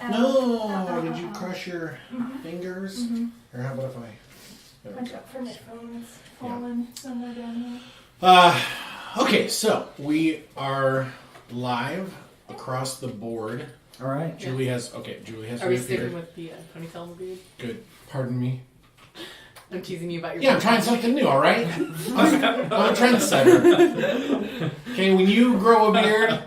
No, did you crush your fingers? Or how about if I... Watch out for my phone's fallen somewhere down here. Okay, so we are live across the board. All right. Julie has Are we reappeared. sticking with the ponytail beard? Good. Pardon me. I'm teasing you about your. Yeah, I'm trying something new, all right? I'm a trendsetter. Okay, when you grow a beard,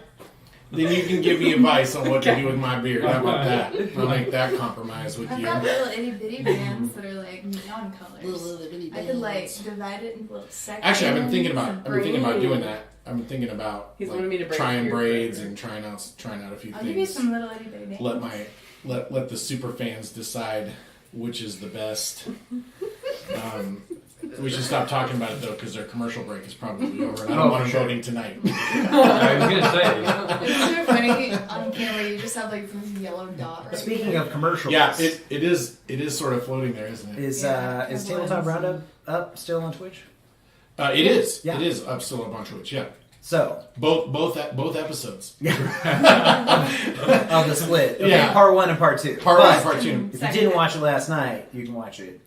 then you can give me advice on what to do with my beard. How about that? I'll make that compromise with I've you. got little itty bitty bands that are like neon colors. I could like divide it into little sections. Actually, I've been thinking about doing that. that. I've been thinking about He's wanted me to braid trying your braids beard. and trying out a few I'll things. give you some little itty bitty bands. Let the super fans decide which is the best. We should stop talking about it though, because their commercial break is probably over, and I don't want them voting tonight. I was gonna say. It's so funny on camera. You just have like this yellow dot. Right Speaking there. of commercials, Yeah, it is sort of floating there, isn't it? is Yeah, Tabletop Roundup up still on Twitch? It is. Yeah. It is up still up on Twitch. Yeah, So both episodes. of the split. Okay, Yeah. part 1 and part 2. Part one, But part two. If you didn't watch it last night, you can watch it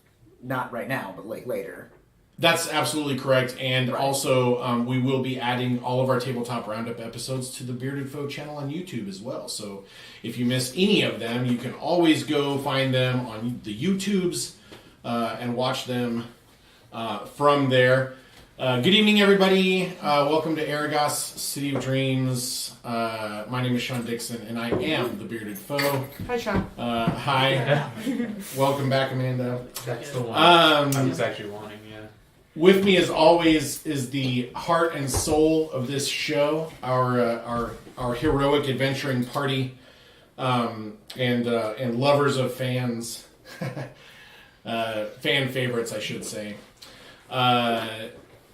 not right now, but like later. That's absolutely correct. And Right. also, we will be adding all of our Tabletop Roundup episodes to the Bearded Foe channel on YouTube as well. So if you miss any of them, you can always go find them on the YouTubes and watch them from there. Good evening, everybody. Welcome to Arragas, City of Dreams. My name is Sean Dixon, and I am the Bearded Foe. Hi, Sean. Hi. Welcome back, Amanda. That's the one I Um, was actually wanting, yeah. With me, as always, is the heart and soul of this show, our heroic adventuring party, and lovers of fans, fan favorites, I should say.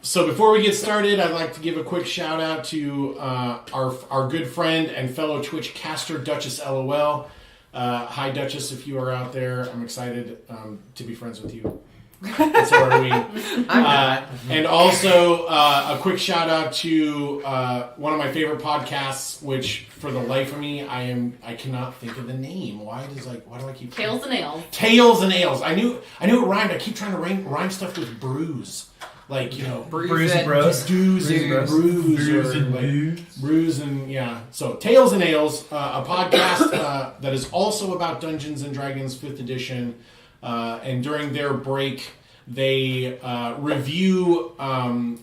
So before we get started, I'd like to give a quick shout out to our good friend and fellow Twitch caster, Duchess LOL. Hi, Duchess, if you are out there. I'm excited to be friends with you. And so are we. And also a quick shout out to one of my favorite podcasts, which for the life of me I cannot think of the name. Why do I keep Tails and Ales. Tails and Ales? I knew it rhymed. I keep trying to rhyme stuff with brews. Like, you know, Brews and Bros. Stews and brews and yeah. So Tails and Ales, a podcast that is also about Dungeons and Dragons 5th edition. And during their break, they review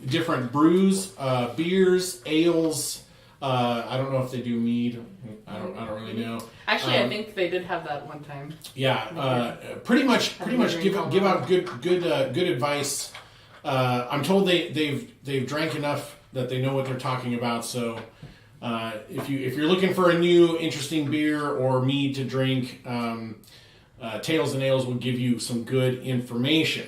different brews, beers, ales. I don't know if they do mead. I don't really know. Actually, I think they did have that one time. Yeah, pretty much give out good advice. I'm told they've drank enough that they know what they're talking about. So if you're looking for a new interesting beer or mead to drink, Tails and Ales will give you some good information.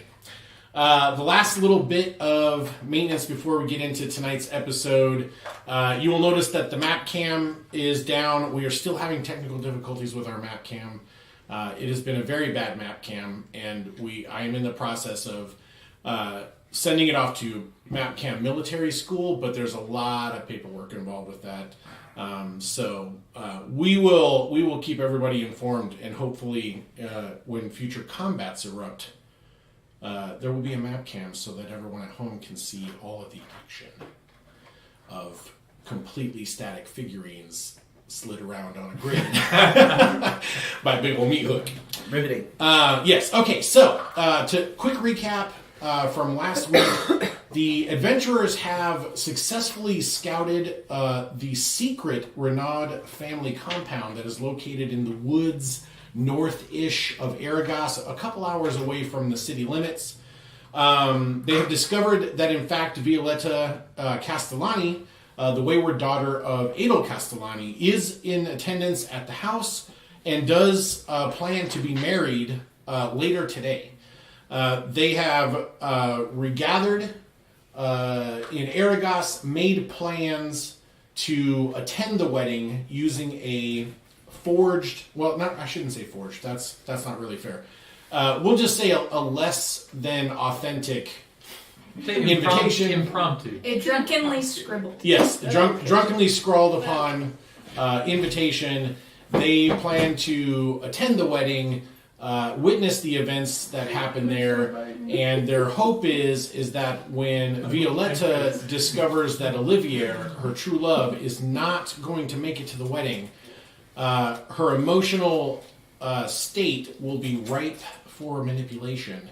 The last little bit of maintenance before we get into tonight's episode, you will notice that the map cam is down. We are still having technical difficulties with our map cam. It has been a very bad map cam, and I am in the process of sending it off to map cam military school, but there's a lot of paperwork involved with that. So we will keep everybody informed, and hopefully when future combats erupt, there will be a map cam so that everyone at home can see all of the action of completely static figurines slid around on a grid by Big Ol' Meat Hook. Riveting. Yes. Okay. So to quick recap from last week, the adventurers have successfully scouted the secret Renaud family compound that is located in the woods north-ish of Arragas, a couple hours away from the city limits. They have discovered that, in fact, Violetta Castellani, the wayward daughter of Adel Castellani, is in attendance at the house and does plan to be married later today. They have regathered in Arragas, made plans to attend the wedding using a forged, well, not, I shouldn't say forged, that's not really fair. We'll just say a less than authentic invitation. Impromptu. It drunkenly scribbled. Yes, drunkenly scrawled upon invitation they plan to attend the wedding, witness the events that happen there, and their hope is that when Violetta discovers that Olivier, her true love, is not going to make it to the wedding, her emotional state will be ripe for manipulation,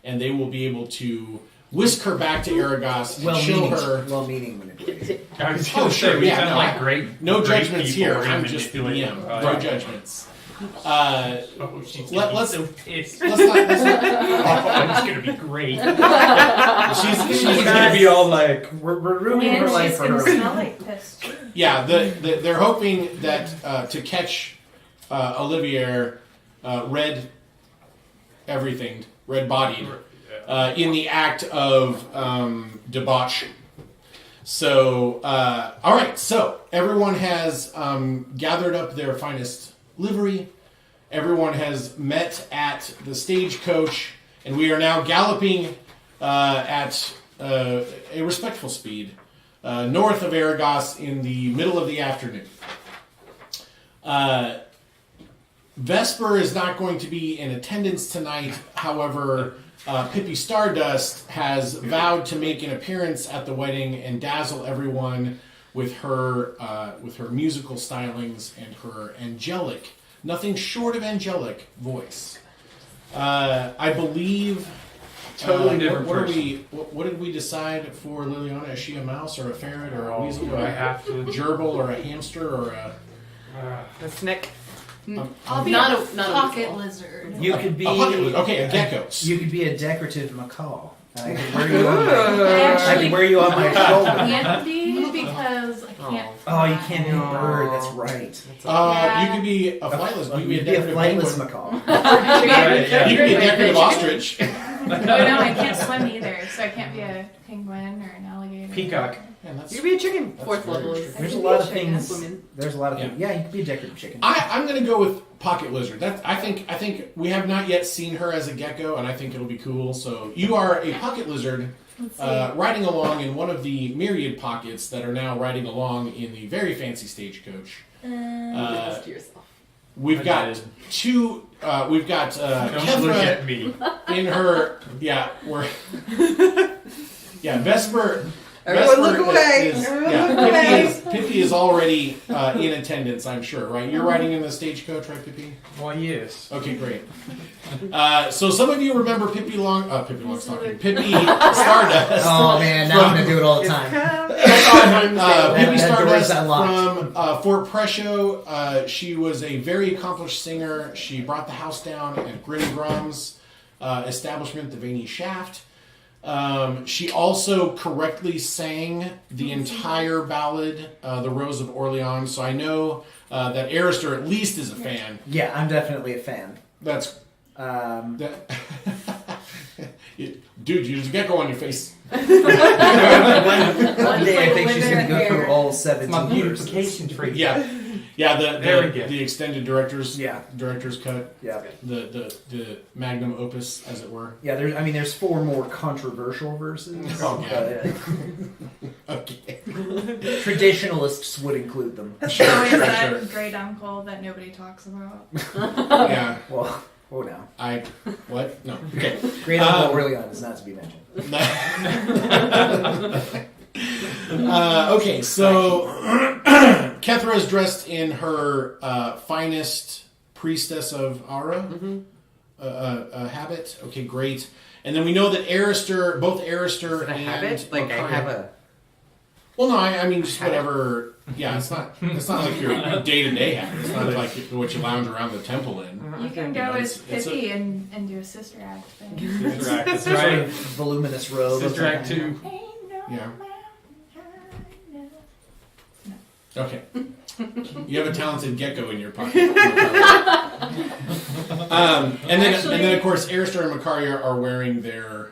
and they will be able to whisk her back to Arragas and show her. Well-meaning manipulation. I was Oh, gonna sure, say, we yeah, sound no, like great. No great judgments people here. when I'm just the manipulating. DM. No judgments. Oh, she's gonna let's- be so pissed. Let's not. Oh, it's gonna be great. She's She's gonna be all like, We're ruining her And life she's for gonna her. smell like piss. Too. yeah. They're hoping that to catch Olivier red bodied in the act of debauch. So, all right. So everyone has gathered up their finest livery. Everyone has met at the stagecoach, and we are now galloping at a respectful speed north of Arragas in the middle of the afternoon. Vesper is not going to be in attendance tonight. However, Pippi Stardust has vowed to make an appearance at the wedding and dazzle everyone with her musical stylings and her angelic, nothing short of angelic voice. I believe. Totally different What are person. what did we decide for Liliana? Is she a mouse or a ferret or a weasel do or I a have to? gerbil or a hamster or a The snick. I'll be Not a a- not a pocket weasel. lizard. You could be pocket lizard? Okay, a gecko. You could be a decorative macaw. I could wear you on my, I I actually could wear you on my shoulder. can't be because I can't. Oh, you can't be a bird. That's right. Yeah. You could be a flightless. You could be a You'd be a decorative flightless penguin. macaw. Right, yeah. You could be a decorative ostrich. Oh no, I can't swim either, so I can't be a penguin or an alligator. Peacock. Man, that's- You could be a chicken. That's Fourth very level true. is. There's a could lot be of a chicken. things. Women. There's a lot of things. Yeah, you could be a decorative chicken. I'm going to go with pocket lizard. I think we have not yet seen her as a gecko, and I think it'll be cool. So you are a pocket lizard Let's see. riding along in one of the myriad pockets that are now riding along in the very fancy stagecoach. Just to yourself. We've I got did. two. We've got Don't look Kethra at me. in her. Yeah, we're. Yeah, Vesper. Everyone Vesper look away. Is, Everyone yeah, look away. Pippi is already in attendance, I'm sure, right? You're riding in the stagecoach, right, Pippi? Why, yes. Okay, great. So some of you remember Pippi Stardust. Oh man, now I'm gonna do it all the time. Pippi That door's Stardust unlocked. from Fort Prescio. She was a very accomplished singer. She brought the house down at Grim Grum's establishment, the Veiny Shaft. She also correctly sang the entire ballad, The Rose of Orleans. So I know that Arister at least is a fan. Yeah, I'm definitely a fan. That's One dude, you just gecko on your face. day I think she's gonna go Hair. through all My 17 years. beautification tree. Yeah. There we go. The extended director's Yeah. cut, Yeah, the magnum opus, as it were. yeah. There's 4 more controversial verses. Oh, yeah. Okay. Traditionalists would include them. That's always sure, that sure. great uncle that nobody talks about. Yeah. Well, oh no. What? No. Okay. Great Uncle Orleans is not to be mentioned. Okay, so Kethra is dressed in her finest priestess of Ara habit. Okay, great. And then we know that Arister, both Arister Is it a and habit? Like I Macaria- have a. Well, no, I mean just whatever. Yeah, it's not like your day to day habit. It's not like what you lounge around the temple in. You can know, go it's- as it's Pippi and do a sister act thing. Sister Act, that's Sort right. of voluminous robe. Sister Act 2. Yeah. Okay. You have a talented gecko in your pocket. And then of course Arister and Macaria are wearing their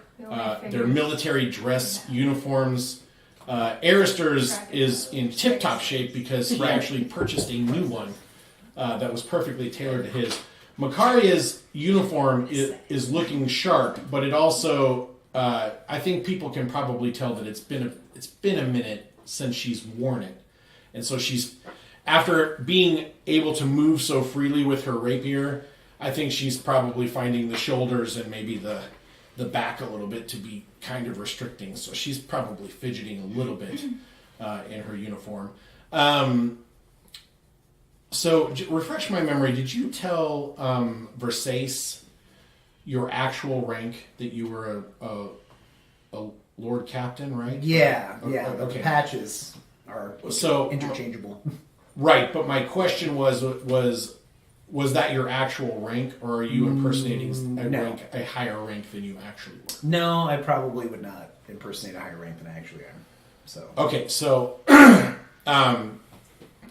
military dress uniforms. Arister's is in tip-top shape because he actually purchased a new one that was perfectly tailored to his. Macaria's uniform is looking sharp, but it also I think people can probably tell that it's been a minute since she's worn it, and so she's after being able to move so freely with her rapier, I think she's probably finding the shoulders and maybe the back a little bit to be kind of restricting. So she's probably fidgeting a little bit in her uniform. So refresh my memory. Did you tell Versace your actual rank, that you were a Lord Captain, right? Yeah. Okay. The patches are so interchangeable. Right, but my question was that your actual rank, or are you impersonating a higher rank than you actually were? No, I probably would not impersonate a higher rank than I actually am. So okay, so I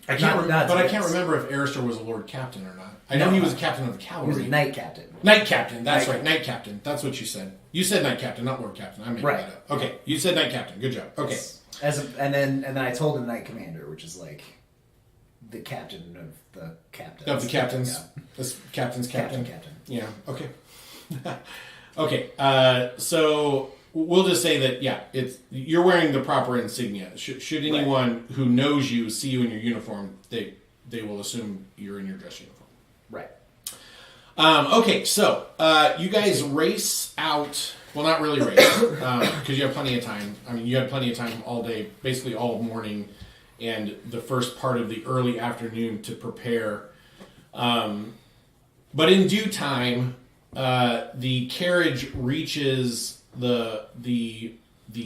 can't remember if Arister was a Lord Captain or not. I know he was a captain of the cavalry. He was a knight captain. Knight Captain, that's right, Knight Captain. That's what you said. You said Knight Captain, not Lord Captain. I'm making that up. Okay, you said Knight Captain. Good job. Okay. And then I told him Knight Commander, which is like the captain of the captains. Of the captains. Yeah. This captain's captain. Captain. Yeah. Okay. Okay. So we'll just say that you're wearing the proper insignia. Should anyone who knows you see you in your uniform, they will assume you're in your dress uniform. Right. Okay. So you guys race out. Well, not really race because you have plenty of time. I mean, you had plenty of time all day, basically all morning, and the first part of the early afternoon to prepare. But in due time, the carriage reaches the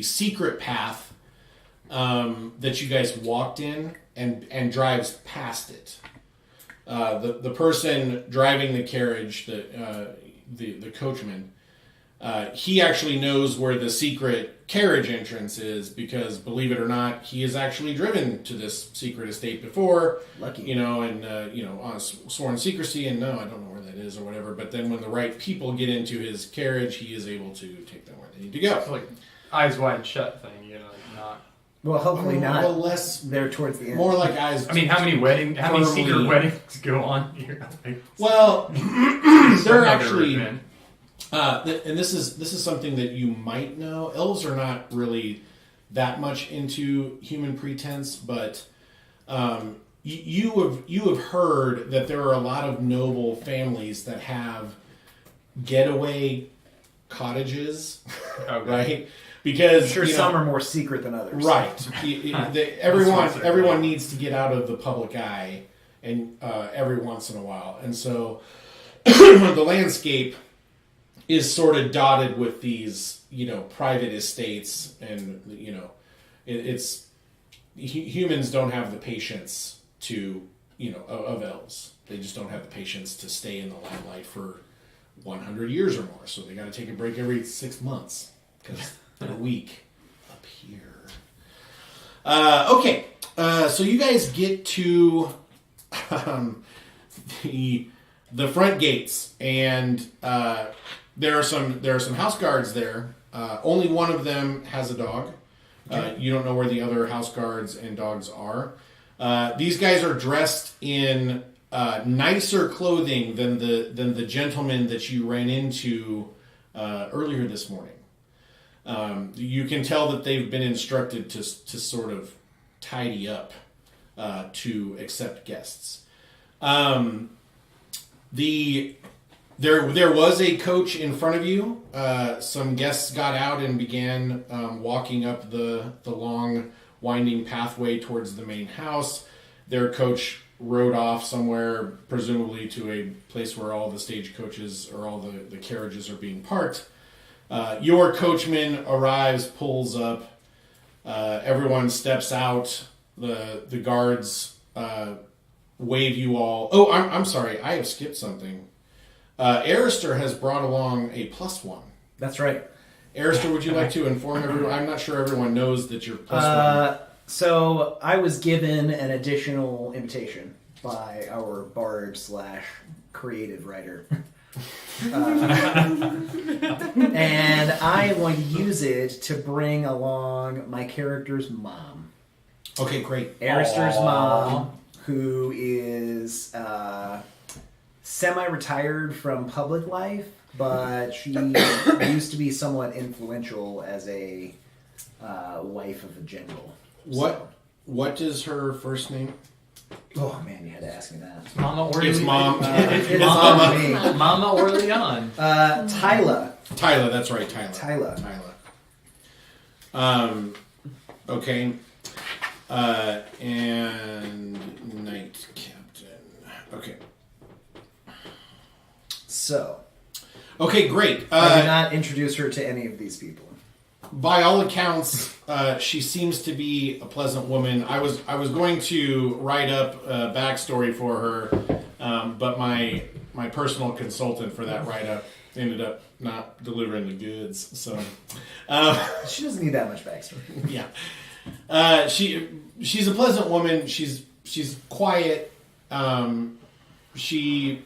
secret path that you guys walked in and drives past it. The person driving the carriage, the coachman, he actually knows where the secret carriage entrance is because, believe it or not, he has actually driven to this secret estate before. Lucky. On sworn secrecy, and no, I don't know where that is or whatever. But then when the right people get into his carriage, he is able to take them where they need to go. It's like eyes wide shut thing, not. Well, hopefully not. Well, less there towards the end. more like eyes. I mean, how many secret weddings go on here? Well, they're actually. Event. And this is something that you might know. Elves are not really that much into human pretense, but you have heard that there are a lot of noble families that have getaway cottages, right? Because I'm sure some are more secret than others. Right. Everyone needs to get out of the public eye, and every once in a while, and so the landscape is sort of dotted with these, private estates, and it's humans don't have the patience to, of elves. They just don't have the patience to stay in the limelight for 100 years or more. So they got to take a break every 6 months because they're weak up here. Okay, so you guys get to the front gates, and there are some house guards there. Only one of them has a dog. You don't know where the other house guards and dogs are. These guys are dressed in nicer clothing than the gentleman that you ran into earlier this morning. You can tell that they've been instructed to sort of tidy up to accept guests. There was a coach in front of you. Some guests got out and began walking up the long, winding pathway towards the main house. Their coach rode off somewhere, presumably to a place where all the stagecoaches or all the carriages are being parked. Your coachman arrives, pulls up. Everyone steps out. The guards wave you all. Oh, I'm sorry. I have skipped something. Arister has brought along a +1. That's right. Arister, would you like to inform everyone? I'm not sure everyone knows that you're +1. So I was given an additional invitation by our bard / creative writer. And I am going to use it to bring along my character's mom. Okay, great. Arister's mom, who is semi-retired from public life, but she used to be somewhat influential as a wife of a general. What is her first name? Oh man, you had to ask me that. Mama Orlean. It's mom. It's Mama. me. Mama Orlean. Tyler. Tyler, that's right, Tyler. Okay. And Knight Captain. Okay. So, Okay, great. I did not introduce her to any of these people. By all accounts, she seems to be a pleasant woman. I was going to write up a backstory for her, but my personal consultant for that write up ended up not delivering the goods. So She doesn't need that much backstory. yeah, she's a pleasant woman. She's quiet. She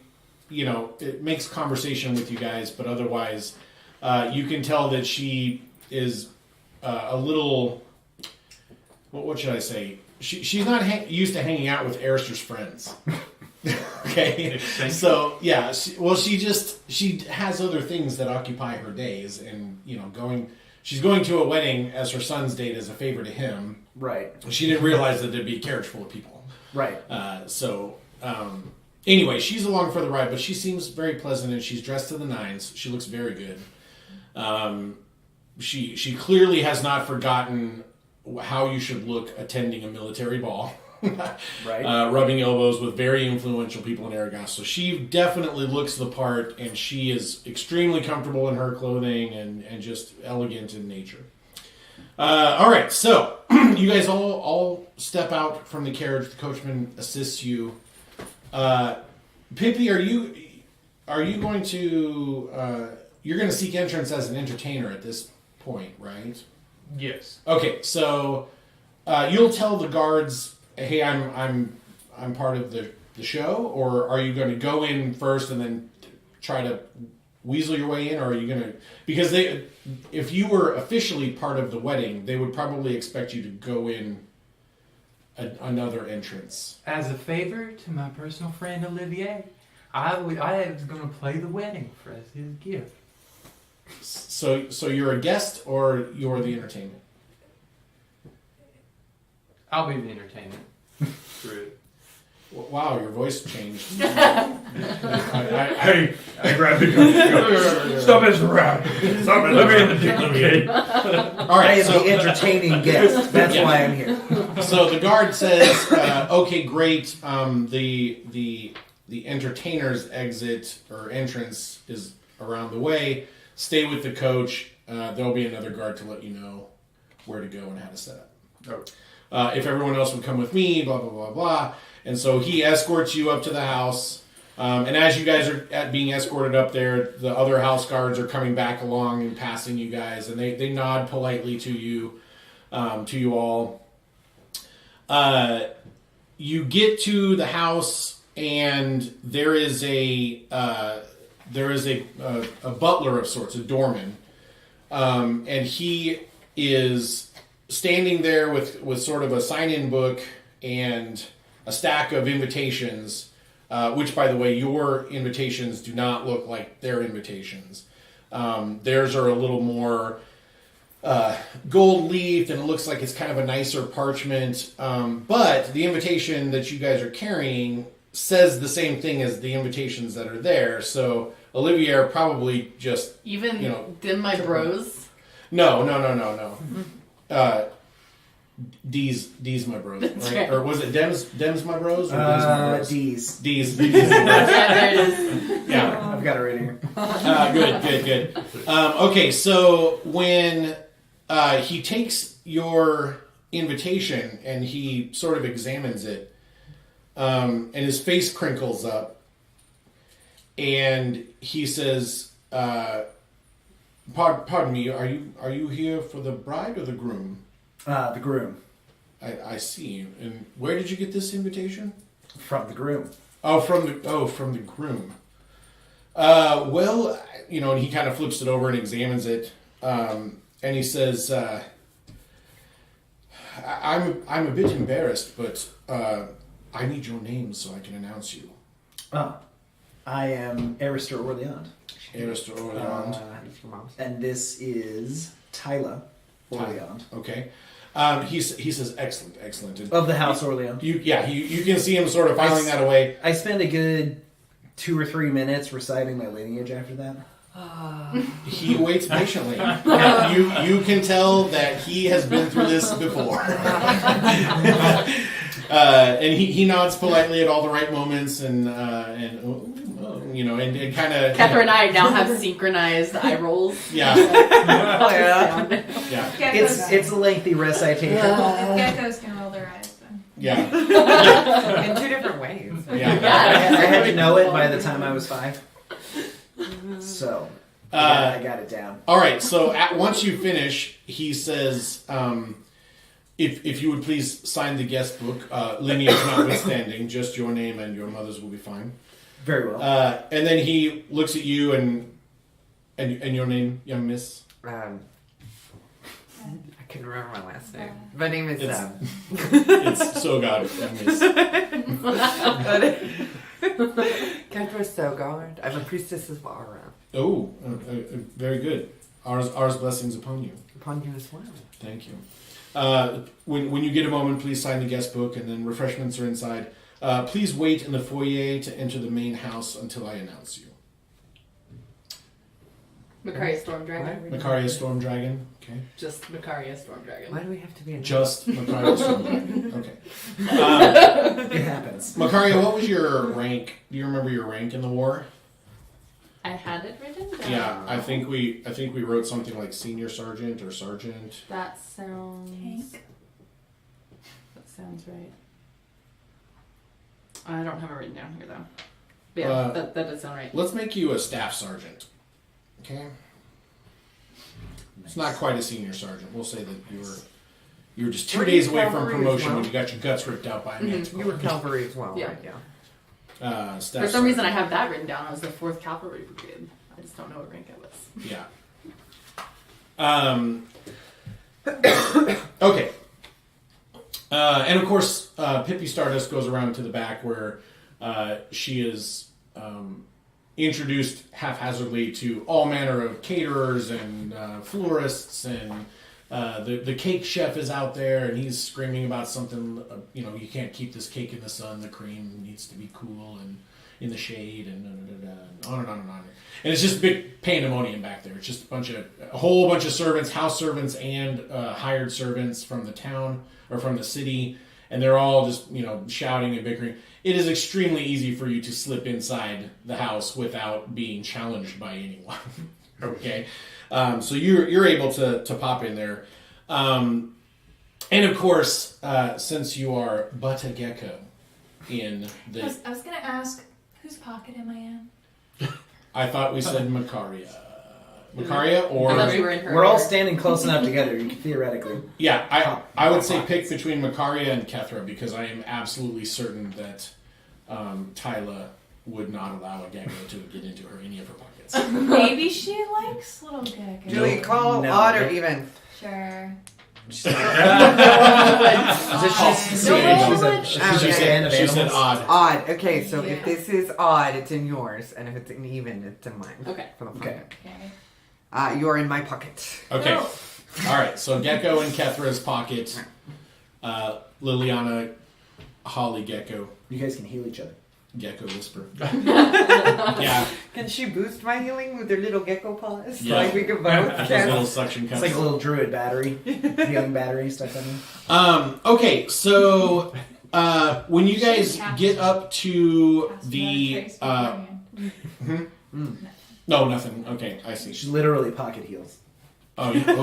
it makes conversation with you guys, but otherwise, you can tell that she is a little. What should I say? She's not used to hanging out with Arister's friends. Okay, so yeah, she has other things that occupy her days, and she's going to a wedding as her son's date as a favor to him. Right. She didn't realize that there'd be a carriage full of people. Right. Anyway, she's along for the ride, but she seems very pleasant, and she's dressed to the nines. She looks very good. She clearly has not forgotten how you should look attending a military ball. Right. Rubbing elbows with very influential people in Arragas. So she definitely looks the part, and she is extremely comfortable in her clothing and just elegant in nature. All right, so you guys all step out from the carriage. The coachman assists you. Pippi, are you going to you're going to seek entrance as an entertainer at this point, right? Yes. Okay, so you'll tell the guards, "Hey, I'm part of the show," or are you going to go in first and then try to weasel your way in, or are you going to because if you were officially part of the wedding, they would probably expect you to go in another entrance. As a favor to my personal friend Olivier, I was going to play the wedding for as his gift. So you're a guest or you're the entertainment? I'll be the entertainment. Screw it. Wow, your voice changed. Hey, I grabbed the gun. Stop messing around. Stop it. Let me in the dignity. All I right, am so the entertaining guest. That's Yeah. why I'm here. So the guard says, "Okay, great. The entertainer's exit or entrance is around the way. Stay with the coach. There'll be another guard to let you know where to go and how to set up. If everyone else would come with me, blah blah blah blah." And so he escorts you up to the house. And as you guys are being escorted up there, the other house guards are coming back along and passing you guys, and they nod politely to you all. You get to the house, and there is a butler of sorts, a doorman, and he is standing there with sort of a sign-in book and a stack of invitations, which, by the way, your invitations do not look like their invitations. Theirs are a little more gold-leafed, and it looks like it's kind of a nicer parchment. But the invitation that you guys are carrying says the same thing as the invitations that are there. So Olivier probably just Dim my bros. No. D's my bros, right? right. Or was it Dem's my bros? Or D's my bros? D's. D's. Yeah, there it is. Yeah. I've got it right here. Good. Okay, so when he takes your invitation and he sort of examines it, and his face crinkles up, and he says, "Pardon me, are you here for the bride or the groom?" The groom. I see. And where did you get this invitation? From the groom. From the groom. Well, and he kind of flips it over and examines it, and he says, "I'm a bit embarrassed, but I need your name so I can announce you." I am Arister Orleans. Arister Orleans. And this is Tyler Orleans. Okay. He says, excellent, excellent. And Of the House Orleans. you can see him sort of filing that away. I spend a good 2 or 3 minutes reciting my lineage after that. He waits patiently. You can tell that he has been through this before. And he nods politely at all the right moments and kind of. Catherine and I now have synchronized eye rolls. Yeah. Yeah. It's a lengthy recitation. Geckos can roll their eyes then. Yeah. In 2 different ways. Yeah. I had to know it by the time I was 5. So, I got it down. All right. So once you finish, he says, if you would please sign the guest book, lineage notwithstanding, just your name and your mother's will be fine. Very well. And then he looks at you and your name, young miss. I couldn't remember my last name. My name is It's so god, young miss. Kendra Sogard. I'm a priestess of Ara. Oh, very good. Ours blessings upon you. Upon you as well. Thank you. When you get a moment, please sign the guest book, and then refreshments are inside. Please wait in the foyer to enter the main house until I announce you. Macaria Storm Dragon. Macaria Storm Dragon. Okay. Just Macaria Storm Dragon. Why do we have to be in Just Macaria Storm Dragon. Okay. It happens. Macaria, what was your rank? Do you remember your rank in the war? I had it written down. Yeah, I think we wrote something like senior sergeant or sergeant. That sounds. Tank. That sounds right. I don't have it written down here though. But yeah, that does sound right. Let's make you a staff sergeant. Okay. It's not quite a senior sergeant. We'll say that you were just 2 Were you days away from cavalry as promotion well? when you got your guts ripped out by a manticore. You were cavalry as well, Yeah. right? Yeah. Staff For some reason, I sergeant. have that written down. I was the 4th Cavalry Brigade. I just don't know what rank I was. Yeah. Okay. And of course, Pippi Stardust goes around to the back where she is introduced haphazardly to all manner of caterers and florists, and the cake chef is out there and he's screaming about something. You can't keep this cake in the sun. The cream needs to be cool and in the shade, and on and on and on. And it's just a big pandemonium back there. It's just a whole bunch of servants, house servants, and hired servants from the town or from the city, and they're all just shouting and bickering. It is extremely easy for you to slip inside the house without being challenged by anyone. Okay, so you're able to pop in there, and of course, since you are but a gecko in the, I was gonna ask, whose pocket am I in? I thought we said Macaria. Macaria, or I thought we were in her. We're all standing close enough together. You can theoretically. yeah, I would say pick between Macaria and Kethra, because I am absolutely certain that Tyla would not allow a gecko to get into any of her pockets. Maybe she likes little geckos. Do we call No. odd or even? Sure. She's a fan of She said animals. odd. Odd. Okay, so Yeah. if this is odd, it's in yours, and if it's an even, it's in mine. Okay. For the Okay. Okay. You are in my pocket. Okay. Oh. All right. So Gecko in Kethra's pocket. Liliana, Holly, Gecko. You guys can heal each other. Gecko whisper. Yeah. Can she boost my healing with her little gecko paws? Yeah. Like we could both Those little cast. suction cups. It's like a little druid battery, healing battery stuff in there. Okay. So when you guys Cast- get up to Cast the another trace beforehand. no, nothing. Okay, I see. She literally pocket heals. Oh yeah.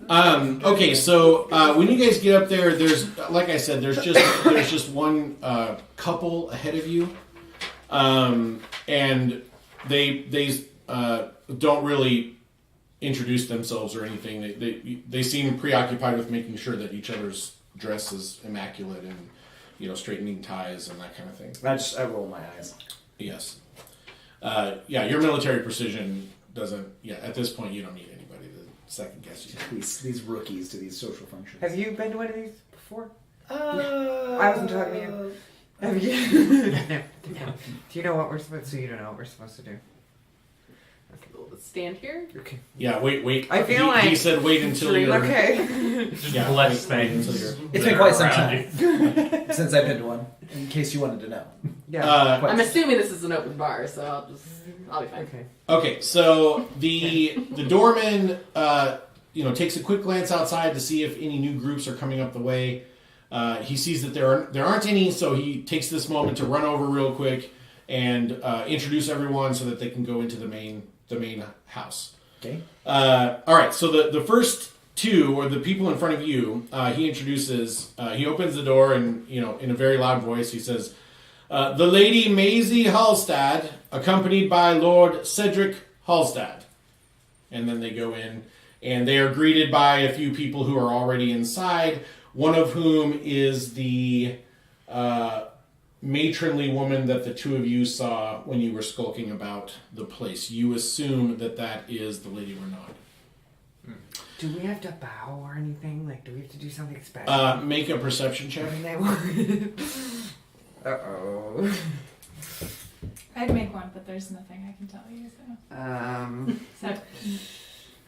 Okay, so when you guys get up there, there's, like I said, there's just one couple ahead of you, and they don't really introduce themselves or anything. They seem preoccupied with making sure that each other's dress is immaculate and straightening ties and that kind of thing. I roll my eyes. Yes. Your military precision doesn't. Yeah, at this point, you don't need anybody to second guess you. These rookies to these social functions. Have you been to one of these before? I I wasn't talking to you. Have you? No. Do you know what we're supposed to? So you don't know what we're supposed to do. We'll stand here. Okay. Yeah, wait. I feel he like said wait until you're. Okay. Just Yeah, bless wait things. until you're. It's that been quite are some around time you. since I've been to one. In case you wanted to know. Yeah. Quite I'm some- assuming this is an open bar, so I'll be fine. Okay. Okay, so the doorman, takes a quick glance outside to see if any new groups are coming up the way. He sees that there aren't any, so he takes this moment to run over real quick and introduce everyone so that they can go into the main house. Okay. All right, so the first two, or the people in front of you, he introduces. He opens the door and in a very loud voice he says, "The Lady Maisie Hallstad, accompanied by Lord Cedric Hallstad." And then they go in, and they are greeted by a few people who are already inside. One of whom is the matronly woman that the two of you saw when you were skulking about the place. You assume that is the Lady Renaud. Do we have to bow or anything? Like, do we have to do something special? Make a perception check. Uh-oh. I'd make one, but there's nothing I can tell you. So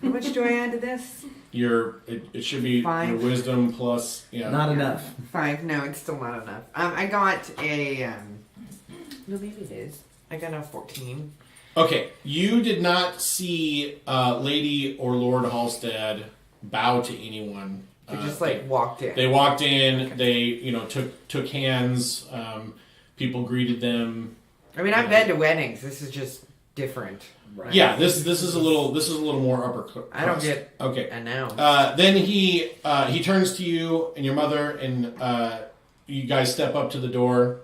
How much do I add to this? It should be your 5. wisdom plus Not enough. 5. No, it's still not enough. I got a. No, maybe it is. I got a 14. Okay, you did not see Lady or Lord Hallstad bow to anyone. They just walked in. They walked in. They took hands. People greeted them. I mean, I've been to weddings. This is just different. Right. Yeah, this is a little more upper crust. I don't get Okay. announced. Then he turns to you and your mother, and you guys step up to the door,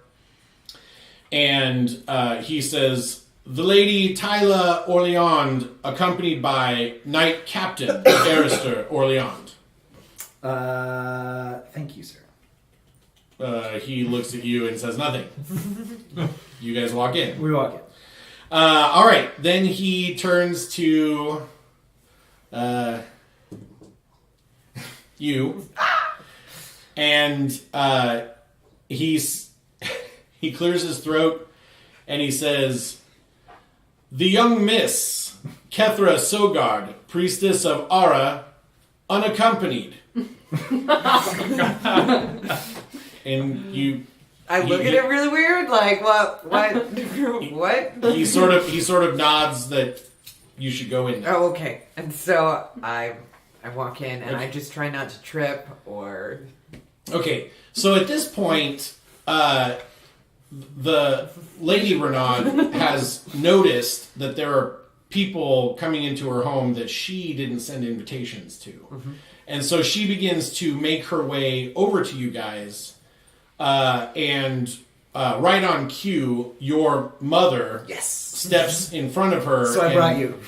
and he says, "The Lady Tyla Orleand, accompanied by Knight Captain Barrister Orleand." Thank you, sir. He looks at you and says nothing. You guys walk in. We walk in. All right. Then he turns to you, and he clears his throat, and he says, "The young Miss Kethra Sogard, priestess of Ara, unaccompanied." And I look at it really weird. Like, what? What? he sort of nods that you should go in now. Oh, okay. And so I walk in, and I just try not to trip or. Okay, so at this point, the Lady Renaud has noticed that there are people coming into her home that she didn't send invitations to. Mm-hmm. And so she begins to make her way over to you guys, and right on cue, your mother steps in front of her. So I brought you.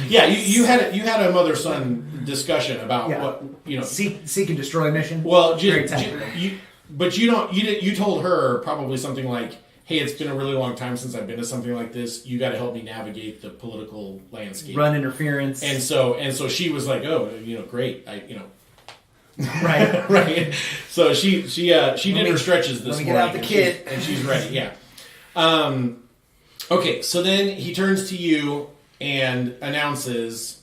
You had a mother-son discussion about what seek and destroy mission. Well, Very you told her probably something like, "Hey, it's been a really long time since I've been to something like this. You got to help me navigate the political landscape, run interference." And so she was like, "Oh, great, right, right." So she did her stretches this morning. Get out the kid, and she's ready. Yeah. Okay, so then he turns to you and announces,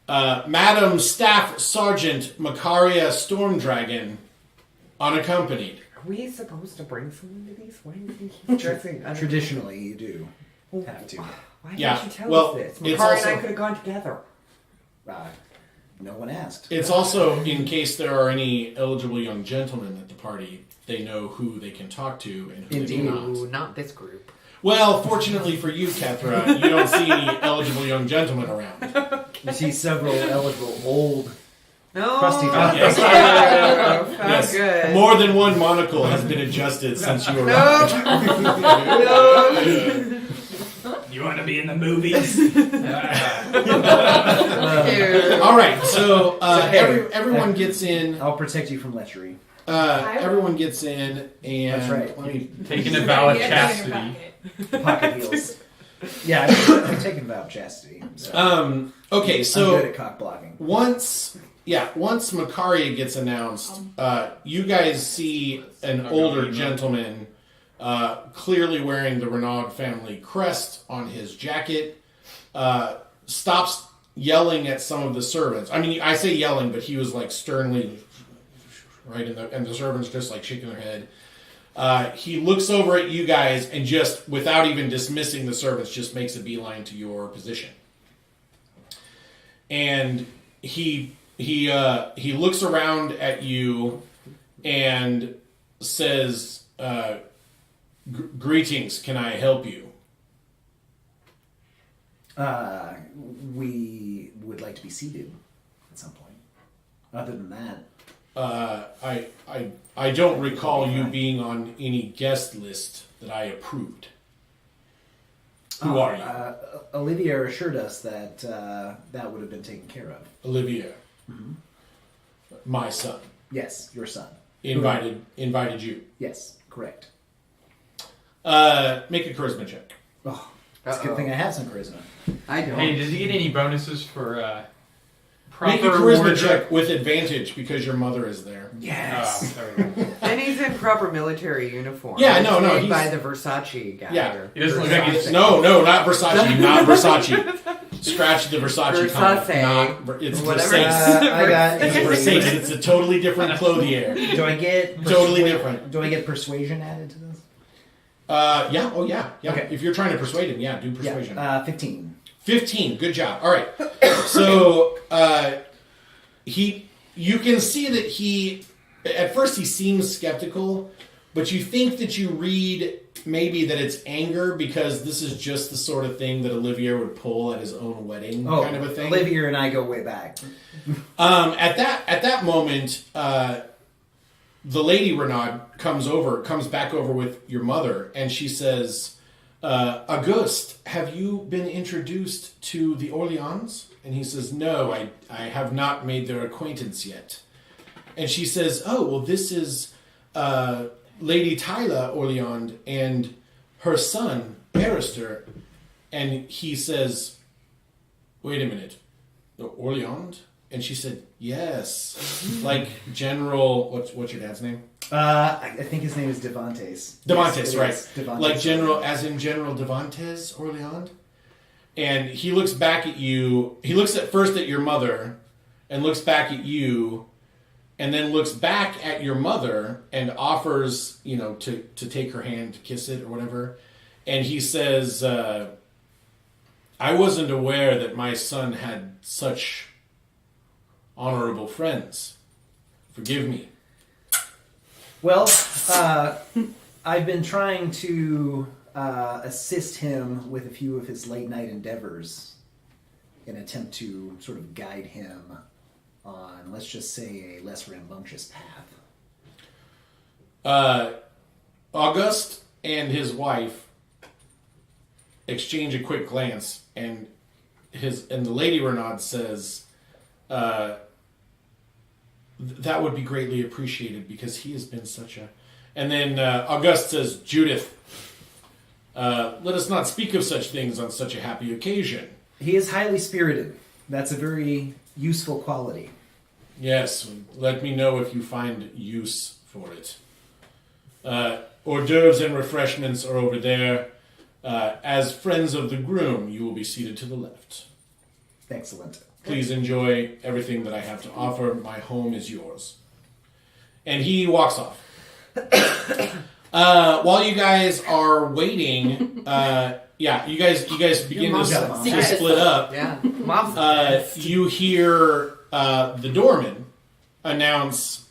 "Madam Staff Sergeant Macaria Stormdragon, unaccompanied." Are we supposed to bring someone to these weddings? He's dressing. Traditionally, you do have to. Why Yeah, didn't you tell well, us this? it's Makari also- and I could have gone together. No one asked. It's also in case there are any eligible young gentlemen at the party, they know who they can talk to and who they Indeed. cannot. Ooh, not this group. Well, fortunately for you, Kethra, you don't see any eligible young gentlemen around. You see several eligible old. No. Crusty Yes. Yes. Good. More than one monocle has been adjusted since you Nope. arrived. No. You want to be in the movies? All right, so everyone gets in. I'll protect you from lechery. Everyone gets in, and That's right. let me Taking a vow of Yeah, it's in your chastity. pocket. Pocket heels. Yeah, I've taken a vow of chastity. So okay, I'm so good at cock blocking. once Macaria gets announced, you guys see an older gentleman clearly wearing the Renaud family crest on his jacket. stops yelling at some of the servants. I mean, I say yelling, but he was like sternly, right? And the servants just like shaking their head. He looks over at you guys and just, without even dismissing the servants, just makes a beeline to your position. And he looks around at you and says, "Greetings, can I help you?" We would like to be seated at some point. Other than that, I don't recall you being on any guest list that I approved. Who are you? Olivia assured us that that would have been taken care of. Olivia. My son. Yes, your son. Invited you. Yes, correct. Make a charisma check. Oh, it's a good thing I have some charisma. I don't. Hey, does he get any bonuses for Make proper a charisma wardrobe? check with advantage because your mother is there. Yes. There we go. And he's in proper military uniform. Yeah, It's no, made he's- by the Versace guy. Yeah. or He doesn't look like he's- No, not Versace. Not Versace. Scratch the Versace comment. Versace. Not, it's Whatever. Versace. I got. It's Versace. It's a totally different clothier. Do I get Totally different. Do I get persuasion added to this? Yeah. Oh, yeah. Yeah. Okay. If you're trying to persuade him, yeah, do persuasion. Yeah. 15. 15. Good job. All right. So you can see that he, at first he seems skeptical, but you think that you read maybe that it's anger because this is just the sort of thing that Olivier would pull at his own wedding, kind of a thing. Olivia and I go way back. At that moment, the lady Renaud comes back over with your mother, and she says, "Auguste, have you been introduced to the Orleans?" And he says, "No, I have not made their acquaintance yet." And she says, "Oh, well, this is Lady Tyla Orleans and her son, Barrister." And he says, "Wait a minute, Orleans?" And she said, "Yes." Like General, what's your dad's name? I think his name is Devantes. Devantes, Yes, it right. is Devantes. Like General, as in General Devantes Orleans. And he looks back at you. He looks at first at your mother and looks back at you and then looks back at your mother and offers, to take her hand, to kiss it or whatever. And he says, "I wasn't aware that my son had such honorable friends. Forgive me." Well, I've been trying to assist him with a few of his late night endeavors in an attempt to sort of guide him on, let's just say, a less rambunctious path. Auguste and his wife exchange a quick glance, and the Lady Renaud says, "That would be greatly appreciated because he has been such a..." And then Auguste says, "Judith, let us not speak of such things on such a happy occasion." He is highly spirited. That's a very useful quality. Yes, let me know if you find use for it. Hors d'oeuvres and refreshments are over there. As friends of the groom, you will be seated to the left. Excellent. Please enjoy everything that I have to offer. My home is yours. And he walks off. While you guys are waiting, you guys begin to split up. Yeah. Mom's You hear the doorman announce,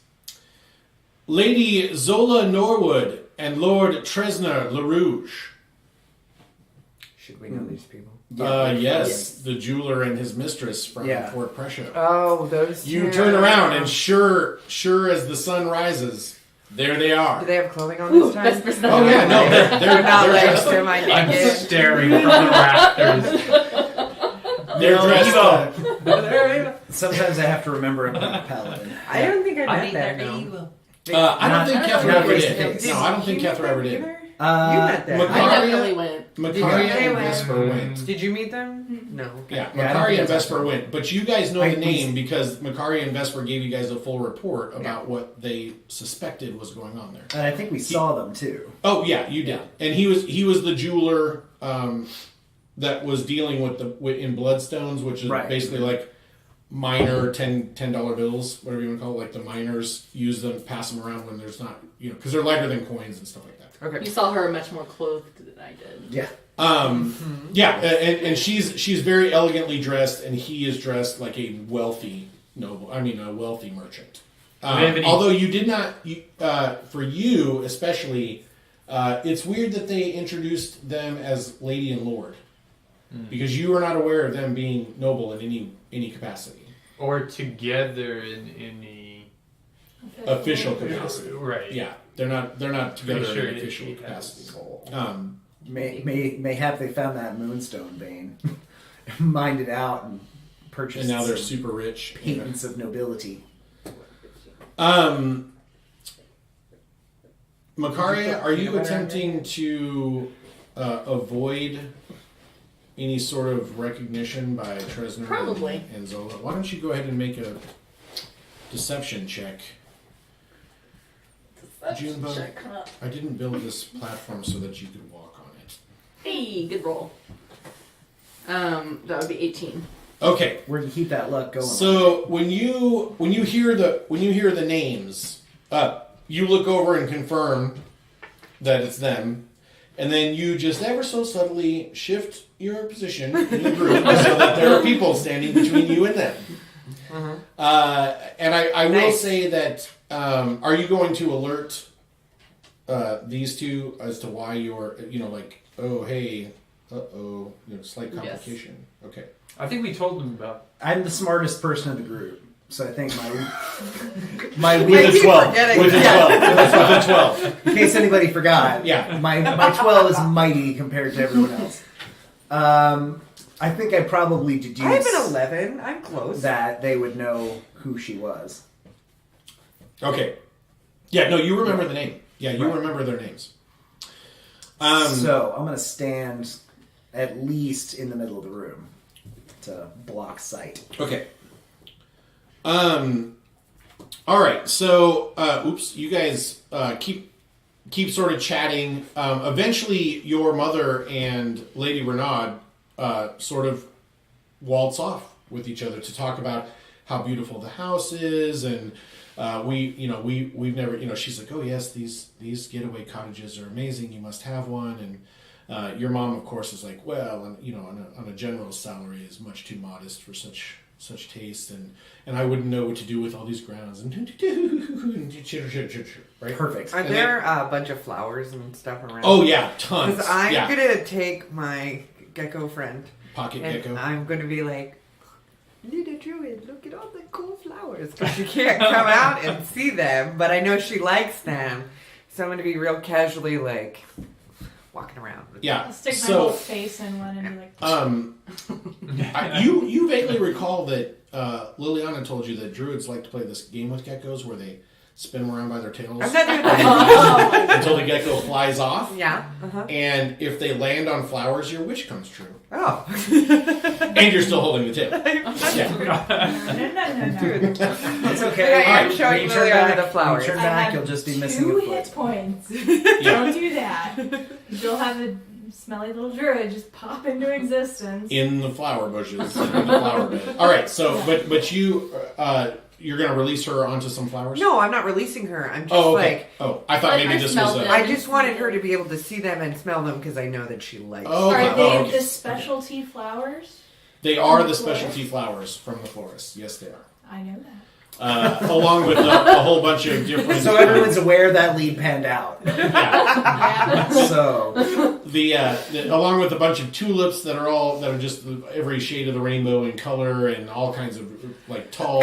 "Lady Zola Norwood and Lord Tresner LaRouge." Should we know these people? Yes, the jeweler and his mistress from Yeah. Fort Prussia. Oh, those You two. turn around, and sure as the sun rises, there they are. Do they have clothing on this time? Best person Oh yeah, no, They're not like dressed. I'm semi-naked. staring from the rafters. They're dressed. Evil. Sometimes I have to remember I'm not a paladin. I don't think I met that girl. I don't think Kethra not ever face to did. face. No, I don't think Kethra ever did. You met them. Macaria- I definitely went. Macaria They and went. Vesper went. Did you meet them? No. Yeah, Yeah, I don't Macaria think and that's Vesper went. But you guys know I- the name because Macaria and Vesper gave you guys a full report about what they suspected was going on there. And I think we saw them too. Oh yeah, you did. And he was the jeweler that was dealing with in bloodstones, which is basically like minor $10 bills, whatever you want to call it. Like the miners use them, pass them around when there's not, because they're lighter than coins and stuff like that. Okay. You saw her much more clothed than I did. Yeah. Yeah, and she's very elegantly dressed, and he is dressed like a wealthy a wealthy merchant. Although you did not, for you especially, it's weird that they introduced them as lady and lord, because you are not aware of them being noble in any capacity Or together in any official capacity. right. Yeah, they're not together Pretty sure in official he capacity. has- Mayhap they found that moonstone vein, mined it out, and purchased. And now they're some super rich. patents of nobility. Makaria, are you attempting to avoid any sort of recognition by Tresner Probably. and Zola? Why don't you go ahead and make a deception check? Junebug, I didn't build this platform so that you could walk on it. Hey, good roll. That would be 18. Okay. Where do you keep that luck going? So when you hear the names, you look over and confirm that it's them, and then you just ever so subtly shift your position in the group so that there are people standing between you and them. And I will say that are you going to alert these two as to why you're oh hey slight complication? Yes. Okay. I think we told them about. I'm the smartest person in the group, so I think my With a 12. With a 12. In case anybody forgot, Yeah. my 12 is mighty compared to everyone else. I think I probably deduced I have an 11. I'm close. that they would know who she was. Okay. Yeah, no, you remember the name. Yeah, you remember their names. So I'm going to stand at least in the middle of the room to block sight. Okay. All right. So, you guys keep sort of chatting. Eventually, your mother and Lady Renaud sort of waltz off with each other to talk about how beautiful the house is, and we've never, she's like, oh yes, these getaway cottages are amazing. You must have one. And your mom, of course, is like, well, on a general's salary is much too modest for such taste, and I wouldn't know what to do with all these grounds and right. Perfect. Are there a bunch of flowers and stuff around? Oh yeah, tons. Because I'm gonna take my gecko friend, Pocket and gecko. I'm gonna be like, little druid, look at all the cool flowers. Because she can't come out and see them, but I know she likes them, so I'm gonna be real casually like walking around. Yeah. I'll stick my whole face in one and be like. You vaguely recall that Liliana told you that druids like to play this game with geckos where they spin them around by their tails I'm not doing that. until the gecko flies off. Yeah. And if they land on flowers, your wish comes true. Oh. And you're still holding the tail. Yeah. No. It's okay. I am When showing you turn Liliana back- the flowers. when you turn I back, have you'll just be missing 2 a hit foot. points. Yeah. Don't do that. You'll have a smelly little druid just pop into existence. In the flower bushes, in the flower bed. All right. So, but you're going to release her onto some flowers? No, I'm not releasing her. I'm just Oh, okay. like, I thought Like, maybe I this was smelled a. it. I just wanted her to be able to see them and smell them because I know that she likes Oh, them. okay. Are they okay. the specialty flowers? They are from the the florist? specialty flowers from the florist. Yes, they are. I know that. Along with a whole bunch of different. So everyone's aware that lead panned out. Yeah. So Along with a bunch of tulips that are just every shade of the rainbow in color, and all kinds of like tall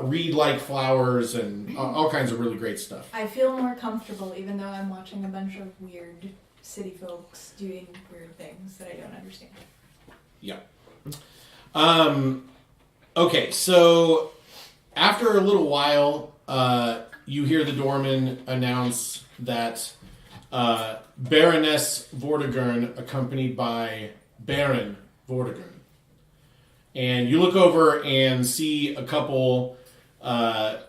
reed-like flowers, and all kinds of really great stuff. I feel more comfortable even though I'm watching a bunch of weird city folks doing weird things that I don't understand. Yeah. Okay, so after a little while, you hear the doorman announce that Baroness Vortigern, accompanied by Baron Vortigern. And you look over and see a couple. They're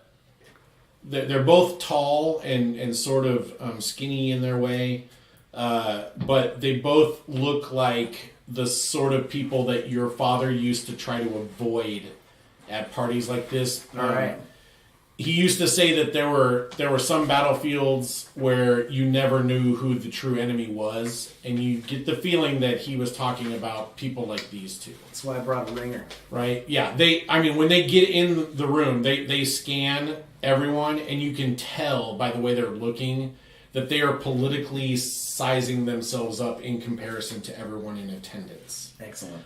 both tall and sort of skinny in their way, but they both look like the sort of people that your father used to try to avoid at parties like this. All right. He used to say that there were some battlefields where you never knew who the true enemy was, and you get the feeling that he was talking about people like these two. That's why I brought a ringer. Right? Yeah. When they get in the room, they scan everyone, and you can tell by the way they're looking that they are politically sizing themselves up in comparison to everyone in attendance. Excellent.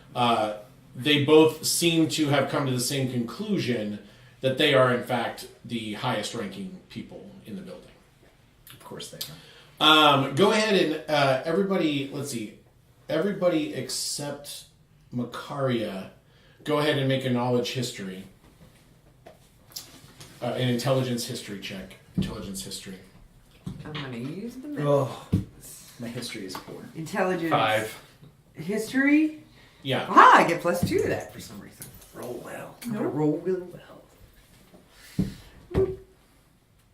They both seem to have come to the same conclusion that they are, in fact, the highest ranking people in the building. Of course they are. Go ahead and everybody, let's see, everybody except Makaria, go ahead and make a knowledge history. An intelligence history check. Intelligence history. I'm gonna use the mouse. Oh, my history is poor. Intelligence. 5. History. Yeah. Ah, I get +2 to that for some reason. Roll well. I'm gonna roll really well.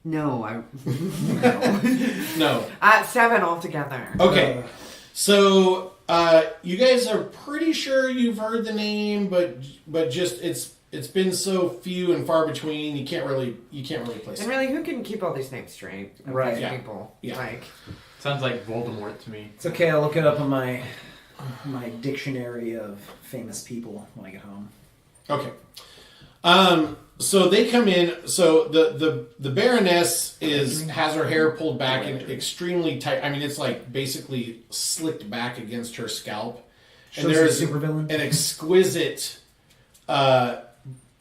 No, No. 7 altogether. Okay. So you guys are pretty sure you've heard the name, but just it's been so few and far between. You can't really place And it. really, who can keep all these names straight? Of Right. these Yeah. people. Yeah. Like, Sounds like Voldemort to me. It's okay. I'll look it up on my dictionary of famous people when I get home. Okay. So they come in. So the Baroness has her hair pulled back and extremely tight. I mean, it's like basically slicked back against her scalp. And Shows there's the supervillain. an exquisite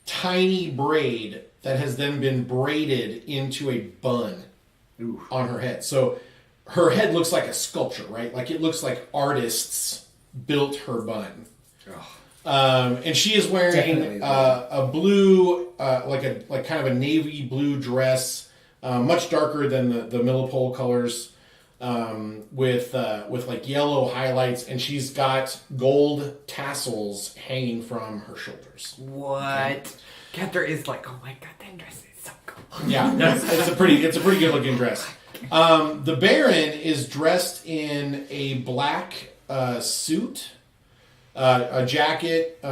tiny braid that has then been braided into a bun Ooh. on her head. So her head looks like a sculpture, right? Like it looks like artists built her bun. And she is wearing Definitely. a blue, like kind of a navy blue dress, much darker than the Millipole colors, with like yellow highlights, and she's got gold tassels hanging from her shoulders. what? Cather is like, oh my god, that dress is so cool. Yeah, it's a pretty good looking dress. The Baron is dressed in a black suit. A jacket,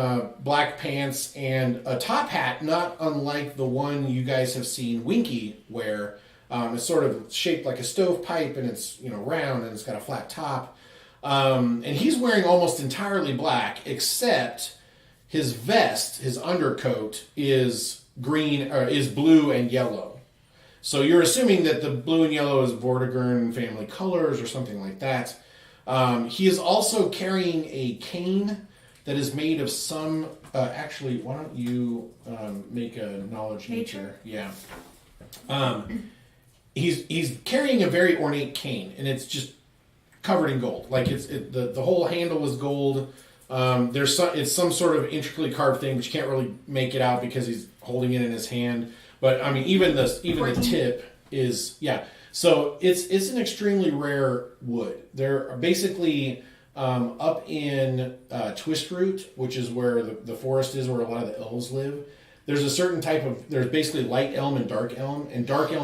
black pants, and a top hat, not unlike the one you guys have seen Winky wear. It's sort of shaped like a stovepipe, and it's round, and it's got a flat top. And he's wearing almost entirely black, except his vest, his undercoat, is green or is blue and yellow. So you're assuming that the blue and yellow is Vortigern family colors or something like that. He is also carrying a cane that is made of some. Actually, why don't you make a knowledge nature? Yeah. He's carrying a very ornate cane, and it's just covered in gold. Like the whole handle is gold. It's some sort of intricately carved thing, but you can't really make it out because he's holding it in his hand. But I mean, even the tip is So it's an extremely rare wood. They're basically up in Twistroot, which is where the forest is, where a lot of the elves live. There's a certain type of, there's basically light elm and dark elm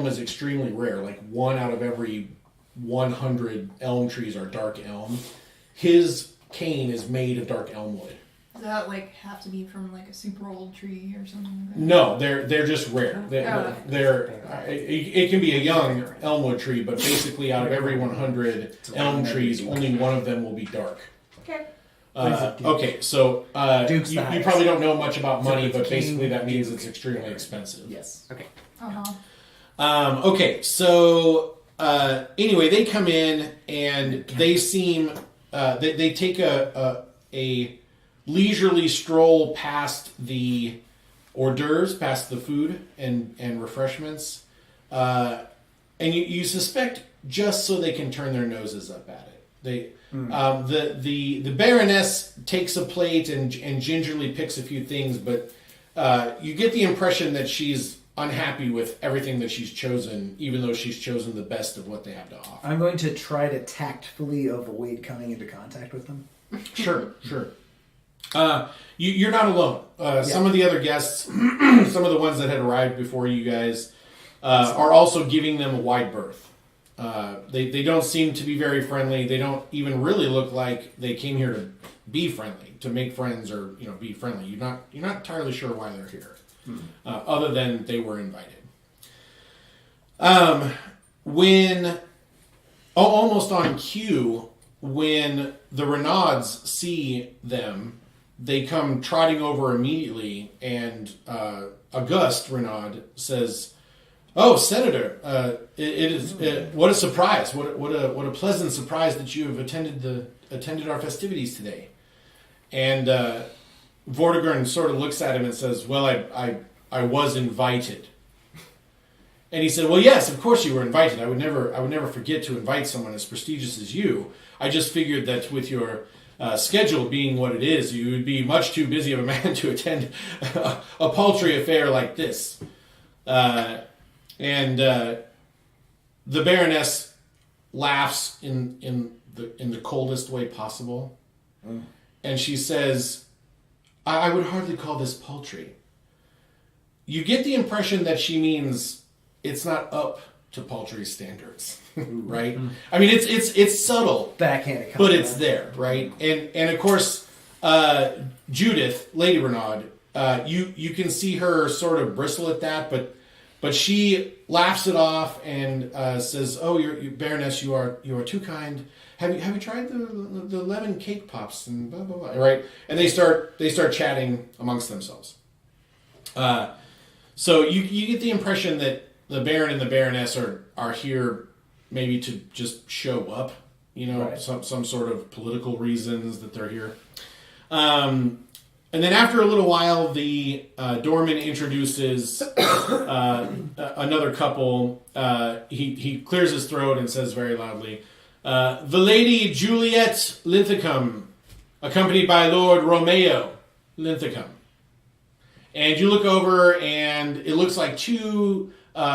is extremely rare. Like 1 out of every 100 elm trees are dark elm. His cane is made of dark elm wood. Does that like have to be from like a super old tree or something like that? No, they're just rare. Okay. It can be a young elmwood tree, but basically out of every 100 elm trees, only one of them will be dark. Okay. Okay, so Duke's you the highest. probably don't know much about money, it's but king, basically that means duke. it's extremely expensive. Yes. Okay. Okay, so anyway, they come in and they seem they take a leisurely stroll past the hors d'oeuvres, past the food and refreshments, and you suspect just so they can turn their noses up at it. The Baroness takes a plate and gingerly picks a few things, but you get the impression that she's unhappy with everything that she's chosen, even though she's chosen the best of what they have to offer. I'm going to try to tactfully avoid coming into contact with them. Sure. You're not alone. Some of the other guests, some of the ones that had arrived before you guys, are also giving them a wide berth. They don't seem to be very friendly. They don't even really look like they came here to be friendly, to make friends, or be friendly. You're not entirely sure why they're here, other than they were invited. When almost on cue, when the Renauds see them, they come trotting over immediately, and Auguste Renaud says, "Oh, Senator, it is what a surprise! What a pleasant surprise that you have attended our festivities today." And Vortigern sort of looks at him and says, "Well, I was invited." And he said, "Well, yes, of course you were invited. I would never forget to invite someone as prestigious as you. I just figured that with your schedule being what it is, you would be much too busy of a man to attend a paltry affair like this." And the Baroness laughs in the coldest way possible, and she says, I would hardly call this paltry." You get the impression that she means it's not up to paltry standards, right? I mean, it's subtle, Backhanded, but it's there, right? And of course, Judith, Lady Renaud, you can see her sort of bristle at that, but she laughs it off and says, "Oh, you Baroness, you are too kind. Have you tried the lemon cake pops and blah blah blah?" Right? And they start chatting amongst themselves. So you get the impression that the Baron and the Baroness are here maybe to just show up, Right. some sort of political reasons that they're here. And then after a little while, the doorman introduces another couple. He clears his throat and says very loudly, "The Lady Juliet Linthicum, accompanied by Lord Romeo Linthicum." And you look over, and it looks like two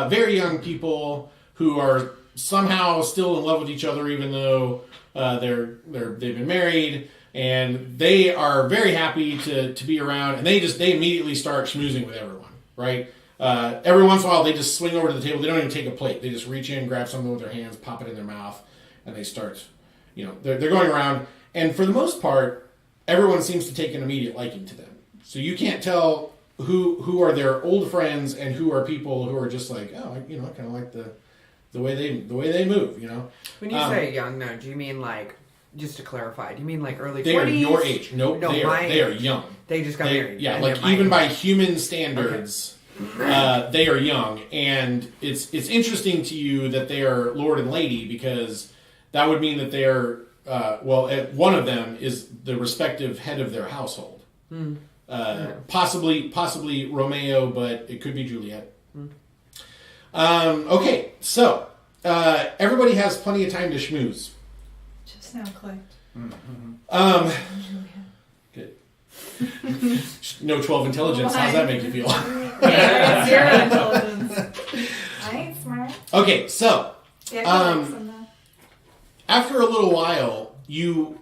very young people who are somehow still in love with each other, even though they've been married. And they are very happy to be around, and they immediately start schmoozing with everyone, right? Every once in a while, they just swing over to the table. They don't even take a plate. They just reach in, grab something with their hands, pop it in their mouth, and they start, they're going around. And for the most part, everyone seems to take an immediate liking to them. So you can't tell who are their old friends and who are people who are just like, oh, I kind of like the way they move, When you say young, though, do you mean like? Just to clarify, do you mean like early 40s? They are your age. Nope, No, they are young. They just got married. Yeah, and like they're my even age. by human standards, they are young. And it's interesting to you that they are Lord and Lady, because that would mean that they are, one of them is the respective head of their household. Possibly Romeo, but it could be Juliet. Okay, so everybody has plenty of time to schmooze. Just now clicked. Good. No 12 intelligence. How's that make you feel? Zero intelligence. I ain't smart. Okay, so Yeah, I like some though. after a little while, you're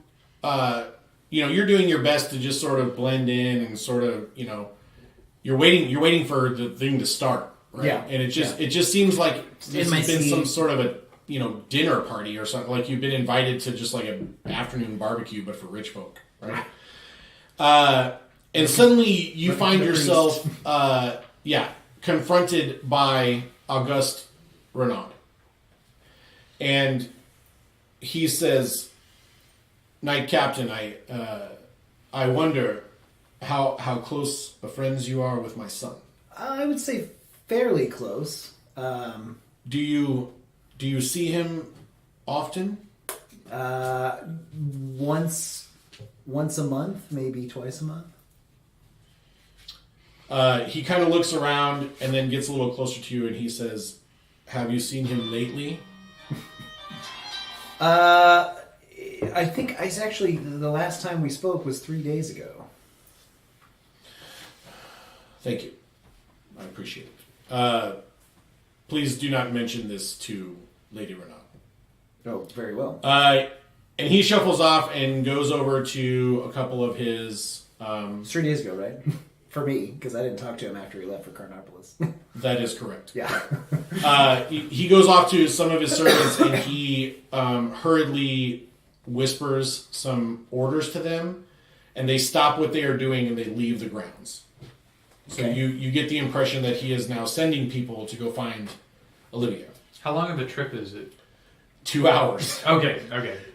doing your best to just sort of blend in and sort of, you're waiting for the thing to start, right? Yeah. And it just seems like this my has been seat. some sort of a dinner party or something. Like you've been invited to just like an afternoon barbecue, but for rich folk, right? And suddenly you find yourself, confronted by Auguste Renaud. And he says, "Knight Captain, I wonder how close of friends you are with my son." I would say fairly close. Do you see him often? Once a month, maybe twice a month. He kind of looks around and then gets a little closer to you, and he says, "Have you seen him lately?" I think the last time we spoke was 3 days ago. Thank you. I appreciate it. Please do not mention this to Lady Renaud. Oh, very well. And he shuffles off and goes over to a couple of his... It's 3 days ago, right? For me, because I didn't talk to him after he left for Carnopolis. That is correct. Yeah. He goes off to some of his servants and he hurriedly whispers some orders to them, and they stop what they are doing and they leave the grounds. So Okay. you get the impression that he is now sending people to go find Olivia. How long of a trip is it? 2 hours. Okay.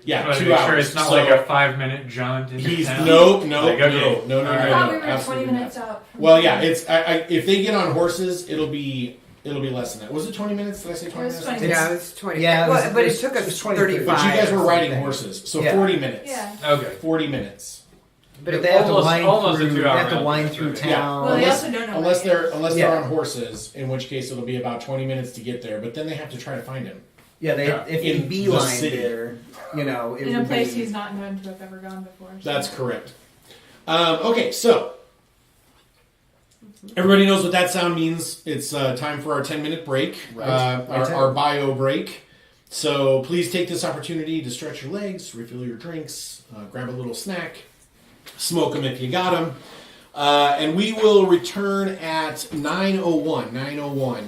Yeah, Just wanna 2 make sure hours. it's not So like a 5-minute jaunt into He's town. no, Like, okay. no. I Alright. thought we were absolutely 20 not. minutes out. from Well, the- yeah, it's if they get on horses, it'll be less than that. Was it 20 minutes? Did I say 20 was minutes? 20 Yeah, it was 20. Yeah, it was- well, but it it was- took it us was 20, 35. But you guys were riding something. horses, so Yeah. 40 minutes. Yeah. Okay. 40 minutes. But they have to Almost- wind almost a through. They 2-hour have to round wind trip, through okay. Yeah. town. Well, they Unless- also don't know Unless where they're Yeah. on horses, in which case it'll be about 20 minutes to get there. But then they have to try to find him. Yeah, they Yeah. if In you the beeline city. there, you know, it in a would place be, he's not known to have ever gone before. So. That's correct. Okay, so everybody knows what that sound means. It's time for our 10-minute break, Right. our bio break. So please take this opportunity to stretch your legs, refill your drinks, grab a little snack, smoke them if you got them. And we will return at 9:01. 9:01.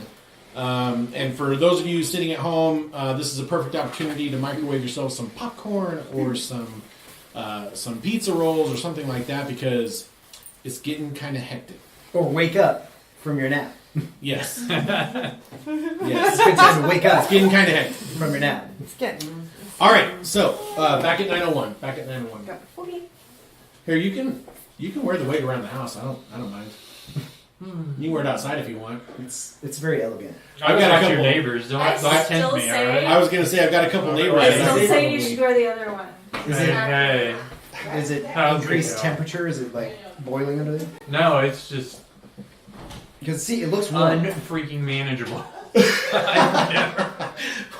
And for those of you sitting at home, this is a perfect opportunity to microwave yourself some popcorn or some pizza rolls or something like that, because it's getting kind of hectic. or wake up from your nap. Yes. It's Yes. a good time to wake up It's getting kind of hectic. from your nap. It's getting. All right. So back at 9:01. Back at 9:01. Okay. Here, you can wear the wig around the house. I don't mind. You can wear it outside if you want. It's very elegant. I've got a got your couple- neighbors. Don't I tempt still me, say- alright? I was gonna say I've got a couple neighbors. I that Don't I say you probably- should wear the other one. Is Hey, it hey. is it How's it increased go? temperature? Is it like boiling under there? No, it's just Because see, it looks warm. unfreaking manageable.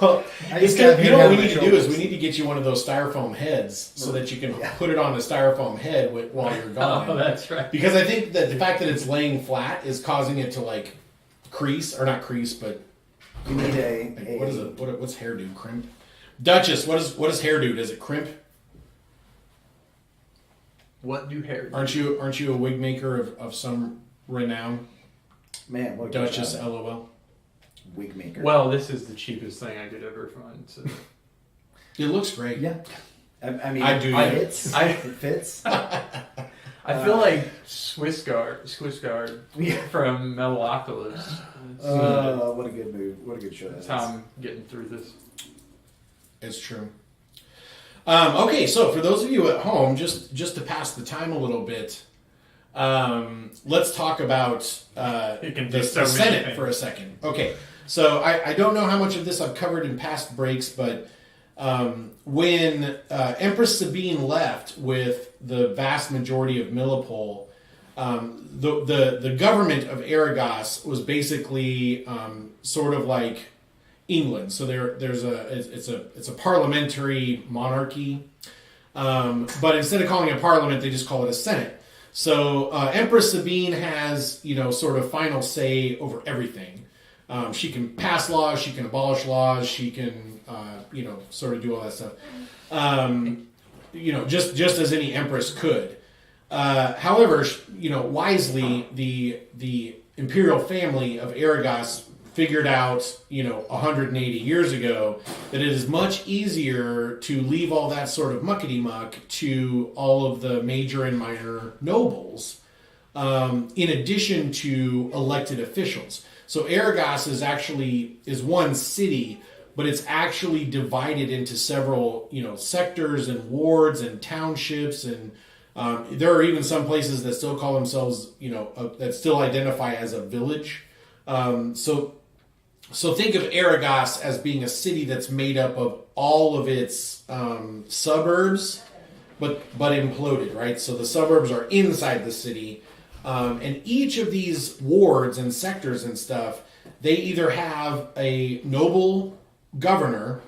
Well, I it's just gonna, got you know what we my need to do is shoulders. we need to get you one of those styrofoam heads so that you can Yeah. put it on the styrofoam head while you're gone. Oh, that's right. Because I think that the fact that it's laying flat is causing it to like crease, or not crease, but You need a what is it? What's hairdo? Crimp? Duchess, what is hairdo? Does it crimp? What do hair? Aren't you a wig maker of some renown? man. What Duchess, a LOL. wig maker. Well, this is the cheapest thing I could ever find. So. It looks great. yeah. I mean, I do, It yeah. fits. I- It fits. I feel like Swiss Guard Yeah. from Metalocalypse. What a good move. What a good show that That's is. how I'm getting through this. It's true. Okay, so for those of you at home, just to pass the time a little bit, let's talk about It can the, do so the many Senate things. for a second. Okay, so I don't know how much of this I've covered in past breaks, but when Empress Sabine left with the vast majority of Millipol, the government of Arragas was basically sort of like England. So it's a parliamentary monarchy, but instead of calling it a parliament, they just call it a senate. So Empress Sabine has sort of final say over everything. She can pass laws, she can abolish laws, she can sort of do all that stuff. Just as any empress could. However, wisely the imperial family of Arragas figured out, 180 years ago, that it is much easier to leave all that sort of muckety-muck to all of the major and minor nobles, in addition to elected officials. So Arragas is one city, but it's actually divided into several, sectors and wards and townships, and there are even some places that still call themselves, that still identify as a village. So think of Arragas as being a city that's made up of all of its suburbs, but imploded, right? So the suburbs are inside the city, and each of these wards and sectors and stuff, they either have a noble governor,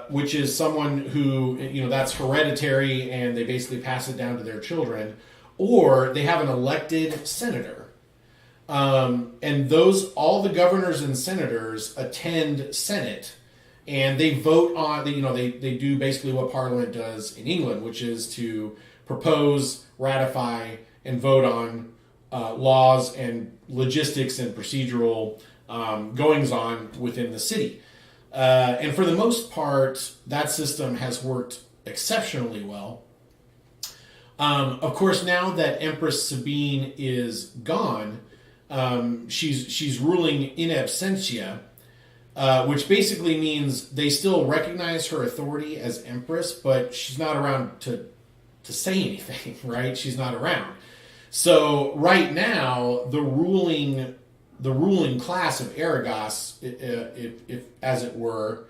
which is someone who, that's hereditary and they basically pass it down to their children, or they have an elected senator. And all the governors and senators attend Senate, and they vote on, they do basically what Parliament does in England, which is to propose, ratify, and vote on laws and logistics and procedural goings on within the city. And for the most part, that system has worked exceptionally well. Of course, now that Empress Sabine is gone, she's ruling in absentia, which basically means they still recognize her authority as Empress, but she's not around to say anything, right? She's not around. So right now, the ruling class of Arragas, if as it were,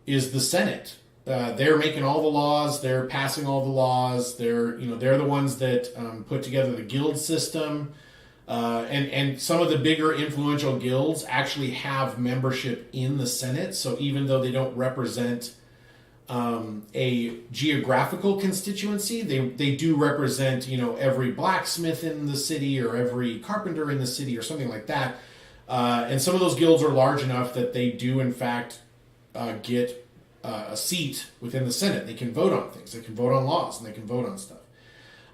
is the Senate. They're making all the laws. They're passing all the laws. They're the ones that put together the guild system, and some of the bigger influential guilds actually have membership in the Senate. So even though they don't represent a geographical constituency, they do represent every blacksmith in the city or every carpenter in the city or something like that. And some of those guilds are large enough that they do in fact get a seat within the Senate. They can vote on things. They can vote on laws, and they can vote on stuff.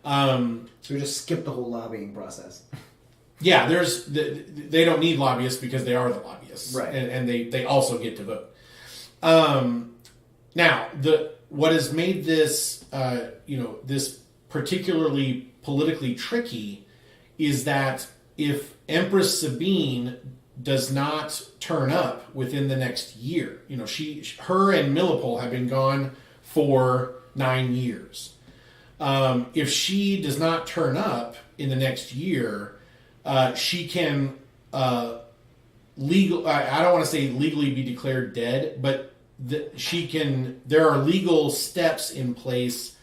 So we just skip the whole lobbying process. Yeah, they don't need lobbyists because they are the lobbyists, right? And they also get to vote. Now, what has made this this particularly politically tricky is that if Empress Sabine does not turn up within the next year, her and Millipole have been gone for 9 years. If she does not turn up in the next year, she can I don't want to say legally be declared dead, but there are legal steps in place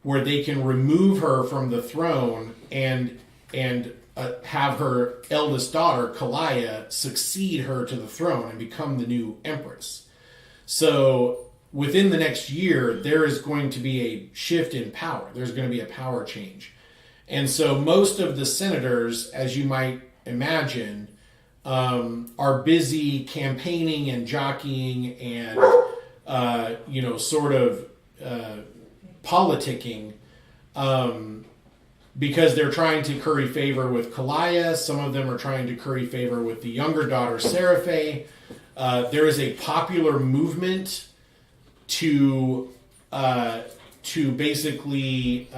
where they can remove her from the throne and have her eldest daughter, Kalaya, succeed her to the throne and become the new empress. So within the next year, there is going to be a shift in power. There's going to be a power change. And so most of the senators, as you might imagine, are busy campaigning and jockeying and, politicking, because they're trying to curry favor with Kalaya. Some of them are trying to curry favor with the younger daughter, Seraphe. There is a popular movement to basically,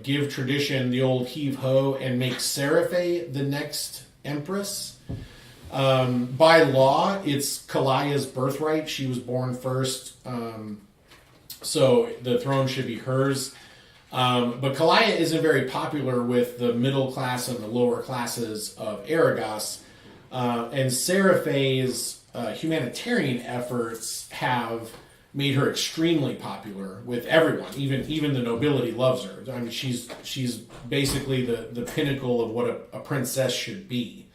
give tradition the old heave-ho and make Seraphe the next empress. By law, it's Kalaya's birthright. She was born first, so the throne should be hers. But Kalaya isn't very popular with the middle class and the lower classes of Arragas. And Seraphe's humanitarian efforts have made her extremely popular with everyone. Even the nobility loves her. I mean, she's basically the pinnacle of what a princess should be.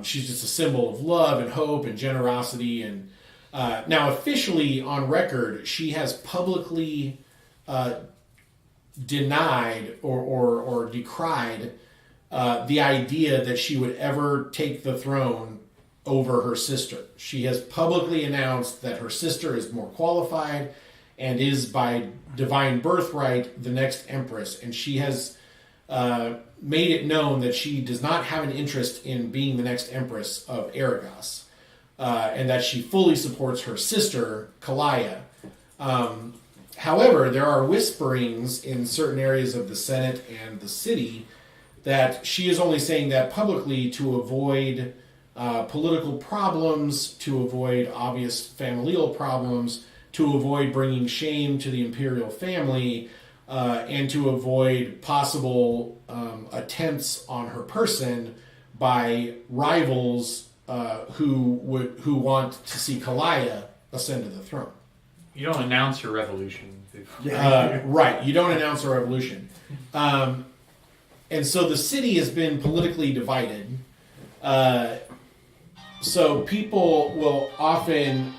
She's just a symbol of love and hope and generosity. And now, officially on record, she has publicly denied or decried the idea that she would ever take the throne over her sister. She has publicly announced that her sister is more qualified and is by divine birthright the next empress, and she has made it known that she does not have an interest in being the next empress of Arragas, and that she fully supports her sister, Kalaya. However, there are whisperings in certain areas of the Senate and the city that she is only saying that publicly to avoid political problems, to avoid obvious familial problems, to avoid bringing shame to the imperial family, and to avoid possible attempts on her person by rivals who want to see Kalaya ascend to the throne. You don't announce your revolution. Right, you don't announce a revolution. And so the city has been politically divided. So people will often,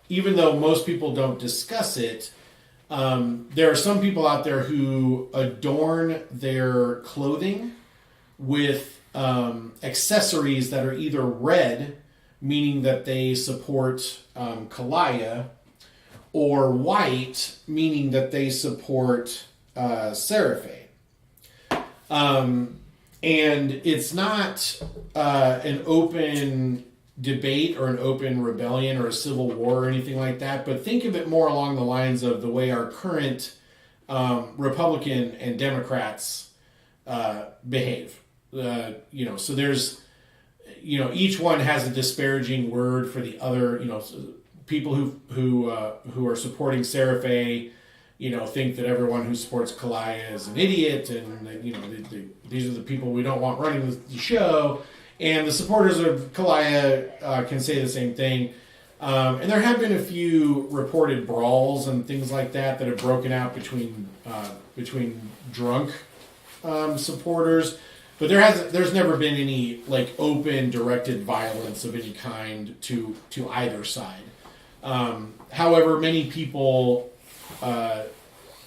even though most people don't discuss it, there are some people out there who adorn their clothing with accessories that are either red, meaning that they support Kalaya, or white, meaning that they support Seraphe. And it's not an open debate or an open rebellion or a civil war or anything like that, but think of it more along the lines of the way our current Republican and Democrats behave. So there's, each one has a disparaging word for the other. People who are supporting Sarah Faye, think that everyone who supports Kalaya is an idiot, and these are the people we don't want running the show. And the supporters of Kalaya can say the same thing. And there have been a few reported brawls and things like that have broken out between drunk supporters. But there's never been any open directed violence of any kind to either side. However, many people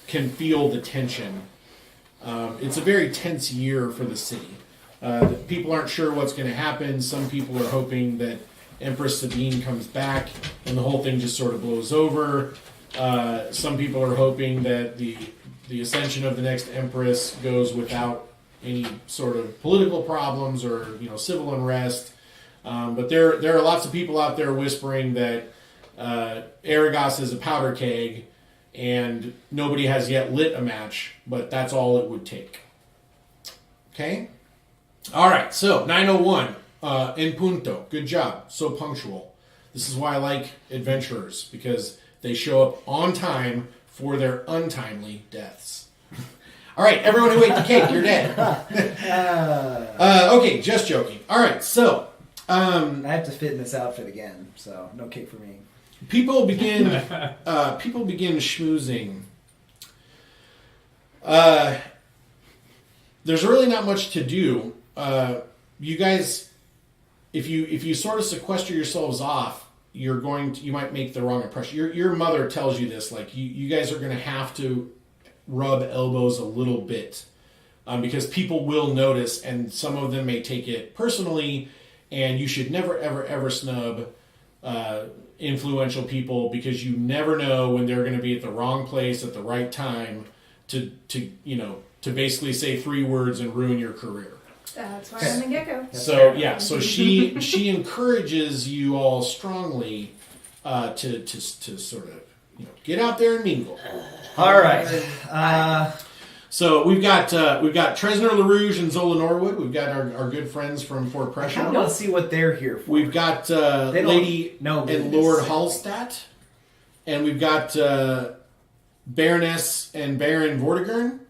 can feel the tension. It's a very tense year for the city. People aren't sure what's going to happen. Some people are hoping that Empress Sabine comes back and the whole thing just sort of blows over. Some people are hoping that the ascension of the next Empress goes without any sort of political problems or civil unrest. But there are lots of people out there whispering that Arragas is a powder keg and nobody has yet lit a match, but that's all it would take. Okay? All right, so 9:01 en punto. Good job. So punctual. This is why I like adventurers, because they show up on time for their untimely deaths. All right, everyone who ate the cake, you're dead. Okay, just joking. All right, so I have to fit in this outfit again, so no cake for me. people begin schmoozing. There's really not much to do. You guys, if you sort of sequester yourselves off, you might make the wrong impression. Your mother tells you this, you guys are going to have to rub elbows a little bit, because people will notice, and some of them may take it personally, and you should never, ever, ever snub influential people, because you never know when they're going to be at the wrong place at the right time to basically say 3 words and ruin your career. That's why I'm a gecko. So she encourages you all strongly to sort of get out there and mingle. All right. So we've got Tresner LaRouge and Zola Norwood. We've got our good friends from Fort I Pressure. want to see what they're here for. We've got Lady and Lord Hallstatt, and we've got Baroness and Baron Vortigern.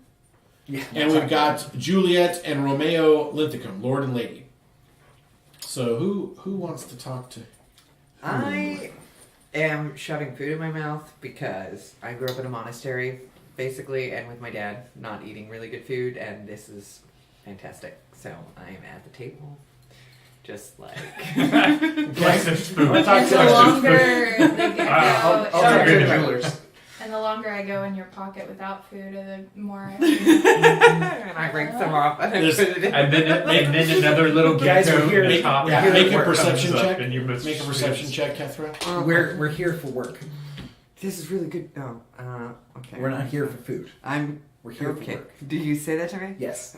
Yeah, And we've got Juliet and Romeo Linthicum, Lord and Lady. So who wants to talk to? I am shoving food in my mouth because I grew up in a monastery, basically, and with my dad not eating really good food, and this is fantastic. So I am at the table, just like... Breakfast food. And the longer they go, I'll talk to the and jewelers. the longer I go in your pocket without food, the more I and I bring some off and I There's- put it in. And then another little Guys, gecko we're here. in the top. Yeah, Make a Work perception comes up check. and you must Make a perception check, Kethra. We're here for work. This is really good. Oh, okay. We're not here for food. We're here for okay. work. Did you say that to me? Yes.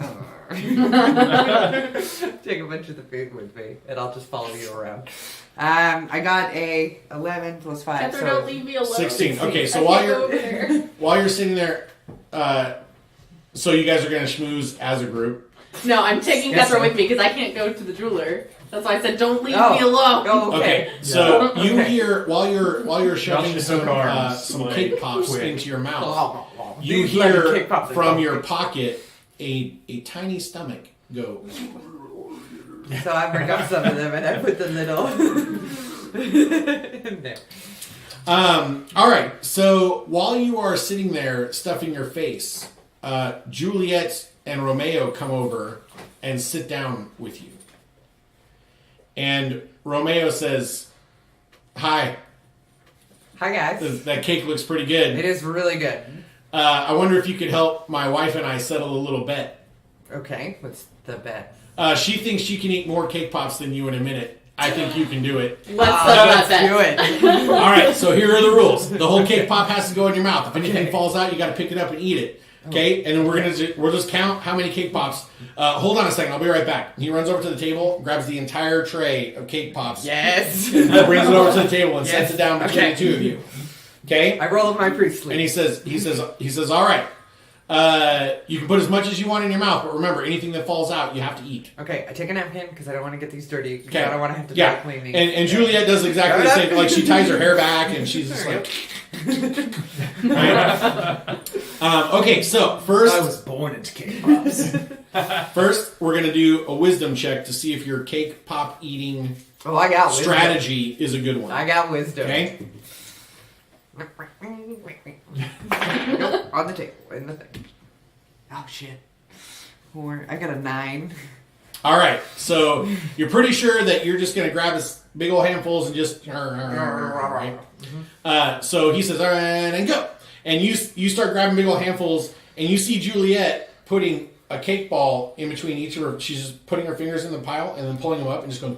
Take a bunch of the food with me, and I'll just follow you around. I got a 11 plus 5. Catherine, so don't leave me alone. 16. Okay, so I while can't go you're over there. while you're sitting there, so you guys are going to schmooze as a group. No, I'm taking Yes, Catherine sir. with me because I can't go to the jeweler. That's why I said don't leave Oh. me alone. Oh, Okay, so Yeah. you Okay. hear while you're shoving Just some hook arms, some like, cake pops quick. into your mouth, Oh, you these bloody hear cake pops are from good. your pocket a tiny stomach go. So I bring up some of them, and I put the little in there. All right. So while you are sitting there stuffing your face, Juliet and Romeo come over and sit down with you. And Romeo says, "Hi, Hi guys. that cake looks pretty It good. is really good. I wonder if you could help my wife and I settle a little bet. Okay, what's the bet? She thinks she can eat more cake pops than you in a minute. I think you can do it. Let's settle Let's that do bet. it. All right, so here are the rules. The whole cake pop has to go in your mouth. If anything falls out, you got to pick it up and eat it. Okay, and then we'll just count how many cake pops. Hold on a second, I'll be right back. He runs over to the table, grabs the entire tray of cake pops, Yes. and brings it over to the table and sets Yes. it down between Okay. the two of you. Okay, I roll up my priestly. and he says, all right. You can put as much as you want in your mouth, but remember, anything that falls out, you have to eat. Okay, I take a napkin because I don't want to get these dirty. Okay. I don't want to have to Yeah, dry clean these. and Juliet does exactly the same. Like she ties her hair back, and she's just like. Right? Okay, so I first, was born into cake pops. we're gonna do a wisdom check to see if your cake pop eating Oh, I got wisdom. strategy is a good one. I got wisdom. Okay. Nope, on the table, in the thing. Oh shit. 4. I got a 9. All right. So you're pretty sure that you're just gonna grab this big old handfuls and just right. So he says, "All right, and go." And you start grabbing big old handfuls, and you see Juliet putting a cake ball in between each of her. She's just putting her fingers in the pile and then pulling them up and just going.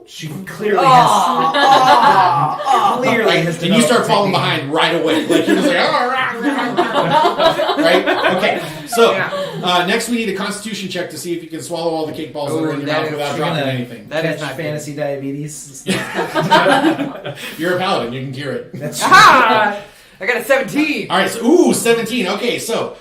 She clearly has. Clearly has. And you start developed falling technique. behind right away. Like you're just like, right? Okay. So next we need a Constitution check to see if you can swallow all the cake balls that are in your that mouth is- without You're dropping gonna anything. That is catch not fantasy diabetes. You're a paladin. You can cure it. That's Ah! I got a 17. All right. So 17. Okay. So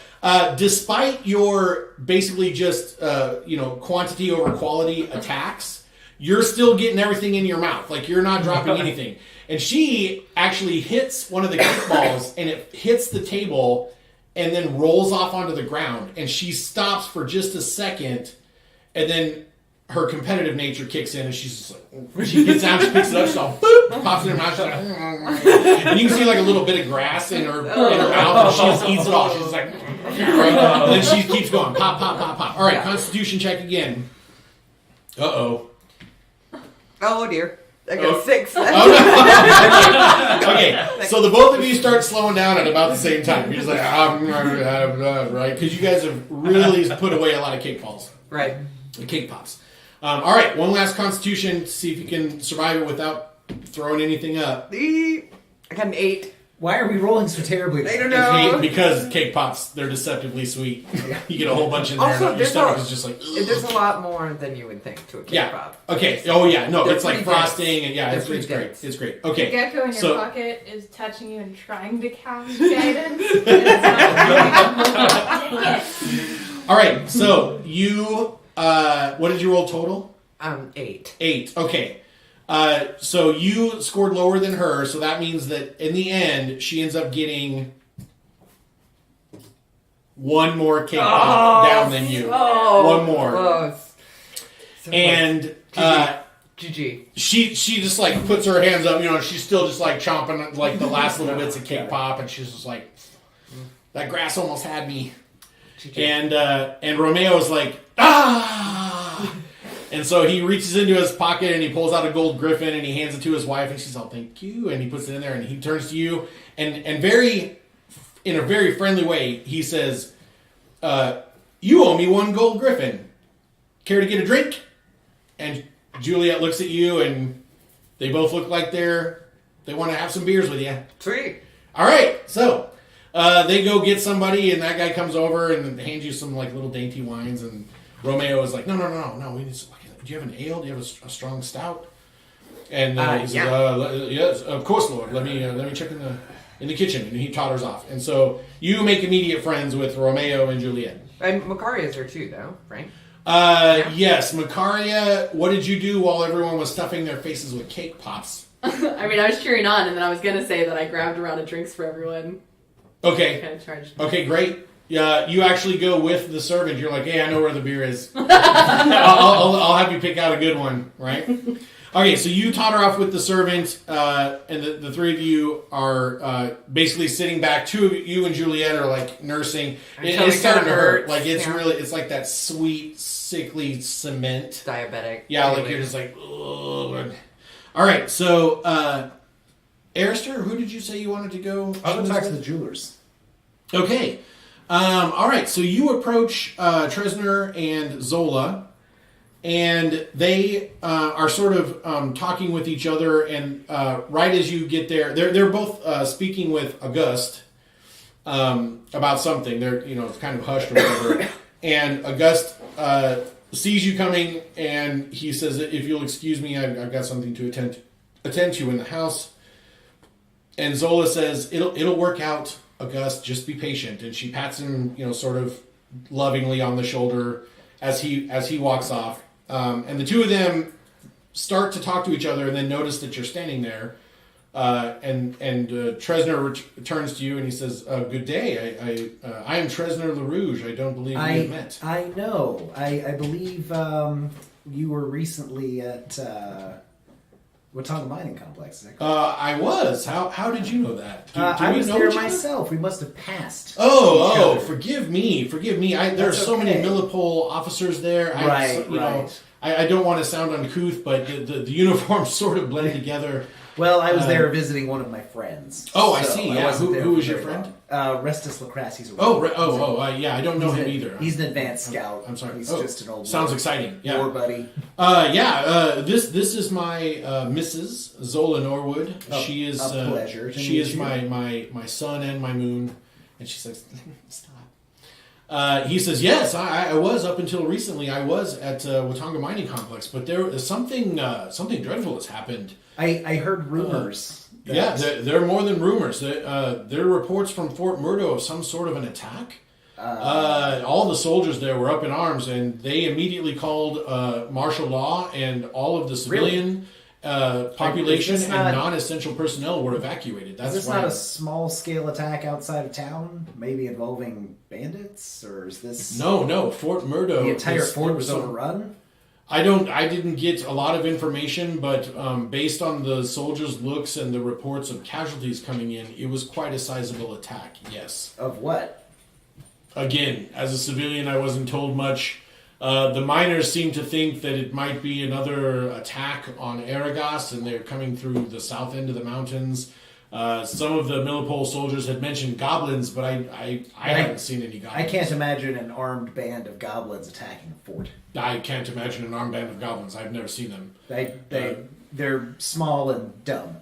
despite your basically just quantity over quality attacks, you're still getting everything in your mouth. Like you're not dropping anything. And she actually hits one of the cake balls, and it hits the table, and then rolls off onto the ground. And she stops for just a second, and then her competitive nature kicks in, and she's just like, she gets down, she picks it up, she's all boop, pops it in her mouth, she's like, and you can see like a little bit of grass in her mouth, and she just eats it all. She's like, right? And then she keeps going, pop, pop, pop, pop. All right, Constitution check again. Uh-oh. Oh dear. I got a 6. Okay, so the both of you start slowing down at about the same time. You're just like, right? Because you guys have really put away a lot of cake balls. Right. The cake pops. All right, one last Constitution to see if you can survive it without throwing anything up. I got an 8. Why are we rolling so terribly? I don't know. Because cake pops, they're deceptively sweet. You get a whole bunch in there, Also, and your there's stomach a- is just like, There's a lot more than you would think to a cake yeah. pop. Okay. Oh yeah. No, They're it's like pretty frosting, dense. and yeah, They're it's pretty great. dense. It's great. The Okay. gecko in your So- pocket is touching you and trying to cast guidance. And it's not working. Dang it. All right. So you, what did you roll total? 8. 8. Okay. So you scored lower than her, so that means that in the end, she ends up getting one more cake pop down than you. One more. Close. So And GG. she just like puts her hands up, she's still just like chomping like the last little bits of cake pop, and she's just like, that grass almost had me. GG. And Romeo's like, ah! And so he reaches into his pocket and he pulls out a gold griffin and he hands it to his wife, and she's all, thank you, and he puts it in there, and he turns to you and in a very friendly way, he says, you owe me 1 gold griffin. Care to get a drink? And Juliet looks at you, and they both look like they want to have some beers with you. Sweet. All right, so they go get somebody, and that guy comes over and hands you some like little dainty wines, and Romeo is like, no, we need some, do you have an ale? Do you have a strong stout? And he says, yes, of course, Lord. Let me check in the kitchen, and he totters off. And so you make immediate friends with Romeo and Juliet. And Macaria's there too, though, right? Yes, Macaria, what did you do while everyone was stuffing their faces with cake pops? I mean, I was cheering on, and then I was gonna say that I grabbed a round of drinks for everyone. Okay. Kind of charged. Okay, great. Yeah, you actually go with the servant. You're like, hey, I know where the beer is. I'll have you pick out a good one, right? Okay, so you totter off with the servant, and the three of you are basically sitting back. 2 of you and Juliet are like nursing. It's starting to hurt. Like it's like that sweet, sickly cement. Diabetic. Yeah, like you're just like, ugh. All right, so Arister, who did you say you wanted to go? I'll go back to the jewelers. Okay. All right, so you approach Tresner and Zola, and they are sort of talking with each other, and right as you get there, they're both speaking with Auguste, about something. They're it's kind of hushed or whatever. And August sees you coming, and he says, "If you'll excuse me, I've got something to attend to in the house." And Zola says, "It'll work out, August. Just be patient." And she pats him, sort of lovingly on the shoulder as he walks off. And the two of them start to talk to each other, and then notice that you're standing there. And Tresner turns to you and he says, "Good day. I am Tresner LaRouge. I don't believe we have met." I know. I believe you were recently at Watauga Mining Complex. Is that correct? I was. How did you know that? Do I we was know there each other? myself. We must have passed. each Oh, other. forgive me. There are That's so many okay. Millipole officers there. Right. I don't want to sound uncouth, but the uniforms sort of blend together. Well, I was there visiting one of my friends. Oh, I see. Yeah. wasn't there Who for was your very friend? long. Restus Lacrasse. He's a Yeah. I don't know him either. He's an advanced scout. I'm sorry. He's just an old Sounds war- exciting. Yeah. war buddy. This is my Mrs. Zola Norwood. She is a pleasure to she meet is you. my sun and my moon, and she says, "Stop." He says, "Yes, I was up until recently. I was at Watauga Mining Complex, but there is something dreadful has happened." I heard rumors. Yeah, there are more than rumors. There are reports from Fort Murdo of some sort of an attack. All the soldiers there were up in arms, and they immediately called martial law, and all of the civilian population Is and this not- non-essential personnel were evacuated. That's Is this why. not a small-scale attack outside of town? Maybe involving bandits? Or is this... No, Fort Murdo. The entire is- fort there was some- overrun? I didn't get a lot of information, but based on the soldiers' looks and the reports of casualties coming in, it was quite a sizable attack. Yes. Of what? Again, as a civilian, I wasn't told much. The miners seem to think that it might be another attack on Arragas, and they're coming through the south end of the mountains. Some of the Millipole soldiers had mentioned goblins, but I haven't seen any goblins. I can't imagine an armed band of goblins attacking a fort. I can't imagine an armed band of goblins. I've never seen them. They're small and dumb.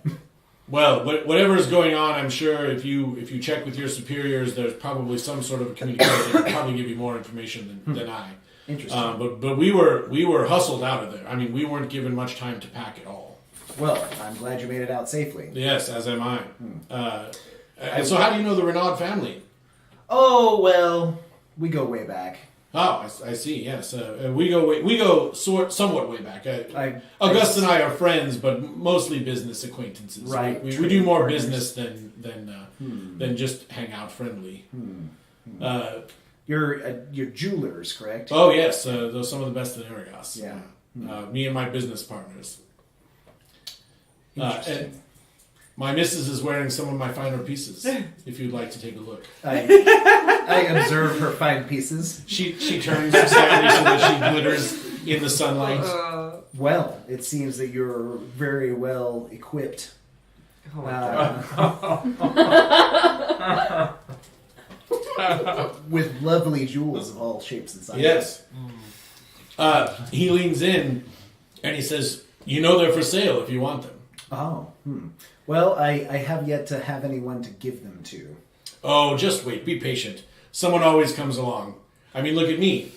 Well, whatever is going on, I'm sure if you check with your superiors, there's probably some sort of a communication. They'll probably give you more information than I. Interesting. But we were hustled out of there. I mean, we weren't given much time to pack at all. Well, I'm glad you made it out safely. Yes, as am I. And so, how do you know the Renaud family? Oh, well, we go way back. Oh, I see. Yes, we go somewhat way back. August and I are friends, but mostly business acquaintances. Right. We Trading do more partners. business than just hang out friendly. You're jewelers, correct? Oh yes, those are some of the best in Arragas. Yeah. Me and my business partners. Interesting. And my missus is wearing some of my finer pieces. If you'd like to take a look, I observe her fine pieces. she turns slightly so that she glitters in the sunlight. Well, it seems that you're very well equipped. Oh my God. With lovely jewels of all shapes and sizes. Yes. He leans in and he says, "You know they're for sale if you want them." Oh, Well, I have yet to have anyone to give them to. Oh, just wait. Be patient. Someone always comes along. I mean, look at me.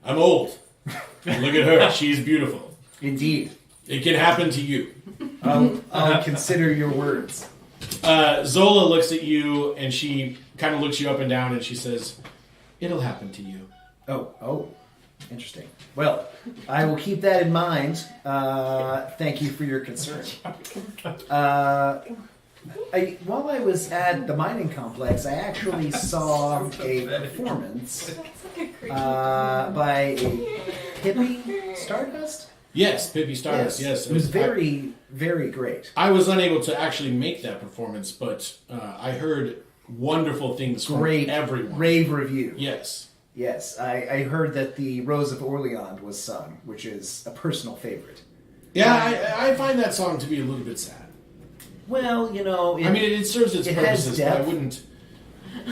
I'm old. Look at her. She's beautiful. Indeed. It can happen to you. I'll consider your words. Zola looks at you and she kind of looks you up and down and she says, "It'll happen to you." Oh, interesting. Well, I will keep that in mind. Thank you for your concern. While I was at the mining complex, I actually saw a performance by a Pippi Stardust. Yes, Pippi Stardust. Yes, It was very, very great. I was unable to actually make that performance, but I heard wonderful things from Great, everyone. rave review. Yes. Yes, I heard that the Rose of Orleans was sung, which is a personal favorite. Yeah, I find that song to be a little bit sad. Well, I mean, it serves its it has purposes, but I depth. wouldn't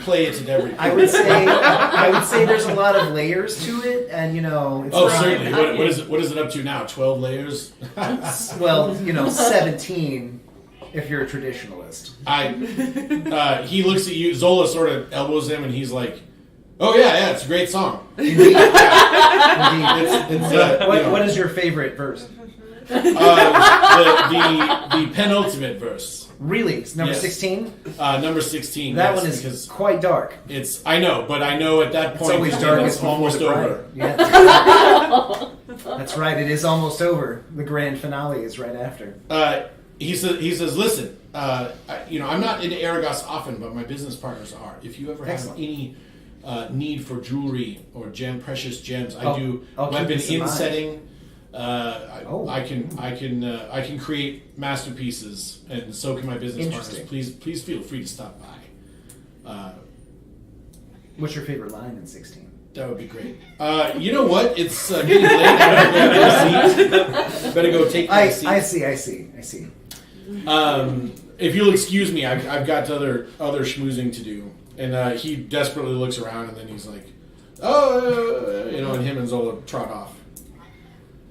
play it at every I would say there's a lot of layers to it, and it's Oh, not- certainly. What is it up to now? 12 layers? Well, 17 if you're a traditionalist. He looks at you. Zola sort of elbows him, and he's like, "Oh yeah, it's a great song." Indeed. Indeed. What is your favorite verse? The penultimate verse. Really? It's number Yes. 16? Number 16. That yes, one is because quite dark. I know, but I know at that It's point always it's darkest almost before the over. bright. Yeah. That's right. It is almost over. The grand finale is right after. He says, listen, I'm not into Arragas often, but my business partners are. If you ever have Excellent. any need for jewelry or precious gems, I do I'll keep weapon this in mind. insetting. Oh. I can create masterpieces, and so can my business partners. Interesting. Please feel free to stop by. What's your favorite line in 16? That would be great. You know what? It's getting late. I better go take my seat. I see. If you'll excuse me, I've got other schmoozing to do. And he desperately looks around, and then he's like, and him and Zola trot off.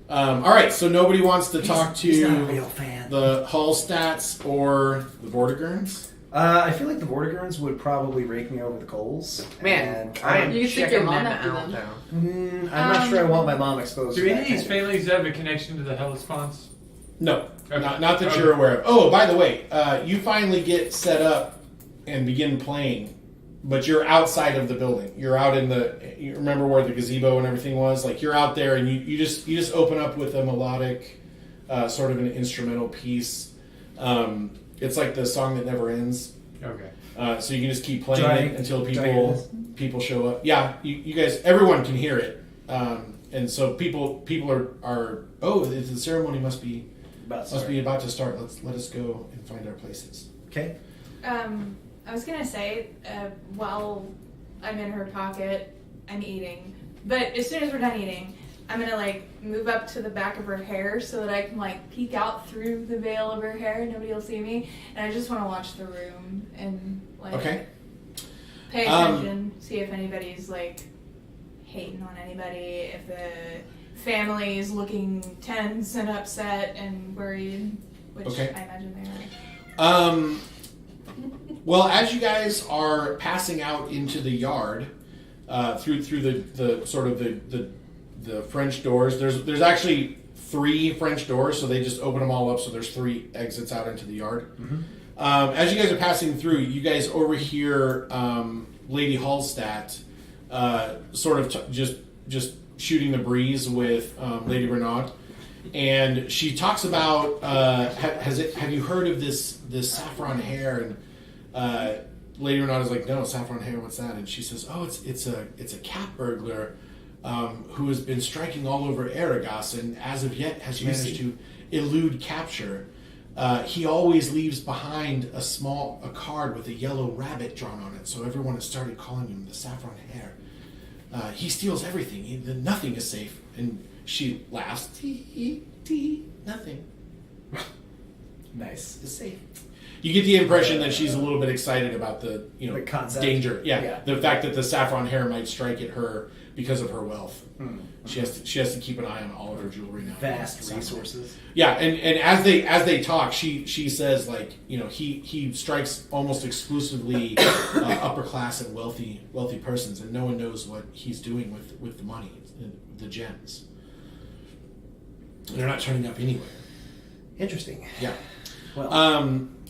All right, so nobody wants to talk He's not a to real fan. the Hallstats or the Vortigern. I feel like the Vortigern would probably rake me over the coals. Man, And I am You should checking get mom them after out them. though. I'm not sure I want my mom exposed Do to any that of these kind of- families have a connection to the Hellespawns? No, Okay. not that Okay. you're aware of. Oh, by the way, you finally get set up and begin playing, but you're outside of the building. You're out in you remember where the gazebo and everything was? Like, you're out there, and you just open up with a melodic, sort of an instrumental piece. It's like the song that never ends. Okay. So you can just keep playing Do I- it until do I hear this? people show up. Yeah, you guys, everyone can hear it, and so people are. Oh, the ceremony must be about to start. Let us go and find our places. Okay. I was gonna say, while I'm in her pocket, I'm eating. But as soon as we're done eating, I'm gonna move up to the back of her hair so that I can peek out through the veil of her hair. Nobody will see me, and I just want to watch the room and Okay. pay attention, see if anybody's hating on anybody, if the family is looking tense and upset and worried, which Okay. I imagine they are. Well, as you guys are passing out into the yard, through the sort of the French doors, there's actually 3 French doors, so they just open them all up, so there's 3 exits out into the yard. Mm-hmm. As you guys are passing through, you guys overhear Lady Hallstatt sort of just shooting the breeze with Lady Renaud, and she talks about have you heard of this saffron hair? And Lady Renaud is like, no, saffron hair, what's that? And she says, oh, it's a cat burglar who has been striking all over Arragas, and as of yet has managed to elude capture. He always leaves behind a card with a yellow rabbit drawn on it, so everyone has started calling him the Saffron Hare. He steals everything. Nothing is safe. And she laughs. Nothing Nice. is safe. You get the impression that she's a little bit excited about the The concept. danger. Yeah, Yeah. the fact that the Saffron Hare might strike at her because of her wealth. Hmm. She has to keep an eye on all of her jewelry now. Vast Saffron. resources. Yeah, and as they talk, she says he strikes almost exclusively upper class and wealthy persons, and no one knows what he's doing with the money, the gems. They're not turning up anywhere. Interesting. Yeah. Well,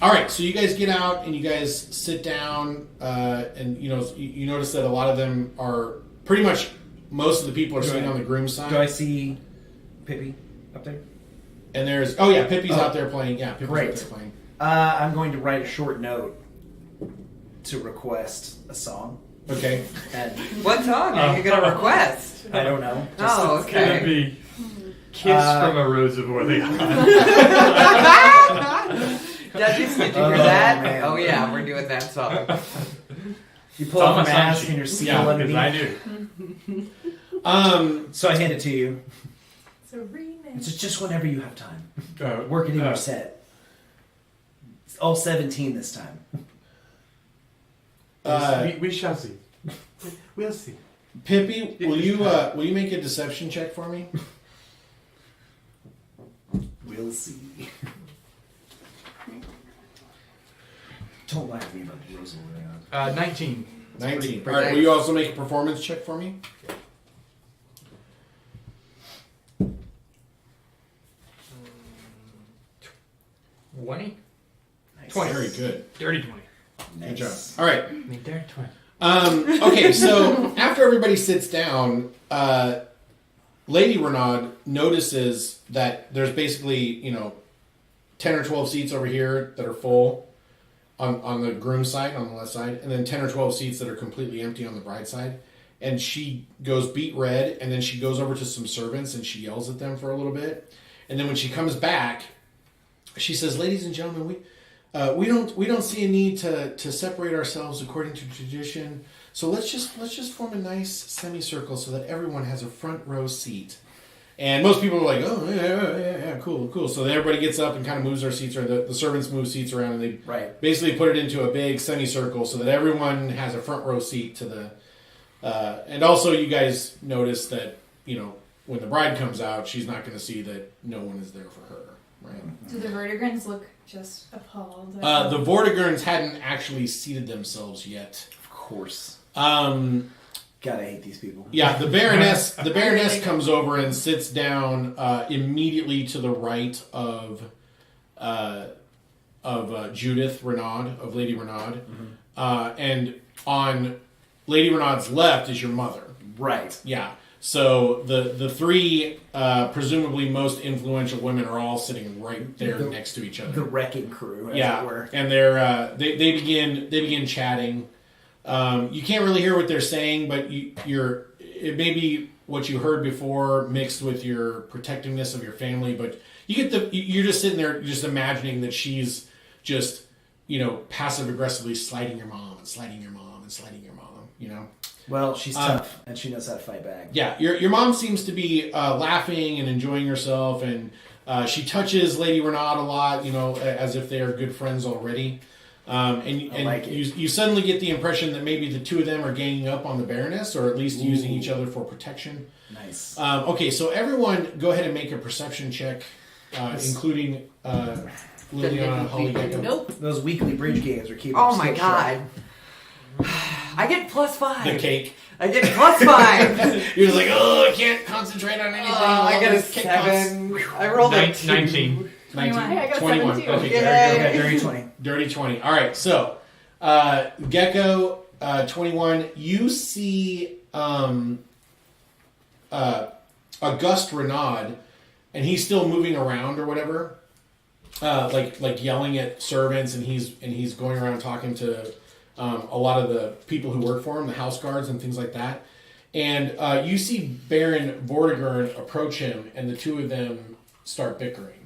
All right, so you guys get out and you guys sit down, and you notice that a lot of them are pretty much most of the people are sitting on the groom's side. do I see Pippi up there? And there's Pippi's out there playing. Yeah, Pippi's Great. out there playing. I'm going to write a short note to request a song. Okay. And What song are you gonna request? I don't know. Oh, It's gonna okay. be Kiss from a Rose of Orleans. Duchess, did you Oh, hear that? man. Oh yeah, we're doing that song. You pull up It's a on my mask song and your sheet. seal Yeah, Because underneath. I do. So I hand it to you. It's a remix. It's just whenever you have time. Uh, Work it in uh, your set. It's all 17 this time. we shall see. We'll see. Pippi, will you make a deception check for me? We'll see. Don't lie to me about the Rosal Reynard. 19. 19. pretty All right, nice. will you also make a performance check for me? 20? Nice. 20. Very good. Dirty 20. Good job. Nice. All right. I mean, dirty 20. Okay, so after everybody sits down, Lady Renaud notices that there's basically, 10 or 12 seats over here that are full on the groom side, on the left side, and then 10 or 12 seats that are completely empty on the bride side. And she goes beet red, and then she goes over to some servants and she yells at them for a little bit. And then when she comes back, she says, "Ladies and gentlemen, we don't see a need to separate ourselves according to tradition. So let's just form a nice semicircle so that everyone has a front row seat." And most people are like, "Oh yeah, cool." So then everybody gets up and kind of moves their seats around. The servants move seats around, and they Right. basically put it into a big semicircle so that everyone has a front row seat to the. And also, you guys notice that when the bride comes out, she's not going to see that no one is there for her, right? Do the vertigrins look just appalled? The Vortigern hadn't actually seated themselves yet. Of course. Yeah, Gotta hate these people. the Baroness comes over and sits down immediately to the right of Judith Renaud, of Lady Renaud, and on Lady Renaud's left is your mother. Right. Yeah. So the three presumably most influential women are all sitting right there next to each other. The wrecking crew, as Yeah, it were. and they begin chatting. You can't really hear what they're saying, but it may be what you heard before mixed with your protectiveness of your family. But you're just sitting there, just imagining that she's just passive aggressively sliding your mom and sliding your mom and sliding your mom. Well, she's tough, and she knows how to fight back. Yeah, your mom seems to be laughing and enjoying herself, and she touches Lady Renaud a lot, as if they are good friends already. And like it. you suddenly get the impression that maybe the two of them are ganging up on the Baroness, or at least using each other for protection. Nice. Okay, so everyone go ahead and make a perception check, including Liliana, Holly Gecko. Nope. Those weekly bridge games are keeping Oh us my still sharp. god. I get +5. The cake. I get +5. You're just like, oh, I can't concentrate on anything. I All get a these cake pops. 7. I rolled a 2. 19. 21. Hey, I got 21. 7 too. Okay, Yay. very good. Okay, dirty 20. Dirty 20. All right, so Gecko 21. You see Auguste Renaud, and he's still moving around or whatever, like yelling at servants, and he's going around talking to a lot of the people who work for him, the house guards and things like that. And you see Baron Vortigern approach him, and the two of them start bickering.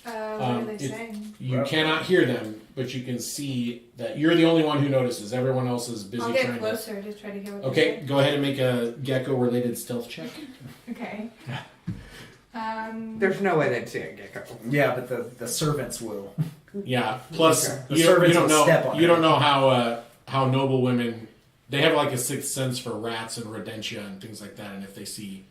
What are they it- saying? You cannot hear them, but you can see that you're the only one who notices. Everyone else is busy I'll trying get closer to try to hear what to. they Okay, go ahead and make a gecko-related stealth check. say. Okay. There's no way they'd see a gecko. Yeah, but the servants will. Yeah. Plus, Okay. The you servants don't will know. step on You it. don't know how noble women. They have like a sixth sense for rats and rodentia and things like that. And if they see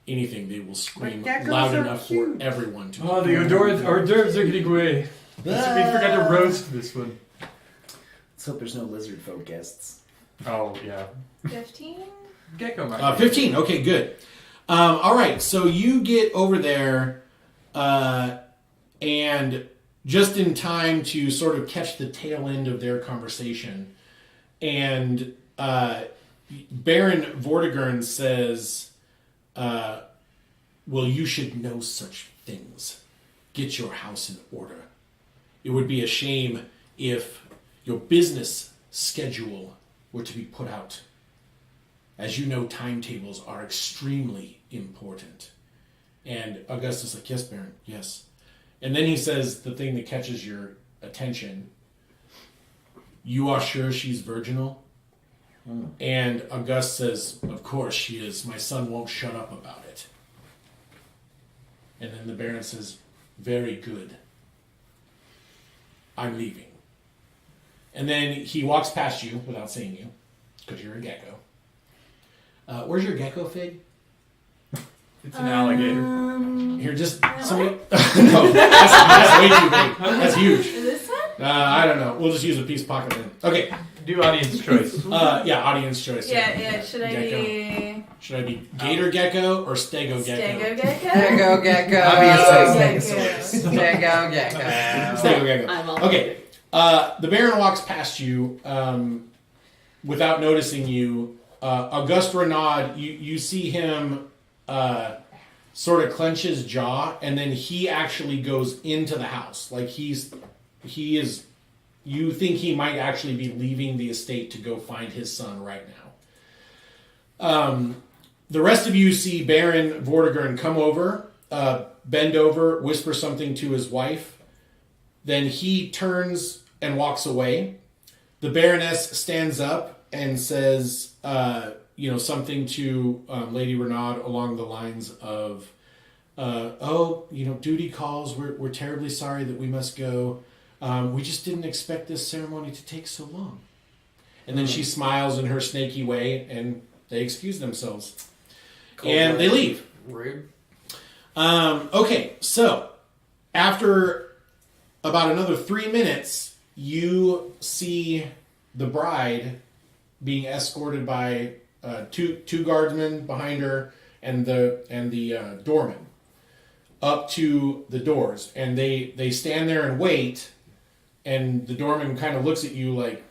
anything, they will scream But geckos loud are enough cute. for everyone to. Oh, the hors d'oeuvres are getting away. We forgot to roast this one. Let's hope there's no lizard folk guests. Oh, yeah. 15? Gecko might. 15. Okay, good. All right, so you get over there, and just in time to sort of catch the tail end of their conversation. And Baron Vortigern says, "Well, you should know such things. Get your house in order. It would be a shame if your business schedule were to be put out. As you know, timetables are extremely important." And Augustus is like, "Yes, Baron, yes." And then he says the thing that catches your attention. "You are sure she's virginal?" And August says, "Of course she is. My son won't shut up about it." And then the Baron says, "Very good. I'm leaving." And then he walks past you without seeing you, because you're a gecko. Where's your gecko, Fig? It's an alligator. Here, just somebody. No, that's way too big. That's huge. Is this one? I don't know. We'll just use a peace pocket then. Okay. Do audience choice. Yeah, audience choice. Yeah. Should I Gecko. be Should I be gator gecko or stego gecko? Stego Gecko? Stego gecko. Obviously, Stego gecko. Stego gecko. I'm all Okay. The Baron walks past you without noticing you. Auguste Renaud, you see him sort of clench his jaw, and then he actually goes into the house. Like he is. You think he might actually be leaving the estate to go find his son right now. The rest of you see Baron Vortigern come over, bend over, whisper something to his wife. Then he turns and walks away. The Baroness stands up and says, something to Lady Renaud along the lines of, duty calls. We're terribly sorry that we must go. We just didn't expect this ceremony to take so long. And then she smiles in her snaky way, and they excuse themselves. And they leave. Rude. Okay, so after about another 3 minutes, you see the bride being escorted by two guardsmen behind her and the doorman up to the doors, and they stand there and wait. And the doorman kind of looks at you like,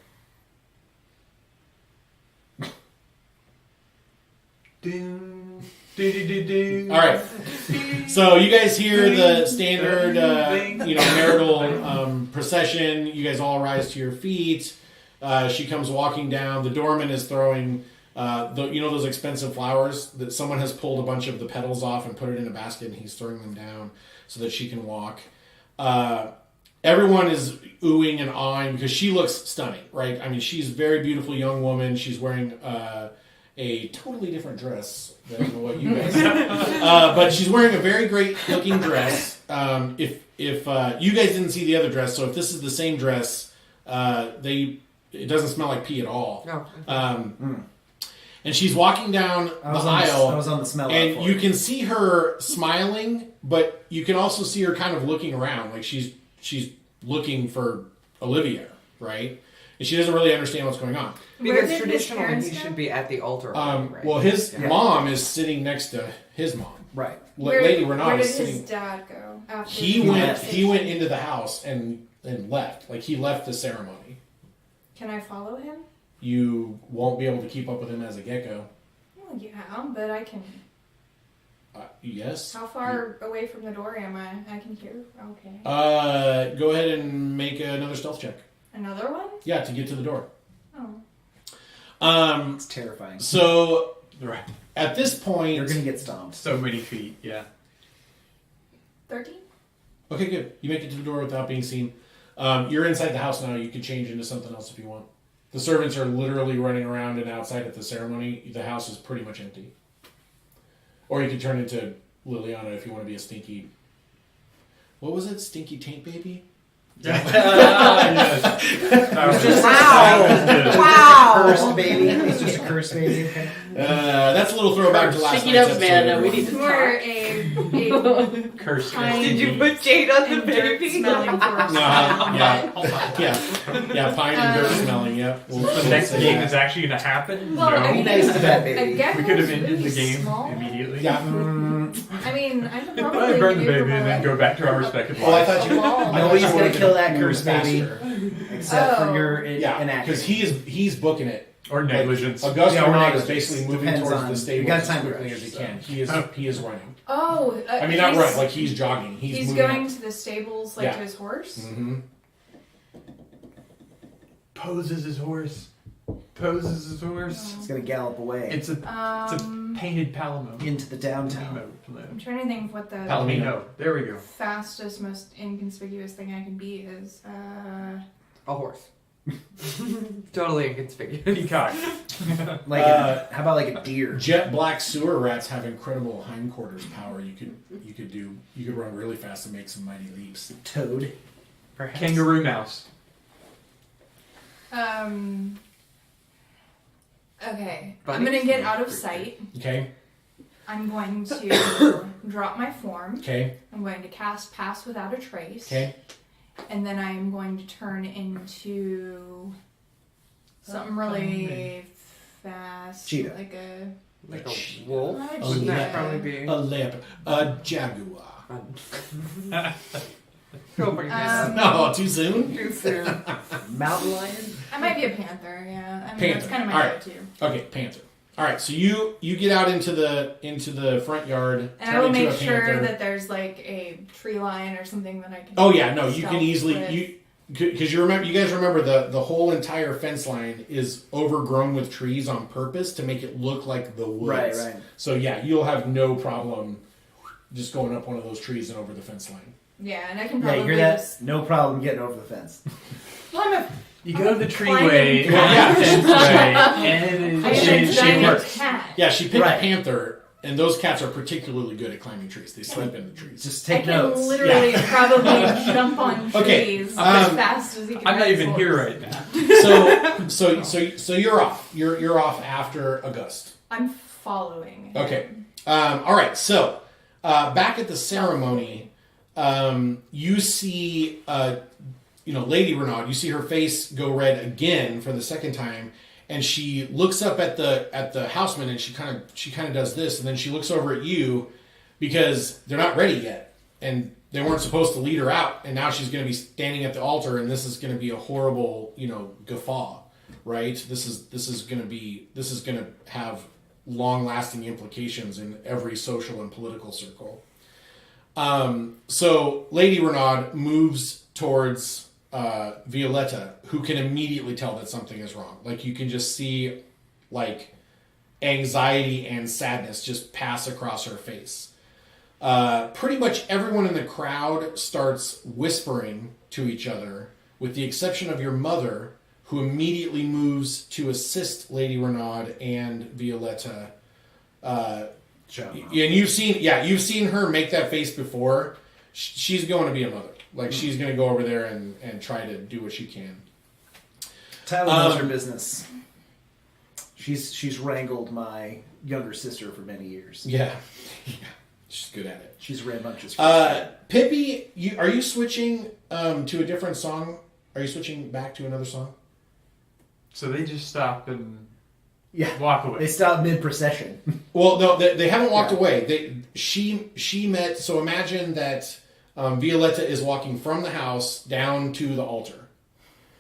all right. So you guys hear the standard, marital procession. You guys all rise to your feet. She comes walking down. The doorman is throwing, those expensive flowers that someone has pulled a bunch of the petals off and put it in a basket, and he's throwing them down so that she can walk. Everyone is oohing and awing because she looks stunning, right? I mean, she's a very beautiful young woman. She's wearing a totally different dress than what you guys have. But she's wearing a very great looking dress. If you guys didn't see the other dress, so if this is the same dress, it doesn't smell like pee at all. No. And she's walking down the aisle. I was on the smell. And you can see her smiling, but you can also see her kind of looking around, like she's looking for Olivia, right? And she doesn't really understand what's going on. Where Because did his traditionally parents he go? should be at the altar. Right? Well, his Yeah. mom is sitting next to his mom. Right. Lady Renaud where did is sitting. his dad go after He the went conversation? into the house and left. Like he left the ceremony. Can I follow him? You won't be able to keep up with him as a gecko. Well, yeah, but I can. Yes. How far away from the door am I? I can hear. Okay. Go ahead and make another stealth check. Another one? Yeah, to get to the door. Oh. It's terrifying. So Right. at this point, You're gonna get stomped. So many feet, yeah. 13? okay, good. You make it to the door without being seen. You're inside the house now. You could change into something else if you want. The servants are literally running around and outside at the ceremony. The house is pretty much empty. Or you could turn into Liliana if you want to be a stinky. What was it? Stinky taint baby? Yes. Wow! Cursed baby. He's just a cursed baby. Okay. That's a little throwback to last Stick it night's up, episode. man. We need to Or talk. a Cursed. pine Did you put jade on the and dirt baby? smelling forest. Yeah, pine and dirt smelling. Yep. The next game is actually going to happen. Well, no. I mean, Nice to that a baby. gecko's We could have ended really the game small. immediately. Yeah. I mean, I could I probably burn the baby maneuver and then my go back to our respective Oh, I lives. thought you. Wall. Nobody's I thought you gonna wanted kill to that move cursed baby. faster. Except for Oh. your Yeah, because he's booking it. Or negligence. Auguste Yeah, or Renaud is negligence. basically moving Depends towards on- the stable you got as time to quickly push, as he so. can. He is running. Oh, I mean, not he's- run, like he's jogging. He's moving going up. to the stables, like Yeah. to his horse. Mm-hmm. Poses his horse. Poses his horse. It's gonna gallop away It's a painted Palomino. into the downtown. I'm trying to think of what the Palomino. There we go. fastest, most inconspicuous thing I can be is. A horse. Totally inconspicuous. Peacock. Like, how about like a deer? Jet black sewer rats have incredible hindquarters power. You could run really fast and make some mighty leaps. Toad. Perhaps. Kangaroo mouse. Okay, I'm Bunnies? gonna get out of sight. Okay. I'm going to drop my form. Okay. I'm going to cast Pass Without a Trace. Okay. and then I'm going to turn into something really fast. Cheetah. Like a... Like a wolf? Not a Wouldn't that cheetah. probably be? A leopard. A jaguar. Go bring this. No, too soon? Too soon. Mountain lion? I might be a panther, yeah. I mean, Panther. that's kind of my Alright. go-to. Okay, panther. All right, so you get out into the front yard. And I turn will into make a sure panther. that there's like a tree line or something that I can. Oh yeah, no, you can stealth easily with. because you guys remember the whole entire fence line is overgrown with trees on purpose to make it look like the woods. Right. So yeah, you'll have no problem just going up one of those trees and over the fence line. Yeah, and I can Yeah, probably you hear that? just. No problem getting over the fence. Well, I'm a. You go to the Climbing treeway, cat. and the fenceway, and I it, am a she giant works. cat. Yeah, she picked Right. a panther, and those cats are particularly good at climbing trees. They sleep in the trees. Just I take can notes. literally probably jump on Okay, trees as um, fast as he can. I'm not ride his even horse. here right now. So you're off. You're off after August. I'm following. Okay. All right. So back at the ceremony, you see, Lady Renaud. You see her face go red again for the second time, and she looks up at the houseman, and she kind of does this, and then she looks over at you because they're not ready yet, and they weren't supposed to lead her out, and now she's going to be standing at the altar, and this is going to be a horrible, guffaw, right? This is going to have long-lasting implications in every social and political circle. So Lady Renaud moves towards Violetta, who can immediately tell that something is wrong. Like, you can just see, like, anxiety and sadness just pass across her face. Pretty much everyone in the crowd starts whispering to each other, with the exception of your mother, who immediately moves to assist Lady Renaud and Violetta. And you've seen her make that face before. She's going to be a mother. Like, she's going to go over there and try to do what she can. Tyler knows her business. She's wrangled my younger sister for many years. Yeah. She's good at it. She's rambunctious. Pippi, are you switching to a different song? Are you switching back to another song? So they just stop and Yeah. walk away. They stop mid-procession. Well, no, they haven't walked away. She met. So imagine that Violetta is walking from the house down to the altar.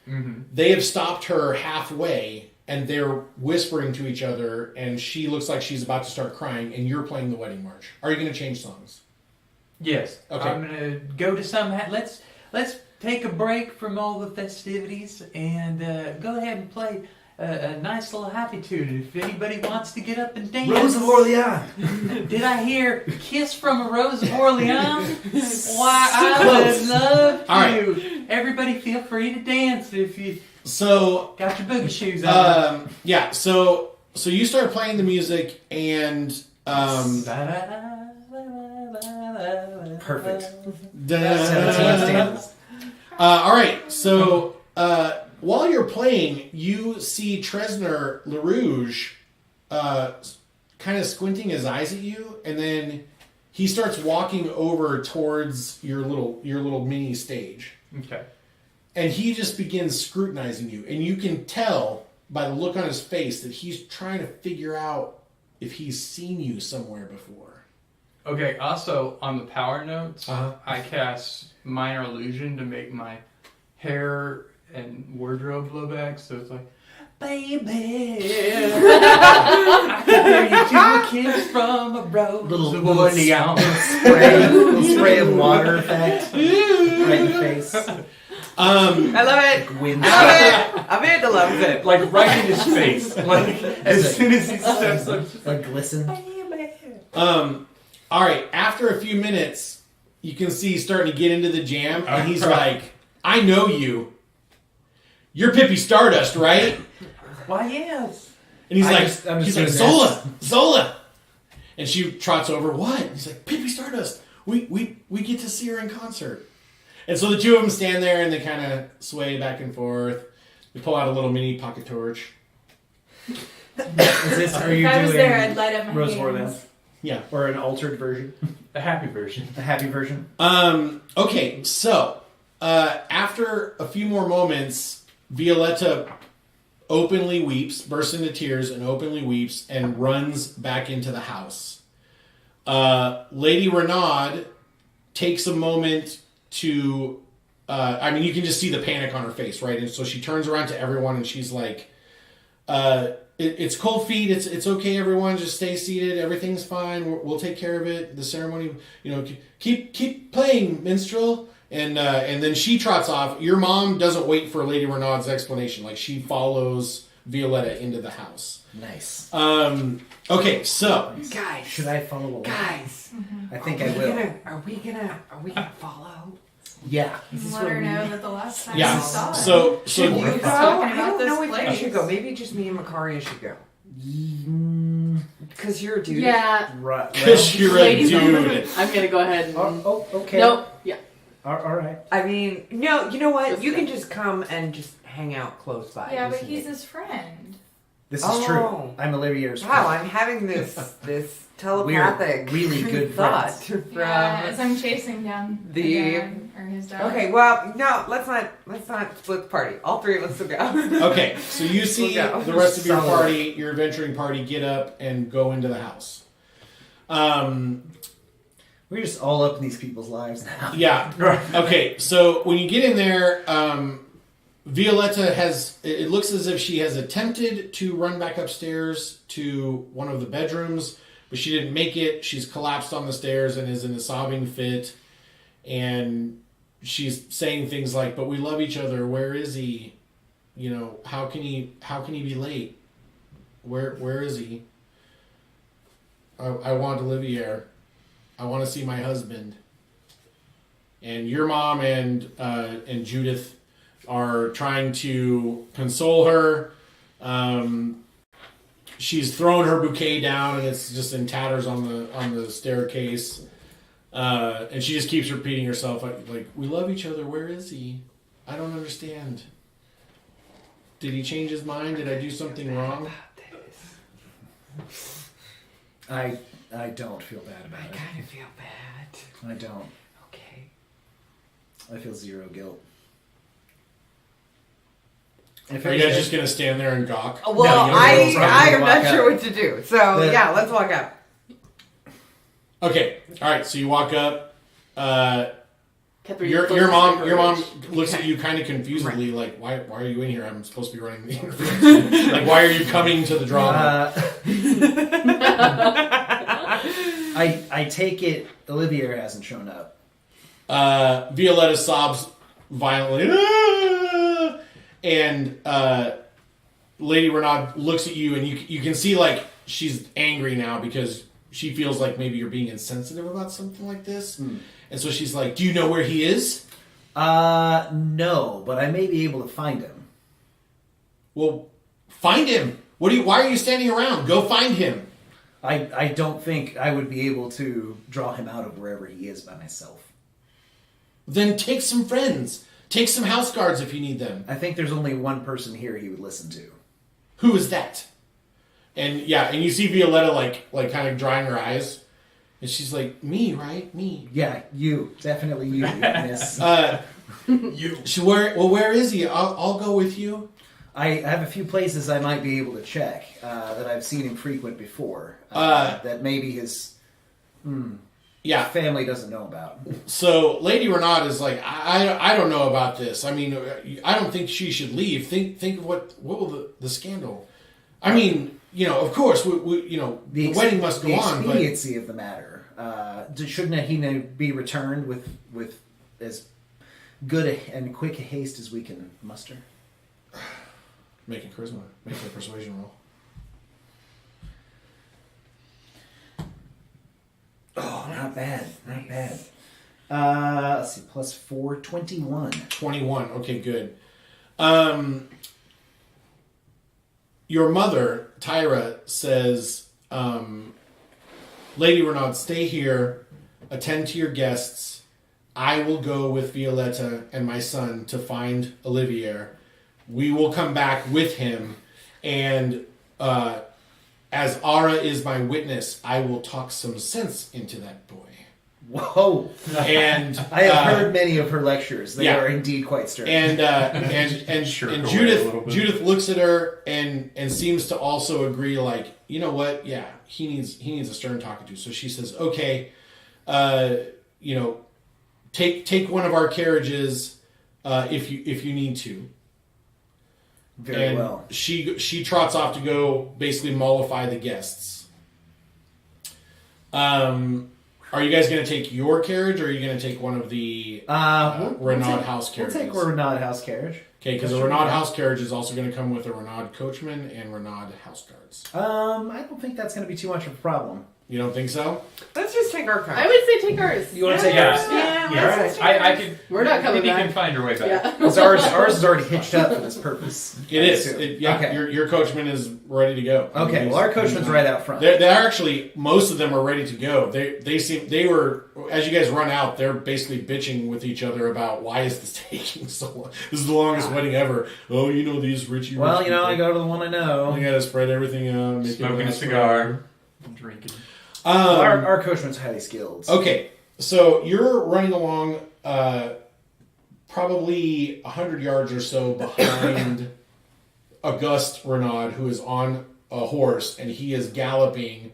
Mm-hmm. They have stopped her halfway, and they're whispering to each other. And she looks like she's about to start crying. And you're playing the wedding march. Are you going to change songs? Yes. Okay. I'm gonna go to some. Let's take a break from all the festivities and go ahead and play a nice little happy tune. If anybody wants to get up and dance. Rose of Orleans. Did I hear "Kiss from a Rose of Orleans"? Why, I would love to. All right. Everybody, feel free to dance if you So got your boogie shoes on. yeah. So you start playing the music, and Perfect. 17 da- standards. all right. So while you're playing, you see Tresner LaRouge kind of squinting his eyes at you, and then he starts walking over towards your little mini stage. Okay. And he just begins scrutinizing you. And you can tell by the look on his face that he's trying to figure out if he's seen you somewhere before. Okay, also, on the power notes, Uh-huh. I cast Minor Illusion to make my hair and wardrobe blow back, so it's like, baby, I can hear you to a kiss from a rose of Orleans. Little spray of water effect right in the face. I love it. Wind. I love it. Amanda loves it. Like, right in his face. Like, as soon as he steps up, Like glisten. All right, after a few minutes, you can see he's starting to get into the jam, and he's Right. like, I know you. You're Pippi Stardust, right? why, yes. And he's I'm like, just he's doing like, Zola! And she trots over, what? He's like, Pippi Stardust. We get to see her in concert. And so the two of them stand there, and they kind of sway back and forth. They pull out a little mini pocket torch. Is this, are you If I was doing there, I'd light up my Rose hands. of Orleans? Yeah. Or an altered version? A happy version. A happy version? Okay, so After a few more moments, Violetta openly weeps, bursts into tears, and openly weeps, and runs back into the house. Lady Renaud takes a moment to... you can just see the panic on her face, right? And so she turns around to everyone, and she's like, it's cold feet. It's okay, everyone. Just stay seated. Everything's fine. We'll take care of it. The ceremony, keep playing, minstrel. And then she trots off. Your mom doesn't wait for Lady Renaud's explanation. Like, she follows Violetta into the house. Nice. Okay, so Guys. Should I follow along? Guys. I think I will. Are we gonna follow? Yeah. Let her know that the last time yeah. we saw her. So Should you go? Talking about I don't this know if you place. should go. Maybe just me and Makaria should go. Because you're a dude. Yeah. Right. because you're a Ladies dude. I'm gonna go ahead and. Okay. Nope. Yeah. All right. I mean, no, you know what? Just You can go. just come and just hang out close by. Yeah, but Just he's me. his friend. This is Oh. true. I'm Olivier's Wow, friend. I'm having this telepathic really good thought friends. from Yeah, as I'm chasing down the- dog, or his dog. Okay, well, no, let's not split the party. All three of us will go. Okay, so you see We'll go. the rest of your Solid. party, your adventuring party, get up and go into the house. We're just all up in these people's lives now. Yeah. Okay, so when you get in there, Violetta it looks as if she has attempted to run back upstairs to one of the bedrooms, but she didn't make it. She's collapsed on the stairs and is in a sobbing fit. And she's saying things like, "But we love each other. Where is he? How can he be late? Where is he? I want Olivier. I want to see my husband." And your mom and Judith are trying to console her. She's thrown her bouquet down and it's just in tatters on the staircase. And she just keeps repeating herself like, "We love each other. Where is he? I don't understand. Did he change his mind? Did I do something wrong?" I don't feel bad I about it. kind of feel bad. I don't. Okay. I feel zero guilt. Are you guys just gonna stand there and gawk? Well, you don't I probably am walk not out. sure what to do. So, The- yeah, let's walk out. Okay, all right. So you walk up. Catherine, Your close mom the your courage. mom looks at you kind of confusedly, like, why are you in here? I'm supposed to be running the interview. Like, why are you coming to the drama? I take it Olivier hasn't shown up. Violetta sobs violently, "Ah!" and Lady Renaud looks at you, and you can see like she's angry now because she feels like maybe you're being insensitive about something like this, and so she's like, "Do you know where he is?" No, but I may be able to find him. Well, find him. Why are you standing around? Go find him. I don't think I would be able to draw him out of wherever he is by myself. Then take some friends. Take some house guards if you need them. I think there's only one person here he would listen to. Who is that? And and you see Violetta like kind of drying her eyes, and she's like, "Me, right? Me." Yeah, you. Definitely you, miss. Where is he? I'll go with you. I have a few places I might be able to check that I've seen him frequent before. That maybe his family doesn't know about. So Lady Renaud is like, I don't know about this. I mean, I don't think she should leave. Think of what will the scandal. I mean, of course, the wedding must go on. The But expediency of the matter. Shouldn't he be returned with as good and quick a haste as we can muster? make a persuasion roll. Oh, not bad. Not bad. Let's see, plus 4, 21. 21. Okay, good. Your mother, Tyra, says, Lady Renaud, stay here, attend to your guests. I will go with Violetta and my son to find Olivier. We will come back with him, and as Ara is my witness, I will talk some sense into that boy. Whoa! And I have heard many of her lectures. They yeah. are indeed quite stern. And Sure, and go away a little bit. Judith looks at her and seems to also agree. Like, you know what? Yeah, he needs a stern talking to. So she says, okay, take one of our carriages if you need to. Very And well. she trots off to go basically mollify the guests. Are you guys going to take your carriage, or are you going to take one of the Renaud house carriages? We'll take a Renaud house carriage. Okay, because the Renaud house carriage is also going to come with a Renaud coachman and Renaud house guards. I don't think that's going to be too much of a problem. You don't think so? Let's just take our car. I would say take ours. You want to take Yeah. ours? Yeah. Yeah, let's take I ours. could. We're not coming maybe you back. can find your way back. Yeah. Because ours is already hitched up for this purpose. It I is. assume. Yeah, Okay. your coachman is ready to go. Okay. Well, our coachman's right out front. They're actually, most of them are ready to go. They were, as you guys run out, they're basically bitching with each other about why is this taking so long. This is the longest wedding ever. Oh, these Richie. Well, rich I people. go to the one I know. You gotta spread everything out. Make it Smoking a last cigar, drinking. Our coachman's highly skilled. Okay, so you're running along probably 100 yards or so behind Auguste Renaud, who is on a horse, and he is galloping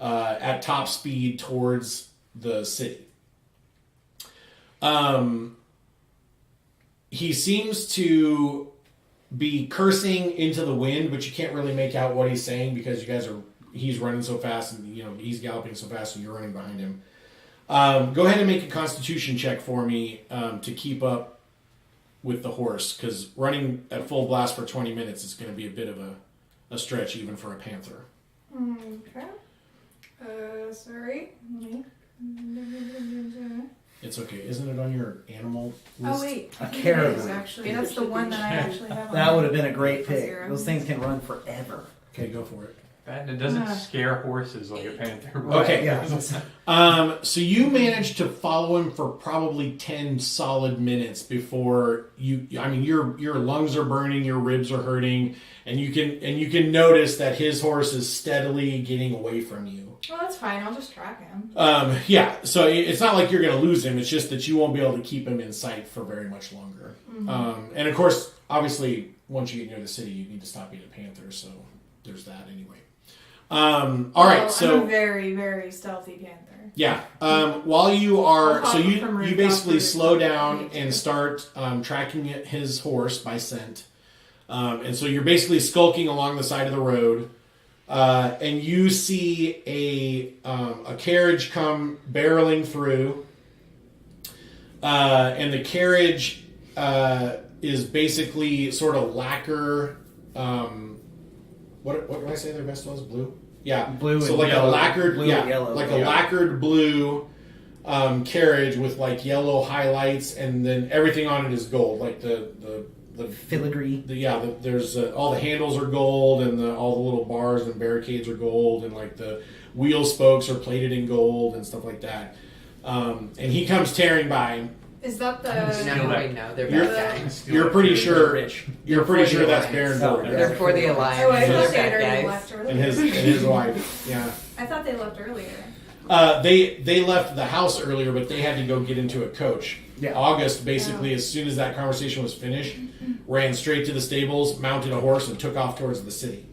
at top speed towards the city. He seems to be cursing into the wind, but you can't really make out what he's saying because he's running so fast, and he's galloping so fast, and you're running behind him. Go ahead and make a Constitution check for me to keep up with the horse, because running at full blast for 20 minutes is going to be a bit of a stretch, even for a panther. Okay. Sorry. It's okay. Isn't it on your animal list? Oh wait, A I think caribou. it is actually. That's the one that I actually have. That on would have been a great for pick. zero. Those things can run forever. Okay, go for it. And it doesn't scare horses like a panther. Okay. Yeah. So you managed to follow him for probably 10 solid minutes before your lungs are burning, your ribs are hurting, and you can notice that his horse is steadily getting away from you. Well, that's fine. I'll just track him. Yeah, so it's not like you're going to lose him. It's just that you won't be able to keep him in sight for very much longer. Mm-hmm. And of course, obviously, once you get near the city, you need to stop being a panther. So there's that anyway. All right, Well, so I'm a very, very stealthy panther. yeah. While you are, I'll so hop from you rooftop basically to slow rooftop. down and start tracking his horse by scent, and so you're basically skulking along the side of the road, and you see a carriage come barreling through, and the carriage is basically sort of lacquer. What did I say their vest was? Blue? Yeah. Blue So and like yellow. a lacquered, Blue and yellow. like a Yeah. lacquered blue carriage with like yellow highlights, and then everything on it is gold. Like the Filigree. there's all the handles are gold, and all the little bars and barricades are gold, and like the wheel spokes are plated in gold and stuff like that. And he comes tearing by. Is that No, the? we know they're You're- bad guys. You're pretty sure. Rich. You're pretty for the sure that's alliance. Baron Borg. They're for the alliance. Oh, I They're thought they had bad already guys. left earlier. And his wife. Yeah. I thought they left earlier. They left the house earlier, but they had to go get into a coach. Yeah. August basically, as soon as that conversation was finished, ran straight to the stables, mounted a horse, and took off towards the city.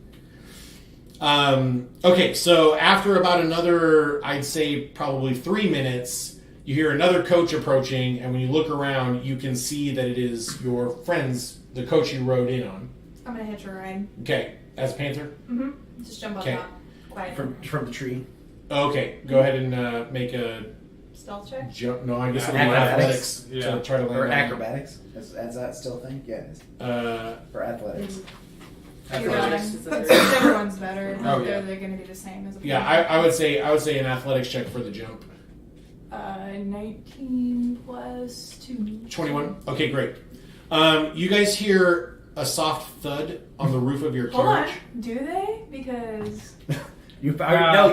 Okay, so after about another, I'd say probably 3 minutes, you hear another coach approaching, and when you look around, you can see that it is your friends, the coach you rode in on. I'm gonna hitch a ride. Okay, as Panther. Mm-hmm. Just jump on Okay. top. Quiet. From the tree. Okay, go ahead and make a Stealth check. jump. No, I guess it'll be Acrobatics. athletics Yeah. to try to land Or on. acrobatics. Is that still a thing? Yeah, it is. Or athletics. Athletics is a- Since everyone's better, Oh, yeah. they're going to be the same as a Yeah, I would say an athletics check for the jump. 19 plus 2. 21. Okay, great. You guys hear a soft thud on the roof of your Hold carriage. on. Do they? Because You no,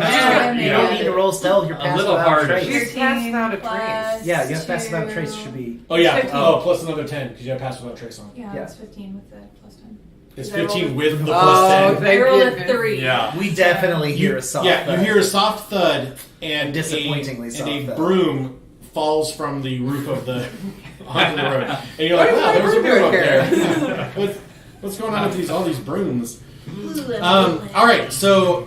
you don't need to roll stealth. You're A passive little without harder. trace. She's passed out a plus trace. Yeah, you have passive without trace. 2. Should be. Oh yeah. 15. Oh, plus another 10 because you have pass without trace on. Yeah, Yeah. that's 15 with the plus 10. It's I rolled 15 a- with the Oh, plus 10. I thank rolled a goodness. 3. Yeah. We definitely hear a soft Yeah, thud. you hear a soft thud and Disappointingly and soft a thud. broom falls from the roof of the onto the road, and you're like, What is "Wow, my there's a broom broom up doing there." What's going on with all these brooms? Ooh, All right, so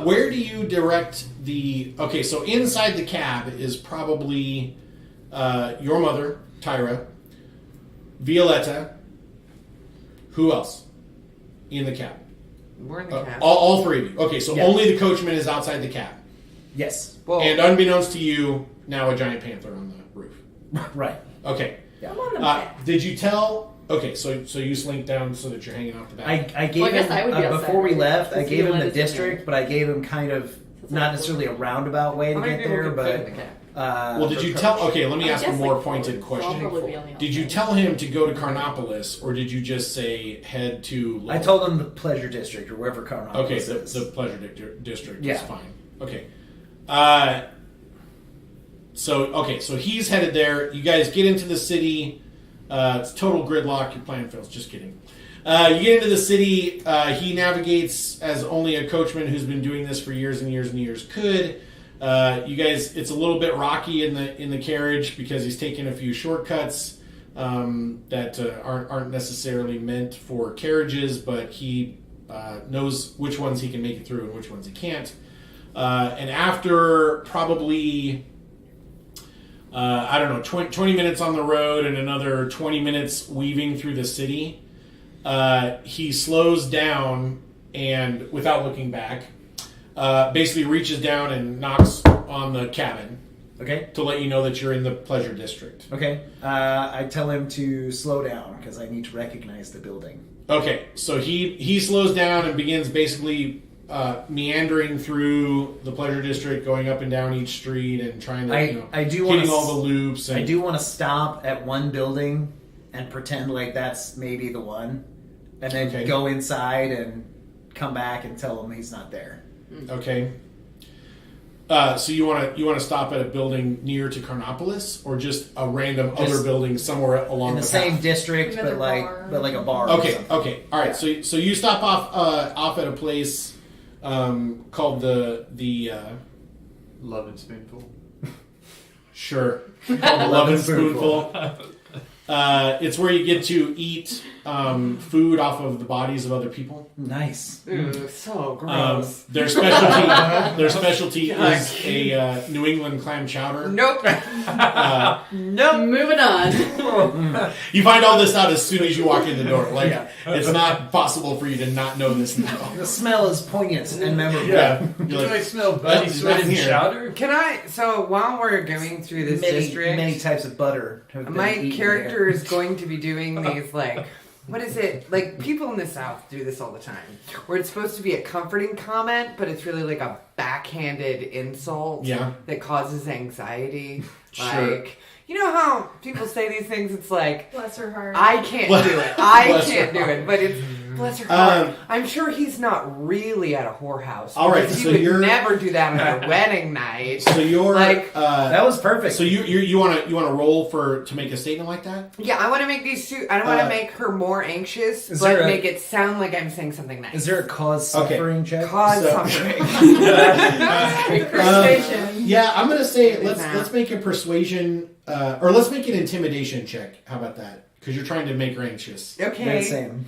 where do you direct the? Okay, so inside the cab is probably your mother, Tyra, Violetta. Who else in the cab? We're in the cab. All three of you. Okay, so Yeah. only the coachman is outside the cab. Yes. Well, And unbeknownst to you, now a giant panther on the roof. Right. Okay. I'm on the back. Did you tell? Okay, so you slink down so that you're hanging off the back. I gave Well, I guess him I would be outside, before we right? left. I Since gave you him the let us in district, there. but I gave him kind of not necessarily a roundabout way how to many get people there, can fit in but the cab? Well, did you tell? Okay, let me I ask a guess, more like, pointed so I'll question. probably be on the Did you outside. tell him to go to Carnopolis, or did you just say head to? I told him the pleasure district or wherever Carnopolis Okay, is. the pleasure district is Yeah. fine. Okay. So he's headed there. You guys get into the city. It's total gridlock. Your plan fails. Just kidding. You get into the city. He navigates as only a coachman who's been doing this for years and years and years could. You guys, it's a little bit rocky in the carriage because he's taking a few shortcuts that aren't necessarily meant for carriages, but he knows which ones he can make it through and which ones he can't. And after probably, I don't know, 20 minutes on the road and another 20 minutes weaving through the city, he slows down and, without looking back, basically reaches down and knocks on the cabin Okay. to let you know that you're in the pleasure district. Okay. I tell him to slow down because I need to recognize the building. Okay, so he slows down and begins basically meandering through the pleasure district, going up and down each street and trying to, I do hitting wanna all the loops. And, I do want to stop at one building and pretend like that's maybe the one, and then Okay. go inside and come back and tell him he's not there. Okay. So you want to stop at a building near to Carnopolis, or just a random Just other building somewhere along In the the same path? district, Another but like bar. a bar. or Okay, something. okay, all right. So you stop off at a place called the Love and spoonful. sure called the Love and Spoonful. It's where you get to eat food off of the bodies of other people. Nice. Ooh, so gross. Their specialty is a New England clam chowder. Nope. Nope. Moving on. You find all this out as soon as you walk in the door. Like Yeah. it's not possible for you to not know this now. The smell is poignant and memorable. Yeah, Do you're I like, smell buddy Well, sweat not and here. chowder? Can I? So while we're going through this Many, district, many types of butter. Have been my eaten character here. is going to be doing these like. What is it? Like, people in the South do this all the time. Where it's supposed to be a comforting comment, but it's really like a backhanded insult Yeah. that causes anxiety. Sure. Like, you know how people say these things? It's like, Bless her heart. I can't do it. I Bless can't her do it. But it's, bless her heart. Um, I'm sure he's not really at a whorehouse. All right, because he so would you're- never do that on their wedding night. so you're Like- That was perfect. so you want to roll to make a statement like that? Yeah, I want to make these two. I don't want to Uh, make her more anxious, is but there a- make it sound like I'm saying something nice. Is there a cause Okay. suffering check? Cause So- suffering? Persuasion. Yeah, I'm gonna say Maybe let's not. make a persuasion or let's make an intimidation check. How about that? Because you're trying to make her anxious. They're Okay. the same.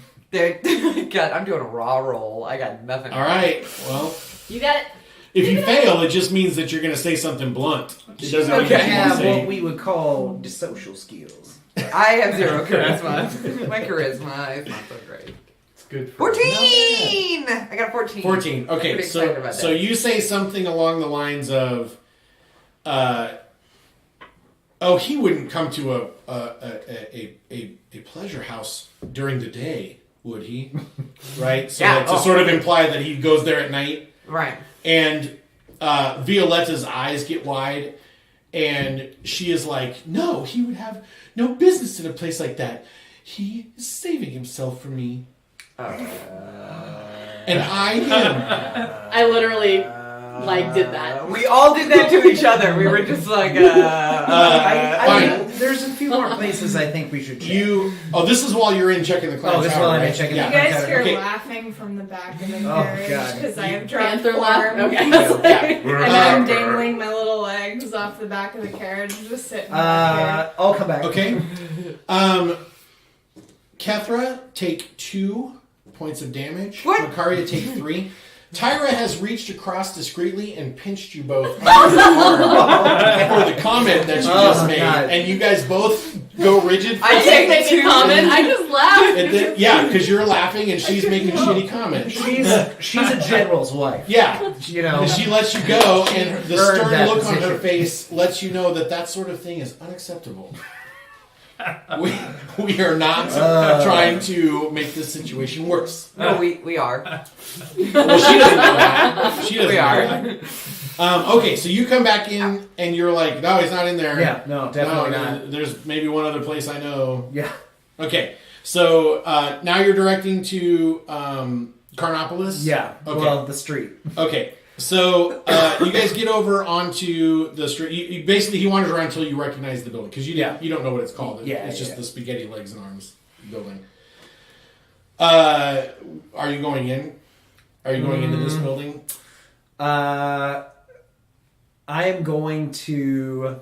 God, I'm doing a raw roll. I got nothing. All right. Well, You got it. if you fail, it just means that you're gonna say something blunt. It doesn't mean Okay. that you have say. what we would call the social skills. I have 0 charisma. My charisma is not so great. It's good for 14! I got a 14. 14. Okay, Pretty so excited about so that. you say something along the lines of, "Oh, he wouldn't come to a pleasure house during the day, would he?" Right. So Yeah, that to oh. sort of imply that he goes there at night, Right. and Violetta's eyes get wide, and she is like, "No, he would have no business in a place like that. He is saving himself for me, and I him." I literally like did that. We all did that to each other. We were just like, I mean, there's a few more places I think we should check. This is while you're in checking the clown Oh, this is tower, while I'm in right? checking Yeah. You the guys hear Okay. laughing from the back of the Oh, carriage God. because I have dropped Panther laugh. form. Okay. And I'm dangling my little legs off the back of the carriage, just sitting back I'll come back. Okay. Kethra, take 2 points of damage. What? Makaria, take 3. Tyra has reached across discreetly and pinched you both under the arm for the comment that you just made, God. and you guys both go rigid. I I take didn't make a 2. comment. I just laughed. And then, yeah, because you're laughing and she's making shitty comments. She's a general's wife. Yeah, You know. and she lets you go, and the earned stern that look on her position. face lets you know that that sort of thing is unacceptable. We are not trying to make this situation worse. No, we are. Well, she doesn't know that. She doesn't We know are. that. Okay, so you come back in and you're like, no, he's not in there. Yeah, no, definitely No, not. There's maybe one other place I know. Yeah. Okay, so now you're directing to Carnopolis? Yeah. Okay. Well, the street. Okay, so you guys get over onto the street. You basically, he wanders around until you recognize the building because you don't know what it's called. Yeah, It's just yeah. the spaghetti legs and arms building. Are you going in? Are you going into this building? I am going to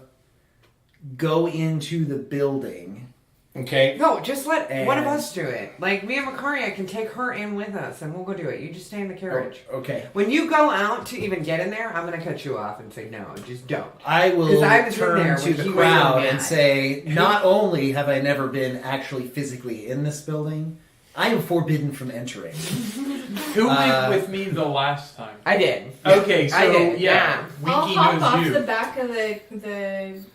go into the building. Okay. No, just let one of And- us do it. Like me and Makaria can take her in with us, and we'll go do it. You just stay in the carriage. Okay. When you go out to even get in there, I'm gonna cut you off and say no, just don't. I will 'Cause I was in turn there to when the he was crowd mad. and say, not only have I never been actually physically in this building, I am forbidden from entering. Who went with me the last time? I did. Okay, so I did, yeah, I'll Winky hop knows off you. the back of the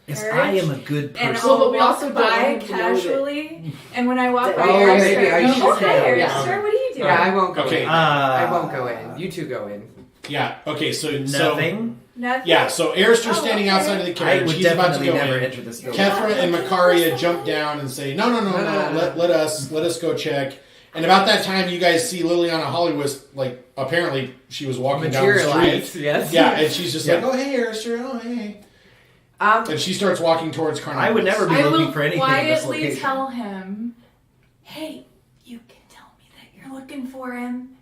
Yes, carriage. I am a good person. And Well, I'll but we also walk don't by want him to know that- casually, and when I walk by Oh, Eric, maybe I should oh, hi, say, Eric, yeah. sir, what are you doing? Yeah, I won't go Okay. in. I won't go in. You two go in. Yeah. Okay. So Nothing. Nothing. yeah. So Arister's Oh, standing okay. outside of the I carriage. would He's about to definitely go never in. enter this building. Kethra and Makaria jump down and say, "No. Let us go check." And about that time, you guys see Liliana Hollywood. Like apparently, she was walking down the Materialized, street. yes. Yeah, and she's just like, Yeah. "Oh hey, Arister. Oh hey." Um, And she starts walking towards Carnopolis. I would never be I looking will for anything in this quietly location. tell him, hey, you can tell me that you're looking for him,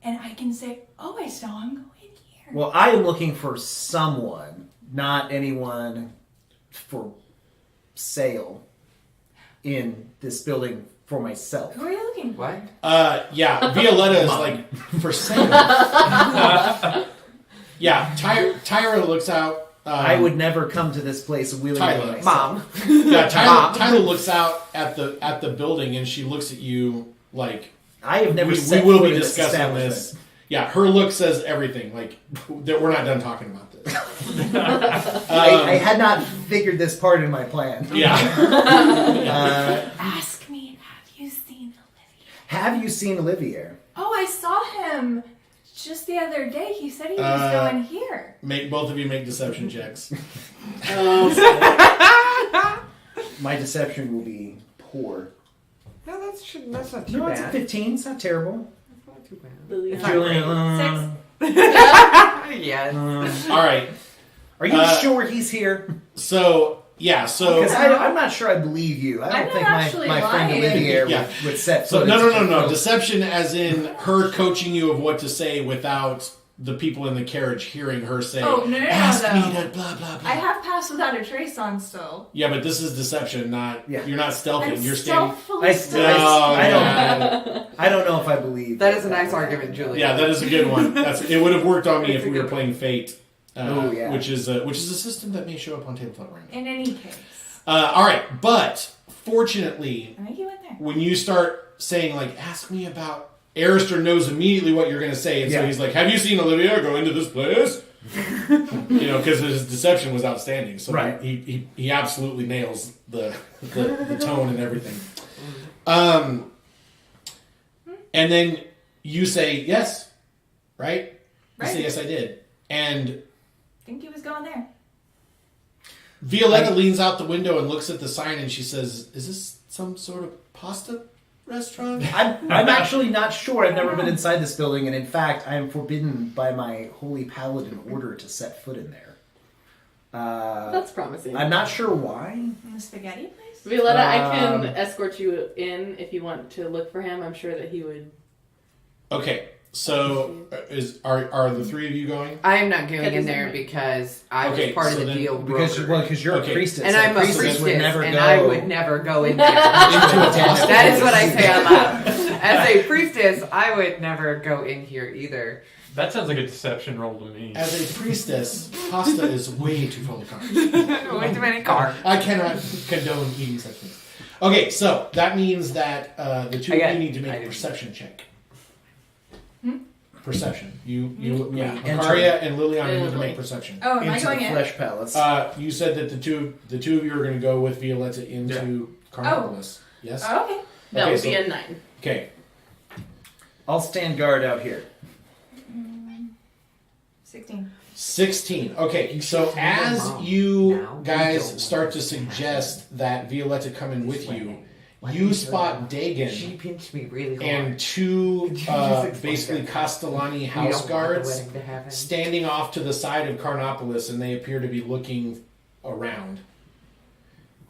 and I can say, oh, I saw him go in here. Well, I am looking for someone, not anyone for sale in this building for myself. Who are you looking for? what? Yeah, Violetta is like for sale. Yeah, Tyra looks out. I would never come to this place willingly Tyler. myself. Mom. Yeah, Mom. Tyler looks out at the building and she looks at you like I have never we set will foot be in this discussing establishment. this. Yeah, her look says everything. Like that we're not done talking about this. I had not figured this part in my plan. Yeah. Ask me, have you seen Olivia? Have you seen Olivier? Oh, I saw him just the other day. He said he was going here. Both of you make deception checks. My deception will be poor. No, that's not too No, it's a bad. 15. It's not terrible. That's not too bad. Lily. It's not Julian, great. Yes. All right. are you Uh, sure he's here? So yeah. So Because I'm not sure I believe you. I I'm don't not think actually my friend lying. Olivier Yeah. would set So foot no. into- Deception, as in her coaching you of what to say without the people in the carriage hearing her say, Oh, no, "Ask me no. to blah blah blah." I have passed without a trace on still. Yeah, but this is deception, not Yeah. you're not stealthing. I'm You're standing. stealthfully I- still. Oh, I don't- yeah. I don't know if I believe That is a nice argument, Julie. Yeah, that is a good one. It would have worked on me It's if a we were good playing Fate, Oh, yeah. which is a system that may show up on Tabletop right In any case. now. All right, but fortunately, I think you went there. when you start saying like, "Ask me about," Arister knows immediately what you're going to say, and so Yeah. he's like, "Have you seen Olivia go into this place?" Because his deception was outstanding. So Right. he absolutely nails the tone and everything. And then you say yes, right? You say Right. yes, I did. And I think he was going there. Violetta leans out the window and looks at the sign, and she says, "Is this some sort of pasta restaurant? I'm actually not sure. I've never been inside this building, and in fact, I am forbidden by my holy paladin order to set foot in there. That's promising. I'm not sure why. In the spaghetti place? Violetta, I can escort you in if you want to look for him. I'm sure that he would. Okay, so are the three of you going? I am not going in Because there I'm- because I Okay, was part so of the then- deal. Because broker. you're Okay. a priestess, And I'm a priestess priestess, would never and go I would never go in there. into a tent. That is what I say out loud. As a priestess, I would never go in here either. That sounds like a deception roll to me. As a priestess, pasta is way too full of carbs. Way too many carbs. I cannot condone eating such things. Okay, so that means that the two of you need to make a perception check. Perception. You Yeah. Makaria and Liliana need to make perception. Oh, am I into going the in? flesh palace. You said that the two of you are going to go with Violetta into Carnopolis. Yes. Oh, okay. That Okay, would so- be a 9. Okay. I'll stand guard out here. 16. 16. Okay, so as you guys start to suggest that Violetta come in with you, you spot She Dagon pinched me really hard. and two Could you just explain basically that? Castellani We house don't want the guards wedding to happen. standing off to the side of Carnopolis, and they appear to be looking around.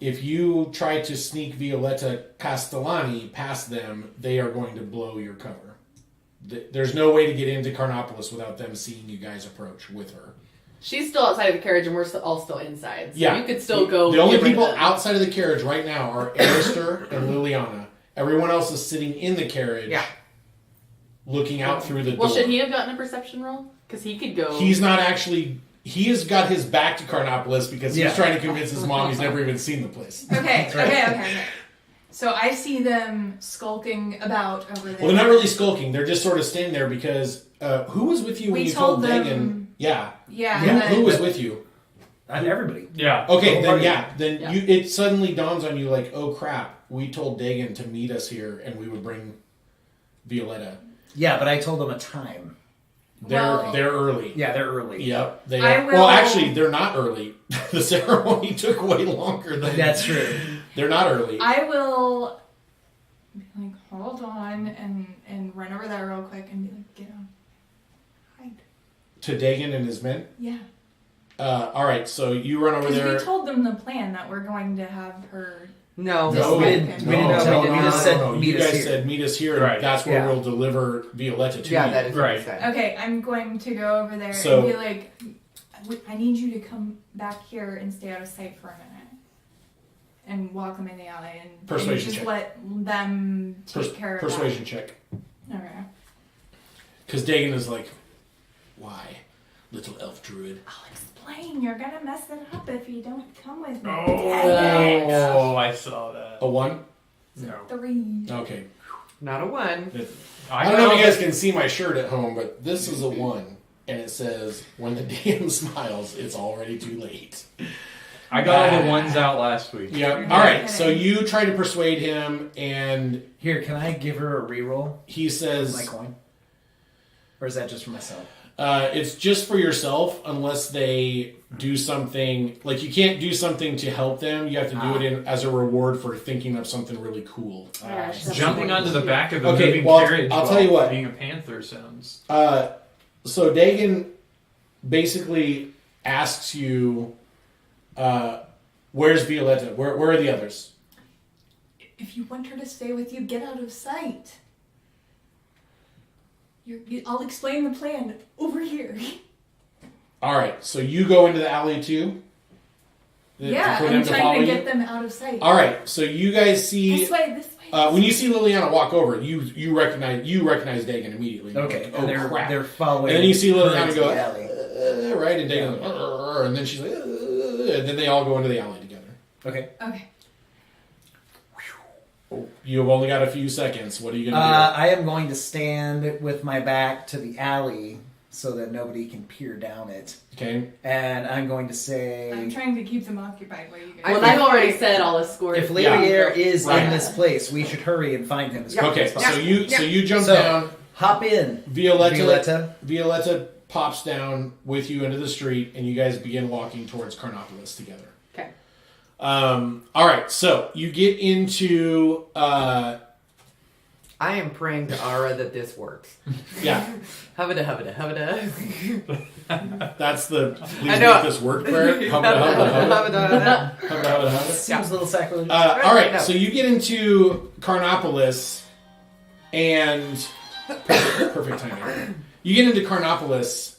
If you try to sneak Violetta Castellani past them, they are going to blow your cover. There's no way to get into Carnopolis without them seeing you guys approach with her. She's still outside of the carriage, and we're all still inside. So Yeah. you could still go. The only get rid of people them. outside of the carriage right now are Arister and Liliana. Everyone else is sitting in the carriage, looking out through the door. Well, should he have gotten a perception roll? Because he could go. He's not actually. He has got his back to Carnopolis because he's trying to convince his mom he's never even seen the place. Okay, okay. So I see them skulking about over there. Well, they're not really skulking. They're just sort of standing there because who was with you when We you told told them- Dagon? Yeah. Yeah. Who was with you? Not everybody. Yeah. Okay, Whole then party. Yeah. it suddenly dawns on you like, oh crap, we told Dagon to meet us here and we would bring Violetta. Yeah, but I told them a time. They're early. Yeah, they're early. Yep. They I are. will- Well, actually, they're not early. The ceremony took way longer than. That's true. They're not early. I will be like, hold on, and run over there real quick and be like, get on. Hide. To Dagon and his men. Yeah. All right, so you run over Because there. we told them the plan that we're going to have her. No, No, we we didn't. didn't We didn't No, tell we them. did We just not. said No, meet you us guys here. said meet us here. And Right. that's where Yeah. we'll deliver Violetta to yeah, you. that is Right. what I said. Okay, I'm going to go over there So- and be like, I need you to come back here and stay out of sight for a minute. And walk them in the alley and Persuasion just check. let them take care of Persuasion check. that. Okay. Because Dagon is like, why, little elf druid? I'll explain. You're gonna mess it up if you don't come with me. Oh, I saw that. A 1? No. 3. Okay. Not a 1. I don't know if you guys can see my shirt at home, but this is a 1. And it says, when the DM smiles, it's already too late. I got all the ones out last week. Yeah. All right. So you try to persuade him, and Here, can I give her a reroll? he says, My coin? Or is that just for myself? it's just for yourself unless they do something. Like, you can't do something to help them. You have to do it as a reward for thinking of something really cool. Jumping onto the back of a Okay, moving well, carriage I'll while tell you what. being a panther sounds. So Dagon basically asks you, where's Violetta? Where are the others? If you want her to stay with you, get out of sight. I'll explain the plan over here. All right, so you go into the alley too? Yeah, For them I'm to trying follow to you? get them out of sight. All right, so you guys see This way. when you see Liliana walk over, you recognize Dagon immediately. You're Okay, like, and oh crap! they're following. And then you see Liliana her into go, the alley. right, and Dagon, and then she's like, and then they all go into the alley together. Okay. Okay. You've only got a few seconds. What are you gonna I am going to stand with my back to the alley so that nobody can peer down it. do? Okay. And I'm going to say, I'm trying to keep them occupied while you guys. Well, I've already said I'll escort. if Levier is Right. in this place, we should hurry and find him as quickly Okay. as possible. So you jump So- down. Hop in, Violetta Violetta. pops down with you into the street, and you guys begin walking towards Carnopolis together. Okay. All right, so you get into I am praying to Ara that this works. Yeah, Hubba hubba hubba. that's the please I know. make this work prayer. Hubba, hubba, hubba. Hubba, hubba, hubba. Seems a little sacrilegious. All right, No. so you get into Carnopolis, and perfect timing. You get into Carnopolis,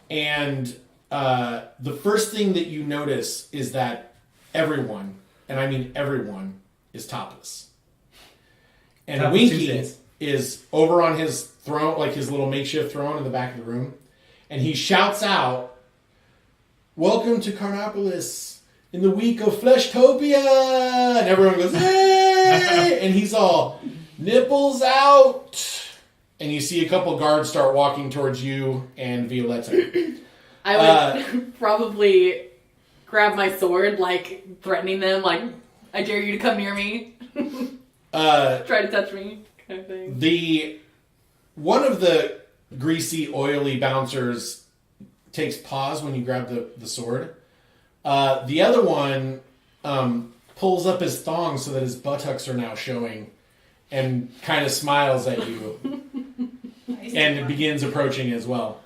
and the first thing that you notice is that everyone, and I mean everyone, is topless. And Topless Winky Tuesdays. is over on his throne, like his little makeshift throne in the back of the room, and he shouts out, "Welcome to Carnopolis in the week of Fleshtopia!" And everyone goes, "Hey!" And he's all, "Nipples out!" And you see a couple guards start walking towards you and Violetta. I would probably grab my sword, like threatening them, like, I dare you to come near me. Try to touch me, kind of thing. One of the greasy, oily bouncers takes pause when you grab the sword. The other one pulls up his thong so that his buttocks are now showing and kind of smiles at you and begins approaching as well.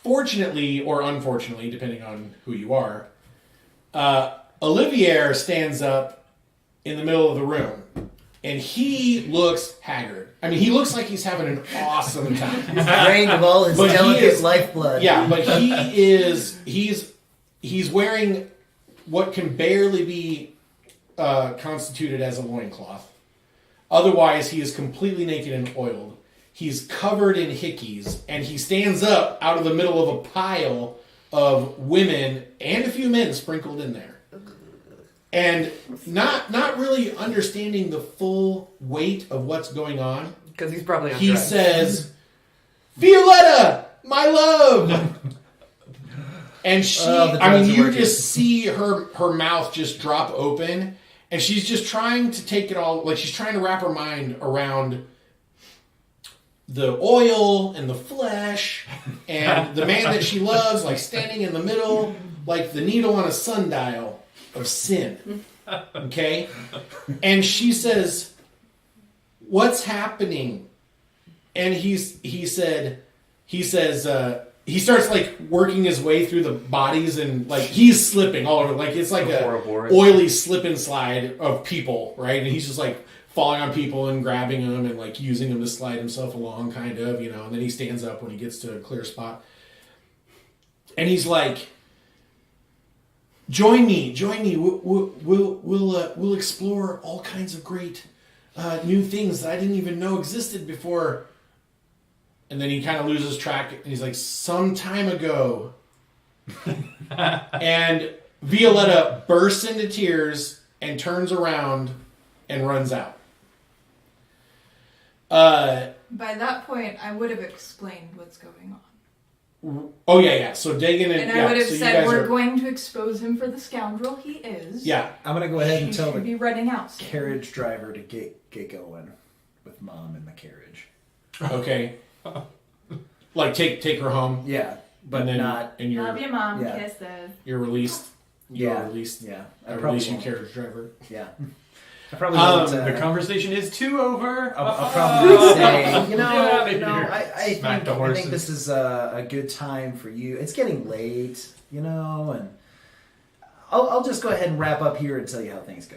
Fortunately or unfortunately, depending on who you are, Olivier stands up in the middle of the room, and he looks haggard. I mean, he looks like he's having an awesome time. Drained of all his But he delicate is- lifeblood. Yeah, but he's wearing what can barely be constituted as a loincloth. Otherwise, he is completely naked and oiled. He's covered in hickeys, and he stands up out of the middle of a pile of women and a few men sprinkled in there. And not really understanding the full weight of what's going on, Because he's probably on he drugs. says, "Violetta, my love!" And she, Oh, the I mean, drugs are you working. just see her mouth just drop open, and she's just trying to take it all, like she's trying to wrap her mind around the oil and the flesh and the man that she loves, like standing in the middle, like the needle on a sundial of sin. Okay? And she says, "What's happening?" And he starts like working his way through the bodies, and like he's slipping all over, like it's like a oily slip and slide of people, right? And he's just like falling on people and grabbing them and like using them to slide himself along, kind of, you know. And then he stands up when he gets to a clear spot, and he's like, Join me. We'll explore all kinds of great new things that I didn't even know existed before." And then he kind of loses track, and he's like, "Some time ago." And Violetta bursts into tears and turns around and runs out. By that point, I would have explained what's going on. Oh yeah. So Dagan And I would have said, we're going to expose him for the scoundrel he is. Yeah. I'm going to go ahead and He tell should the be running out soon. carriage driver to get going with Mom in the carriage. Okay. Like take her home. Yeah, but and then, not... And you're Love you, Mom. Yeah. Kisses. you're released. You Yeah. are released. Yeah. I release you, won't. carriage driver. Yeah. I probably won't... The conversation is too over. I'll probably say, Get out of here. I Smack the think horses. this is a good time for you. It's getting late, and I'll just go ahead and wrap up here and tell you how things go.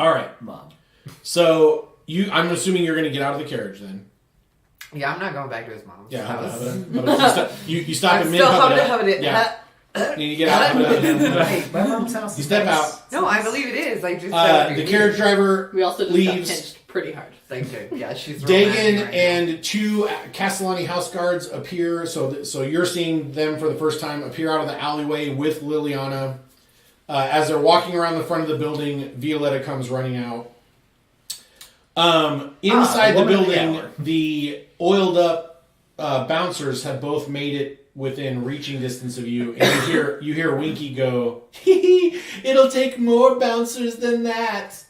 All right. Mom. So I'm assuming you're going to get out of the carriage then. Yeah, I'm not going back to his mom's. Yeah. That was- You stop I'm in mid still hubba. hubba-dubba. Yeah. And you get out. Hey, my mom's house. You is step nice. out. No, I believe it is. I just said The carriage driver We also just leaves. got pinched pretty hard. Thank you. Yeah, she's romantic Dagan right and two Castellani house guards appear. So you're seeing them for the first time appear out of the alleyway with Liliana. As they're walking around the front of the building, Violetta comes running out. Inside the woman of the building, hour. the oiled up bouncers have both made it within reaching distance of you, and you hear Winky go, "It'll take more bouncers than that."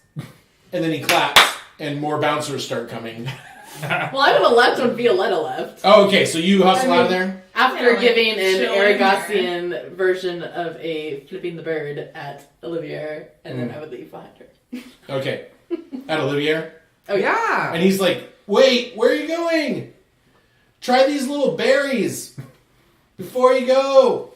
And then he claps, and more bouncers start coming. Well, I would have left when Violetta left. Oh, okay, so you hustle out of there? After Yeah, like, giving an chill in Arragasian version of a flipping the bird at Olivier, and then I would leave behind her. Okay. At Olivier. Oh Yeah. And he's like, wait, where are you going? Try these little berries before you go.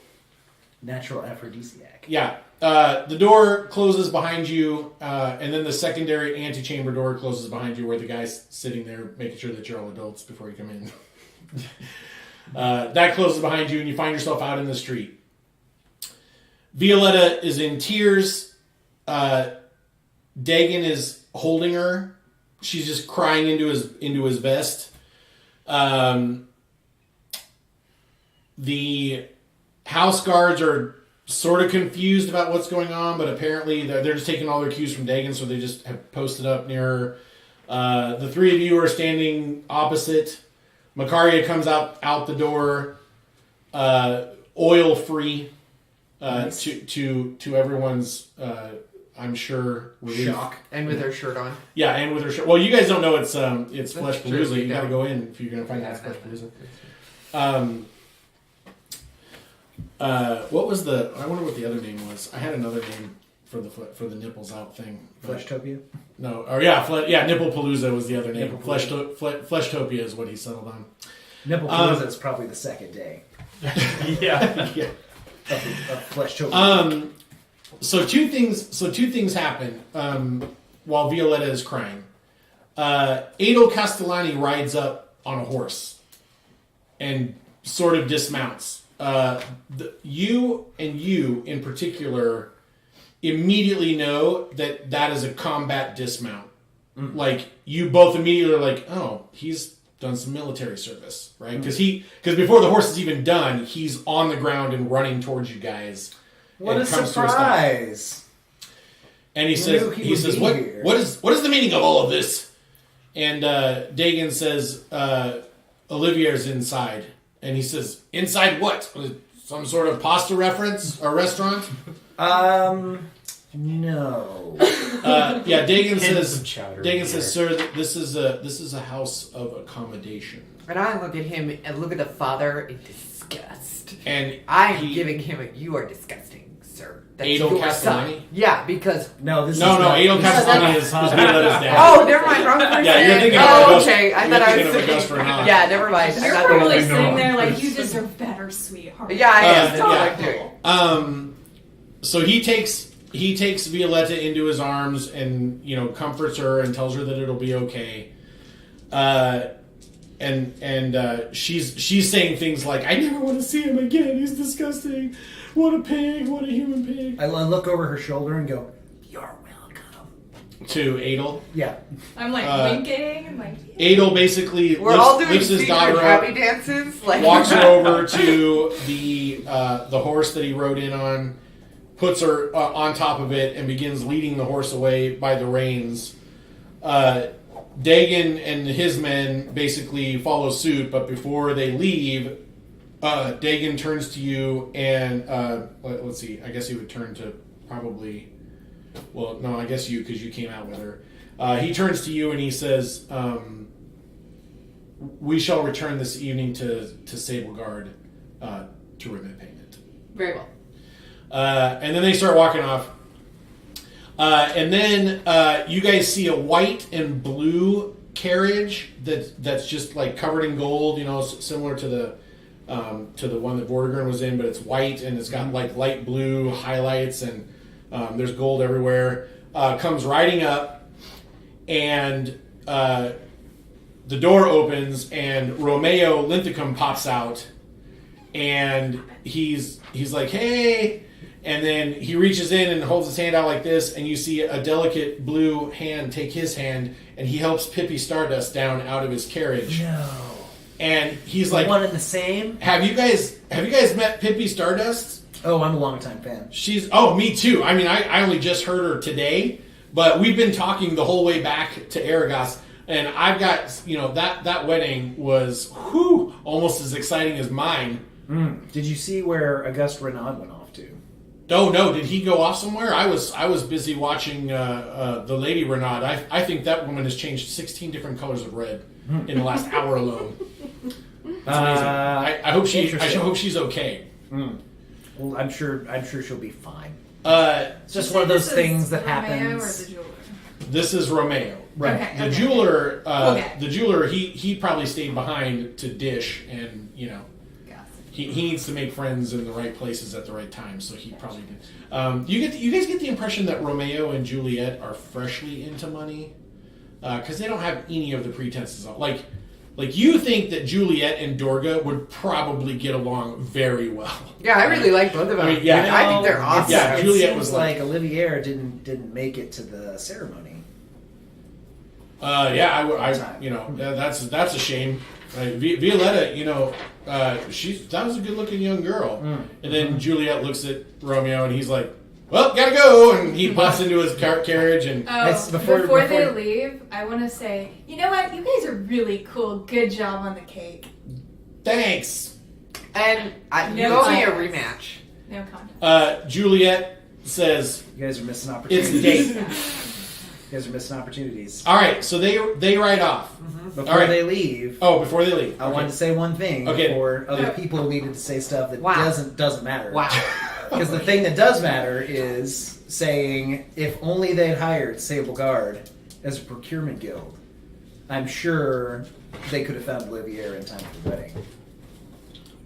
Natural aphrodisiac. Yeah. The door closes behind you, and then the secondary antechamber door closes behind you where the guy's sitting there making sure that you're all adults before you come in. That closes behind you, and you find yourself out in the street. Violetta is in tears. Dagon is holding her. She's just crying into his vest. The house guards are sort of confused about what's going on, but apparently they're just taking all their cues from Dagon, so they just have posted up near her. The three of you are standing opposite. Macaria comes out the door, oil free, Nice. to everyone's I'm sure relief. Shock. And with her shirt on. Yeah, and with her shirt. Well, you guys don't know it's Flesh true, Palooza. we You got to don't. go in if you're gonna find out it's Flesh Palooza. What was the? I wonder what the other name was. I had another name for the nipples out thing. Fleshtopia? No, or yeah, Nipple Palooza was the other name. Nipple Fleshtopia is what he settled on. Nipplepalooza is probably the second day Yeah. of Fleshtopia. So two things happen while Violetta is crying. Adel Castellani rides up on a horse and sort of dismounts. You in particular immediately know that is a combat dismount. Mm. Like you both immediately are like, oh, he's done some military service, right? Because before the horse is even done, he's on the ground and running towards you guys. What and a comes to stop. surprise! And he Who knew says, would be what here?" what is the meaning of all of this? And Dagon says, Olivier's inside. And he says, inside what? Some sort of pasta reference or restaurant? No. Yeah, Dagon Hints says, of chowder Dagon in says, here. sir, this is a house of accommodation. And I look at him and look at the father in disgust. And I'm giving him a, you are disgusting, sir. That's Adel your Castellani? son. Yeah, because... No, this is No, not- Adel this is Castellani not- is Violetta's dad. Oh, never mind. Wrong person. Yeah, you're thinking of oh, August- okay. I you're thought I thinking was of thinking... August Renaud. Yeah, never mind. I You're thought probably they were- sitting there like, you deserve better, sweetheart. Yeah, I am. Yeah, That's what yeah. I'm doing. So he takes Violetta into his arms and comforts her and tells her that it'll be okay. And she's saying things like, "I never want to see him again. He's disgusting. What a pig. What a human pig." I look over her shoulder and go, "You're welcome." To Adel. Yeah. I'm like winking and like, Adel basically We're all doing lifts his secret daughter happy up, dances. Like walks her over to the horse that he rode in on, puts her on top of it, and begins leading the horse away by the reins. Dagon and his men basically follow suit, but before they leave, Dagon turns to you and let's see. I guess he would turn to probably. Well, no, I guess you because you came out with her. He turns to you and he says, "We shall return this evening to Sable Guard to remit payment." Very well. And then they start walking off. And then you guys see a white and blue carriage that's just like covered in gold, similar to the one that Vortigern was in, but it's white and it's got like light blue highlights and there's gold everywhere. Comes riding up, and the door opens and Romeo Linthicum pops out, and he's like, "Hey." And then he reaches in and holds his hand out like this, and you see a delicate blue hand take his hand, and he helps Pippi Stardust down out of his carriage. No. And he's The like, one and the same? Have you guys met Pippi Stardust? Oh, I'm a longtime fan. Me too. I mean, I only just heard her today, but we've been talking the whole way back to Arragas, and I've got, that wedding was, almost as exciting as mine. Did you see where Auguste Renaud went off to? Oh no! Did he go off somewhere? I was busy watching the Lady Renaud. I think that woman has changed 16 different colors of red in the last hour alone. It's amazing. I hope she's okay. Well, I'm sure she'll be fine. Uh, It's just one of those things that Romeo happens. or the jeweler? This is Romeo. Right. Okay, The okay. jeweler, Okay. he probably stayed behind to dish, and he needs to make friends in the right places at the right time. So he probably did. You guys get the impression that Romeo and Juliet are freshly into money because they don't have any of the pretenses of like you think that Juliet and Dorga would probably get along very well. Yeah, I really like both of them. I mean, yeah. I think they're awesome. Yeah, It Juliet seems was like Olivier didn't make it to the ceremony. That's a shame. Right? Violetta, that was a good-looking young girl. And then Juliet looks at Romeo, and he's like, "Well, gotta go," and he pops into his carriage, and That's Before before- they leave, I want to say, you know what? You guys are really cool. Good job on the cake. thanks. And you No owe me a comments. rematch. No comment. Juliet says, You guys are missing "It's opportunities. the date." You guys are missing opportunities. All right, so they ride off. Before All right. they leave, Oh, before they leave, I wanted to say one thing Okay. before other people needed to say stuff that Wow. doesn't matter. Wow. Because the thing that does matter is saying if only they'd hired Sable Guard as a procurement guild, I'm sure they could have found Olivier in time for the wedding.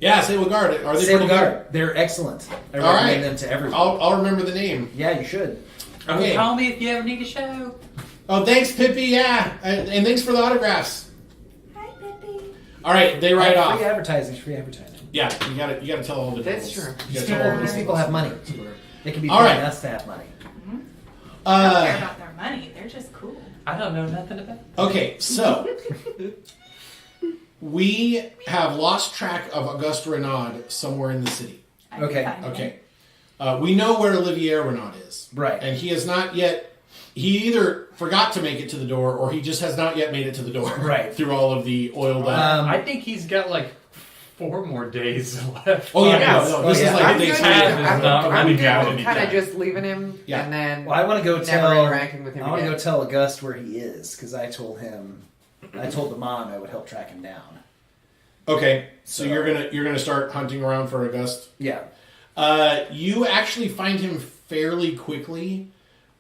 Yeah, Sable Guard. Are they Sable pretty good? Guard, they're excellent. I All recommend right. them to everyone. I'll remember the name. Yeah, you should. Okay. Call me if you ever need a show. Oh, thanks, Pippi. Yeah, and thanks for the autographs. Hi, Pippi. All right, they ride off. Free advertising. Free advertising. Yeah, you gotta tell all the That's deals. true. You gotta tell all the These deals. people have money. They can be All paying right. us to have money. I don't care about their money. They're just cool. I don't know nothing about it. Okay, so we have lost track of Auguste Renaud somewhere in the city. I can Okay, find it. Okay, we know where Olivier Renaud is, Right. and he has not yet. He either forgot to make it to the door, or he just has not yet made it to the door. Right. through all of the oiled. I think he's got like 4 more days left. Oh yeah, yes. no, this Oh, is yeah. like I'm day good. two. Is not running out I'm any kind of time. just leaving him, Yeah. and then Well, I want to go never tell. interacting with him I want to again. go tell Auguste where he is because I told the mom I would help track him down. Okay, so So- you're gonna start hunting around for Auguste. Yeah. You actually find him fairly quickly.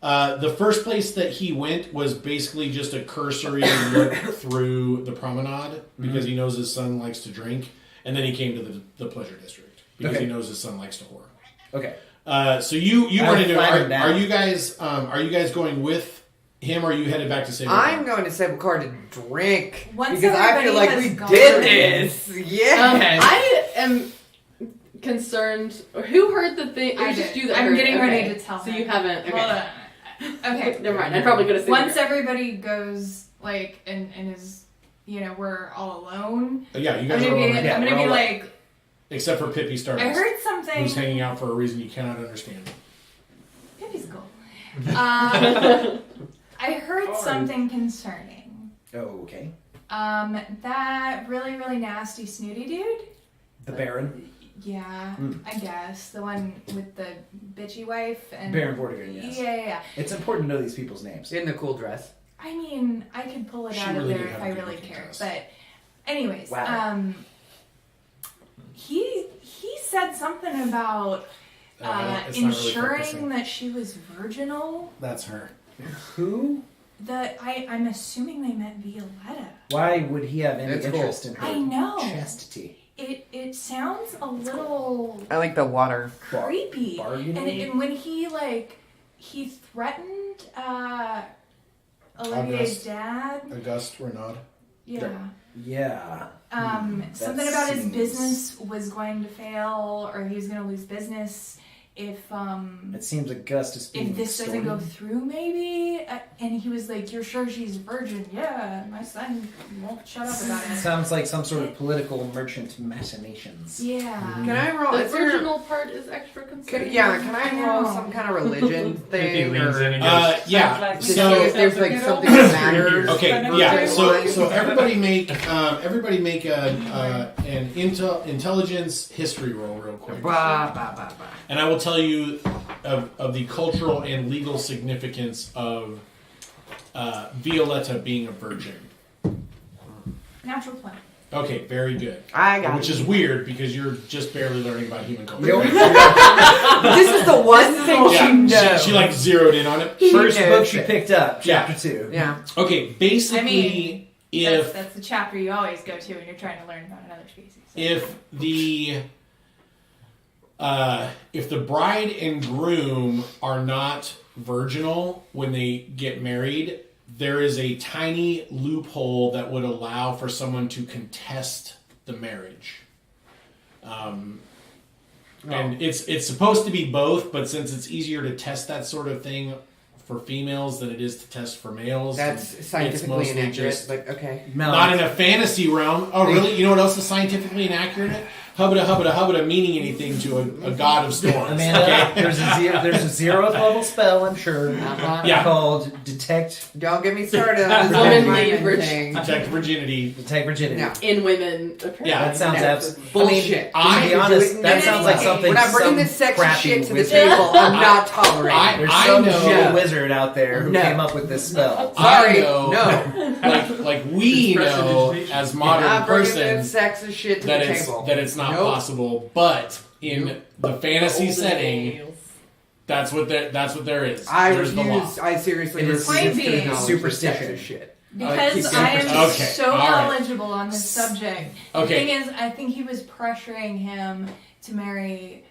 The first place that he went was basically just a cursory look through the promenade because he knows his son likes to drink, and then he came to the pleasure district because Okay. he knows his son likes to whore. Okay. So you I'll run into. flag him down. Are you guys going with him, or are you headed back to Sable I'm Guard? going to Sable Guard to drink Once because I feel everybody like we has gone- did this. Yeah. I am concerned. Who heard the thing? It I was just did. you that I'm heard getting it. ready Okay. to tell So him. you haven't. Okay. Hold on. Okay. Never mind. I probably could have said Once everybody goes and is we're all alone. Yeah, you I'm guys gonna are all be right. Yeah, I'm we're gonna be all like Except for Pippi Stardust, I heard something. who's hanging out for a reason you cannot understand. Pippi's cool. I heard something concerning. Oh, okay. That really, really nasty snooty dude. The Baron. Yeah, Mm. I guess the one with the bitchy wife and Baron Vortigern, yes. Yeah. It's important to know these people's names. In the cool dress. I mean, I could pull it She out really of did there if have a I good really looking cared. dress. But, anyways, Wow. he said something about It's not really ensuring focusing. that she was virginal. That's her. Who? I'm assuming they meant Violetta. Why would he have any It's cool. interest in her I know. chastity? It sounds a little I like the water. creepy. Bargaining? And when he threatened Olivier's Auguste. dad. Auguste Renaud. Yeah. Yeah. That Something about his seems- business was going to fail, or he was going to lose business if It seems Augustus being this doesn't go through, maybe. And he was like, "You're sure she's a virgin?" Yeah, my son won't shut up about it. Sounds like some sort of political merchant machinations. Yeah. Can I roll? The Is there, virginal part is extra concerning. can I I roll know. some kind of religion Pippi thing? leans Or in and goes, Yeah. to see So if there's like something that matters? okay, Kind of yeah. thing? So everybody make an intelligence history roll real quick, Bah, bah, bah, bah. and I will tell you of the cultural and legal significance of Violetta being a virgin. Natural 20. Okay, very good. I got Which it. is weird because you're just barely learning about human culture. You know, This is the one thing she knows. she like zeroed in on it. first knows book she it. picked up, Yeah. chapter 2. Yeah. Okay, basically, I mean, if that's the chapter you always go to when you're trying to learn about another species. if the bride and groom are not virginal when they get married, there is a tiny loophole that would allow for someone to contest the marriage. And it's supposed to be both, but since it's easier to test that sort of thing for females than it is to test for males, That's it's scientifically mostly inaccurate, just but okay. not in a fantasy realm. Oh, really? You know what else is scientifically inaccurate? Hubbada, meaning anything to a god of storms. Amanda, there's a zeroth level spell, I'm sure, Yeah. called Detect Don't get me started on this Woman woman lead thing. Detect virginity. Virginity. No. In women. Apparently. Yeah, That sounds No. absolutely Bullshit. I- To be honest, that sounds like something. We're not bringing some this sexy crappy shit to the wizard- table. I'm not tolerating. There's I some know- shitty wizard out there who No. came up with this spell. Sorry, I know, no. like we Express know education. as I'm modern not bringing persons this sexist shit to that the it's table. that it's not Nope. possible, but in the fantasy Olden setting, days. that's what there is. I There's the law. refuse. I seriously It is refuse to being acknowledge superstition. this sexist shit. Because keep I am going. Okay, so all right. knowledgeable on this subject. The Okay. thing is, I think he was pressuring him to marry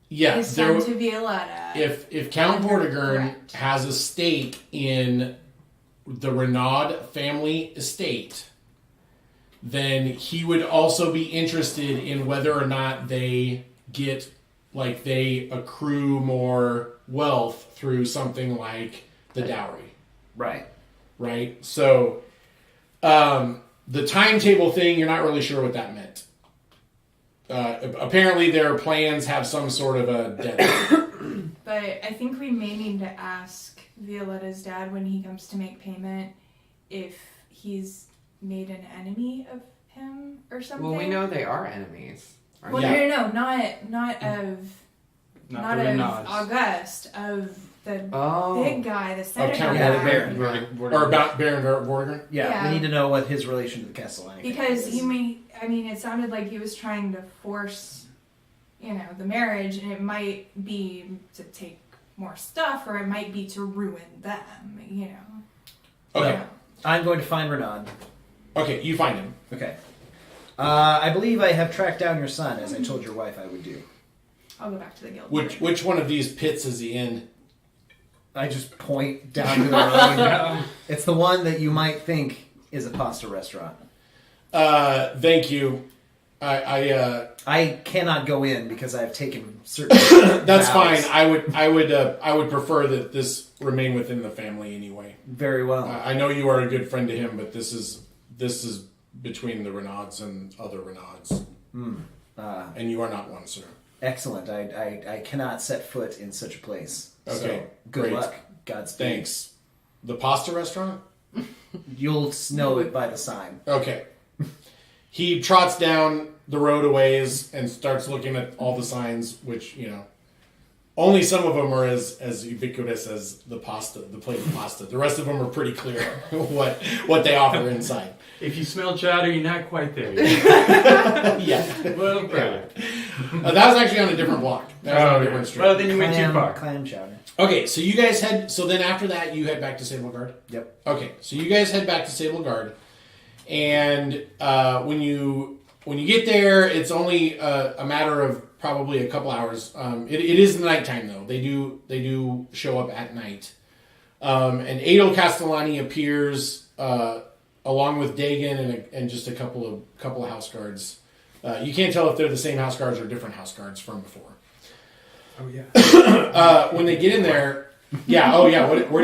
Yeah, his there. son to Violetta. If Count Vortigern Correct. has a stake in the Renaud family estate, then he would also be interested in whether or not they get, like, they accrue more wealth through something like the dowry, Right. right? So, the timetable thing, you're not really sure what that meant. Apparently their plans have some sort of a deadline. But I think we may need to ask Violetta's dad when he comes to make payment if he's made an enemy of him or something. Well, we know they are enemies. Right? Well, Yeah. no, not of Not of the Renaud's. August, of the Oh. big guy, the senator Count Yeah, the guy. Baron. Or about Baron Vortigern. Yeah, Yeah. we need to know what his relation to the Castellani Because is. he may, I mean, it sounded like he was trying to force, the marriage, and it might be to take more stuff, or it might be to ruin them, Okay. Yeah. I'm going to find Renaud. Okay, you find him. Okay. I believe I have tracked down your son, as I told your wife I would do. I'll go back to the guild. Which one of these pits is he in? I just point down to the road. It's the one that you might think is a pasta restaurant. Thank you. I cannot go in because I've taken certain. That's vows. fine. I would prefer that this remain within the family anyway. Very well. I know you are a good friend to him, but this is between the Renauds and other Renauds, and you are not one, sir. Excellent. I cannot set foot in such a place. Okay, So, good great. luck. Godspeed. Thanks. The pasta restaurant? You'll know it by the sign. Okay. He trots down the road a ways and starts looking at all the signs, which, only some of them are as ubiquitous as the plate of pasta. The rest of them are pretty clear what they offer inside. If you smell chowder, you're not quite there yet. Yeah. Well, brother. That was actually on a different block. That was on a different street. Well, then you went too Clam, far. clam chowder. Okay, so you guys then after that, you head back to Sable Guard? Yep. Okay, so you guys head back to Sable Guard, and when you get there, it's only a matter of probably a couple hours. It is nighttime though. They do show up at night, and Adel Castellani appears along with Dagon and just a couple of house guards. You can't tell if they're the same house guards or different house guards from before. Oh, yeah. When they get in there, where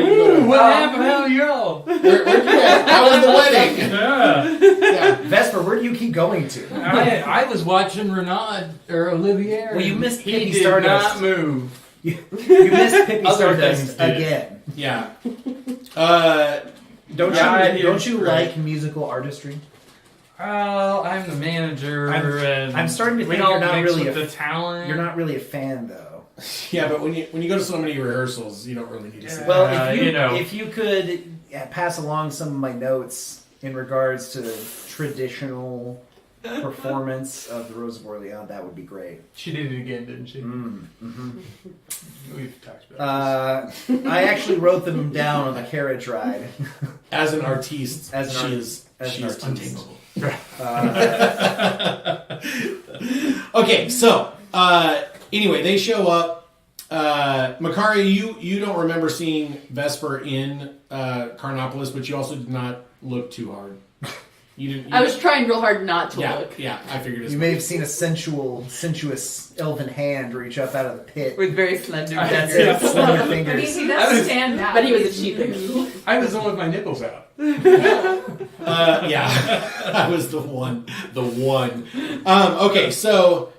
do you go to? What happened? Hell, y'all. Where'd you guys? How was the wedding? Yeah. Yeah. Vesper, where do you keep going to? I was watching Renaud or Olivier. Well, you missed He Pippi did Stardust. not move. You missed Pippi Other Stardust things did. again. Yeah. Don't Yeah, you don't you right. like musical artistry? Well, I'm the manager, and I'm starting to we think don't you're not mix really with a- the talent. You're not really a fan, though. Yeah, but when you go to so many rehearsals, you don't really need to see. Well, you know. if you could pass along some of my notes in regards to traditional performance of the Rose of Orleans, that would be great. She did it again, didn't she? Mm-hmm. We've talked about this. I actually wrote them down on the carriage ride. As an artiste, As an she art- is as she an is artiste. untamable. Okay, so anyway, they show up. Makari, you don't remember seeing Vesper in Carnopolis, but you also did not look too hard. You didn't. I was trying real hard not to Yeah, look. yeah. I figured as You may have seen a sensuous elven hand reach up out of the pit. With very slender That's fingers. it, slender I mean, fingers. he does stand out. But he was a cheaper. I was the one with my nipples out. Yeah, I was the one. Okay, so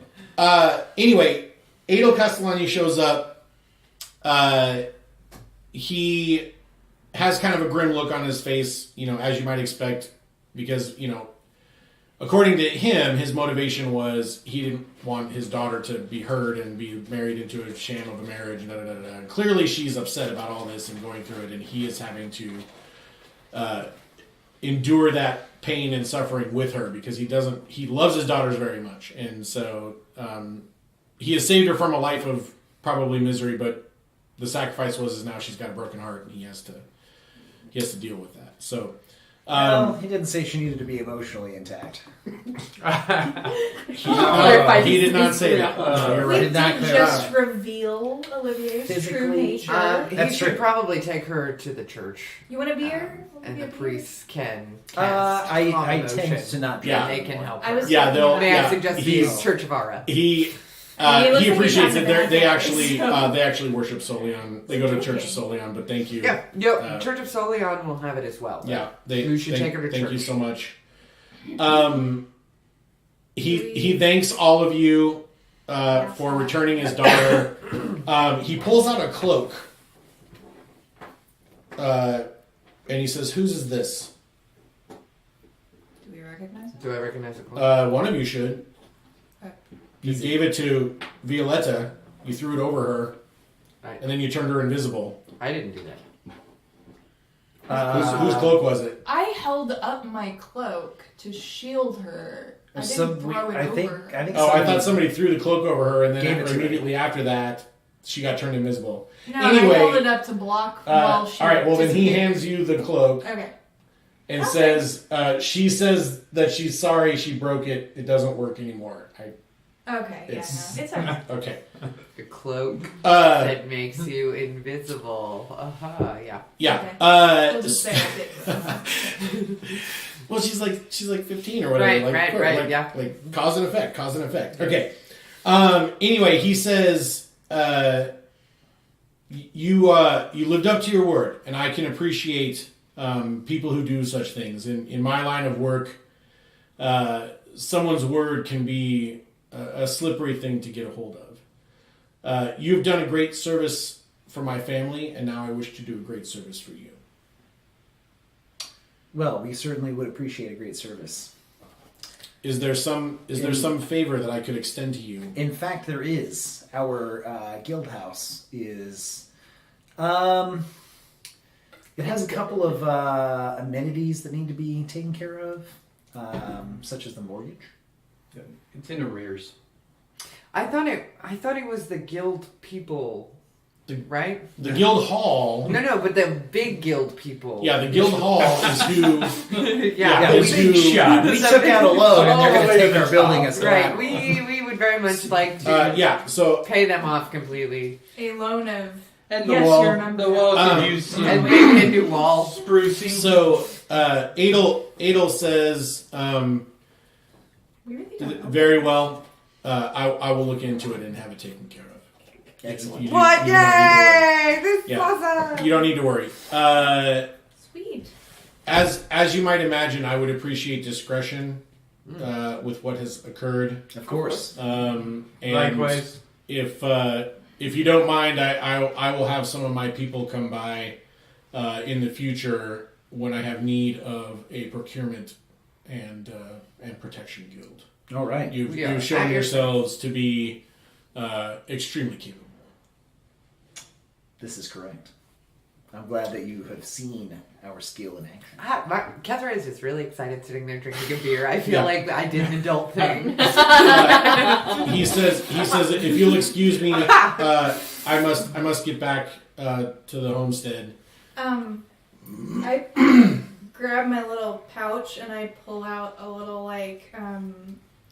anyway, Adel Castellani shows up. He has kind of a grim look on his face, as you might expect, because, according to him, his motivation was he didn't want his daughter to be hurt and be married into a sham of a marriage. And And clearly, she's upset about all this and going through it, and he is having to endure that pain and suffering with her because he loves his daughters very much, and so he has saved her from a life of probably misery, but the sacrifice is now she's got a broken heart and he has to deal with that. So Well, he didn't say she needed to be emotionally intact. he did not say that. No, you're We right. Did not did clarify. just reveal Olivier's true Physically, nature. He That's should true. probably take her to the church. You want a beer? And the priests can I calm tend emotion. to not. Yeah. They can help. I her. was Yeah, they'll. May I Yeah, suggest the he's- Church of Ara? He looks like he appreciates has a it. bad They day, actually so- they actually worship Solion. They go to Church of Solion, but thank you. Yeah, yep. Uh, Church of Solion will have it as well. Yeah, You should take her to Thank you church. so much. He thanks all of you for returning his daughter. He pulls out a cloak, and he says, "Whose is this?" Do we recognize it? Do I recognize the One of you should. Okay. You gave it to Violetta. You threw it over her, Right. and then you turned her invisible. I didn't do that. Whose cloak was it? I held up my cloak to shield her. I didn't throw it I think. over. I think. Oh, I somebody- thought somebody threw the cloak over her, and Gave then it to her. immediately after that, she got turned invisible. No, Anyway, I held it up to block while she all right. Well, then he disappeared. hands you the cloak Okay. and Okay. says, "She says that she's sorry she broke it. It doesn't work anymore." Okay. Yeah. It's- No, it's okay. Okay. The cloak Uh, that makes you invisible. Yeah. yeah. Okay. We'll just say I did. Well, she's like 15 or whatever. Right, yeah. Like cause and effect. Okay. Anyway, he says, you lived up to your word, and I can appreciate people who do such things. In my line of work, someone's word can be a slippery thing to get a hold of. You've done a great service for my family, and now I wish to do a great service for you. Well, we certainly would appreciate a great service. Is there some favor that I could extend to you? In fact, there is. Our guild house is. It has a couple of amenities that need to be taken care of, such as the mortgage. It's in arrears. I thought it was the guild people, right? The guild hall. No, but the big guild people. Yeah, the guild hall is who. yeah. is who. shot. We took out a loan, and they're going to take our building as Right. collateral. We would very much like to Yeah. So pay them off completely A loan of. And the Yes, wall. you remember The wall that. could use some and maybe a new wall. sprucing. So Adel says We really don't know. very well. I will look into it and have it taken care of. Excellent. You do- What? you don't need to worry. Yay! This is Yeah. awesome. You don't need to worry. Sweet. As you might imagine, I would appreciate discretion with what has occurred. Of course. And Likewise. if you don't mind, I will have some of my people come by in the future when I have need of a procurement and protection guild. All right. You've Yeah. shown yourselves to be extremely capable. This is correct. I'm glad that you have seen our skill in action. Catherine is just really excited sitting there drinking a beer. I feel Yeah. like I did an adult thing. He says, if you'll excuse me, I must get back to the homestead. I grab my little pouch and I pull out a little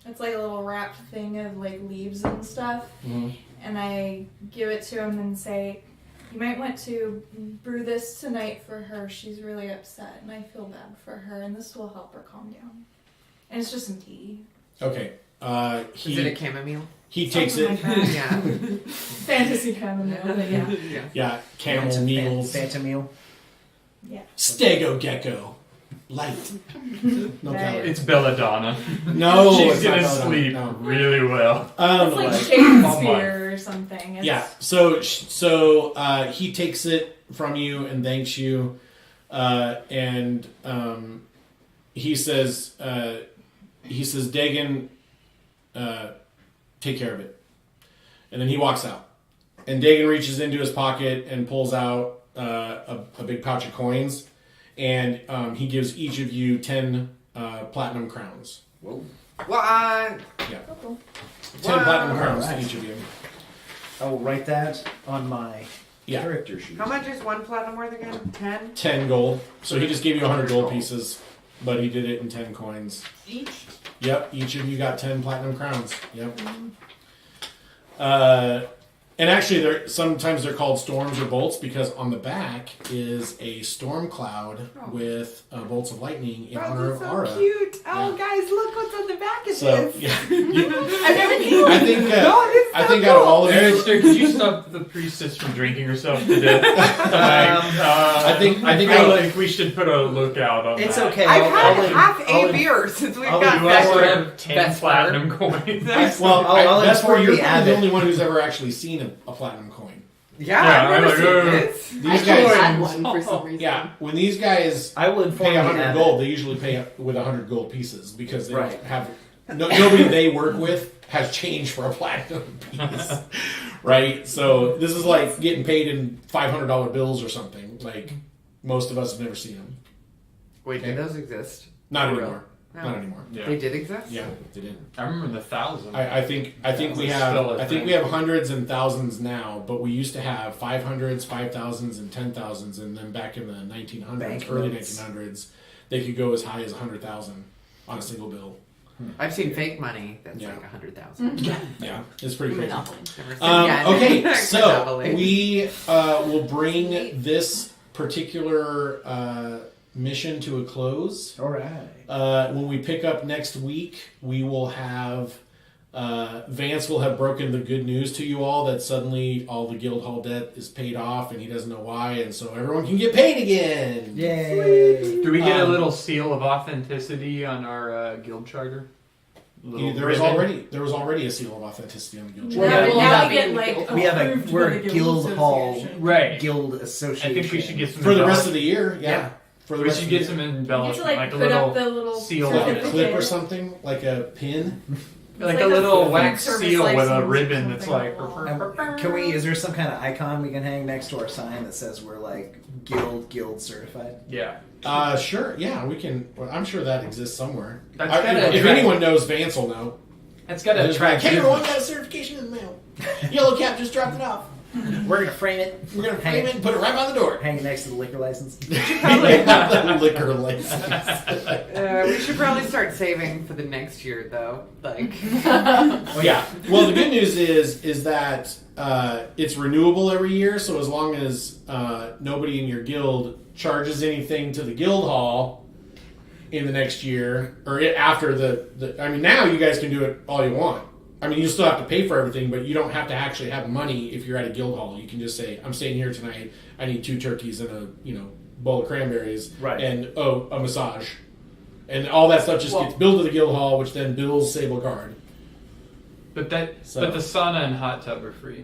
it's like a little wrapped thing of like leaves and stuff, and I give it to him and say, "You might want to brew this tonight for her. She's really upset, and I feel bad for her, and this will help her calm down." And it's just some tea. Okay. Is it a chamomile? He takes it. Something like that. Yeah. Fantasy chamomile, but yeah. Yeah, camel needles. Phantomile. Yeah. Stego gecko. Light. No Right. calories. It's Belladonna. No, She's it's not gonna belladonna, sleep no. really well. It's like Like- Shakespeare or something. It's, Yeah. So he takes it from you and thanks you, and he says, Dagon, take care of it, and then he walks out, and Dagon reaches into his pocket and pulls out a big pouch of coins, and he gives each of you 10 platinum crowns. Whoa. Well, Yeah. 10 platinum crowns to Alright. each of you. I will write that on my Yeah. character sheet. how much is one platinum worth again? 10? 10 gold. So he just gave you 100 gold pieces, but he did it in 10 coins. Each. Yep, each of you got 10 platinum crowns. Yep. And actually, sometimes they're called storms or bolts because on the back is a storm cloud with bolts of lightning in honor of so Ara. cute. Oh, Yeah. guys, look what's on the back of So this. yeah, I've never seen I think it's I so think out of all of Hey, you, sir, could you stop the priestess from drinking herself to death? I think I out feel of- like we should put a lookout on It's that. okay. I've I'll- had I'll- half I'll- a beer since we've I'll- got You back also to have 10 platinum coins. well, I'll that's where inform you're the probably the abbot. only one who's ever actually seen a platinum coin. Yeah, Yeah, I've never I'm seen like, this. These I guys, had one for some reason. yeah, when these guys I will inform pay the 100 abbot. gold, they usually pay with 100 gold pieces because they Right. don't have nobody they work with has change for a platinum piece, right? So this is like getting paid in $500 bills or something. Like most of us have never seen them. Wait, do those exist? Not For anymore. No. Not anymore. Yeah. They did exist? Yeah, they did. I remember the 1,000. I think we It's have still a thing. we have hundreds and thousands now, but we used to have 500s, 5,000s, and 10,000s, and then back in the 1900s, early Banknotes. 1900s, they could go as high as 100,000 on a single bill. I've seen fake money that's Yeah. like 100,000. Yeah, it's pretty crazy. Monopoly. Never seen yen. Okay, so Monopoly. we will bring this particular mission to a close. All right. When we pick up next week, we will have Vance will have broken the good news to you all that suddenly all the guild hall debt is paid off and he doesn't know why, and so everyone can get paid again. Yay. Do we get a Um, little seal of authenticity on our guild charter? Little There was ribbon? already a seal of authenticity on the guild Well, charter. Yeah, but well, now that we get being like guild- We have approved by we're the guild hall Association. Right. guild I association. think we should get some For the rest of the year, yeah. Yeah. For the We rest should of get the some year. You get embellishment, to like like a put up little the little seal, Like a certificate. clip or something, like a pin. like It's a like little a wax food service seal with a license or ribbon that's like. something. Can we? Is there some kind of icon we can hang next to our sign that says we're like guild certified? Yeah. Sure, yeah, we can. Well, I'm sure that exists somewhere. That's I- gotta if attract- anyone knows, Vance will know. It's got to Just like, attract. hey, everyone got a certification in the mail. Yellow Cap just dropped it off. We're gonna frame it. We're gonna frame it and put it right by the door. Hang it next to the liquor license. The liquor license. We should probably start saving for the next year, though. Like, Oh, yeah. Well, the good news is that it's renewable every year. So as long as nobody in your guild charges anything to the guild hall in the next year or after the I mean, now you guys can do it all you want. I mean, you still have to pay for everything, but you don't have to actually have money if you're at a guild hall. You can just say, "I'm staying here tonight. I need 2 turkeys and a bowl of cranberries, Right. and a massage," and all that stuff just gets billed to the guild hall, which then bills Sable Guard. But the sauna and hot tub are free.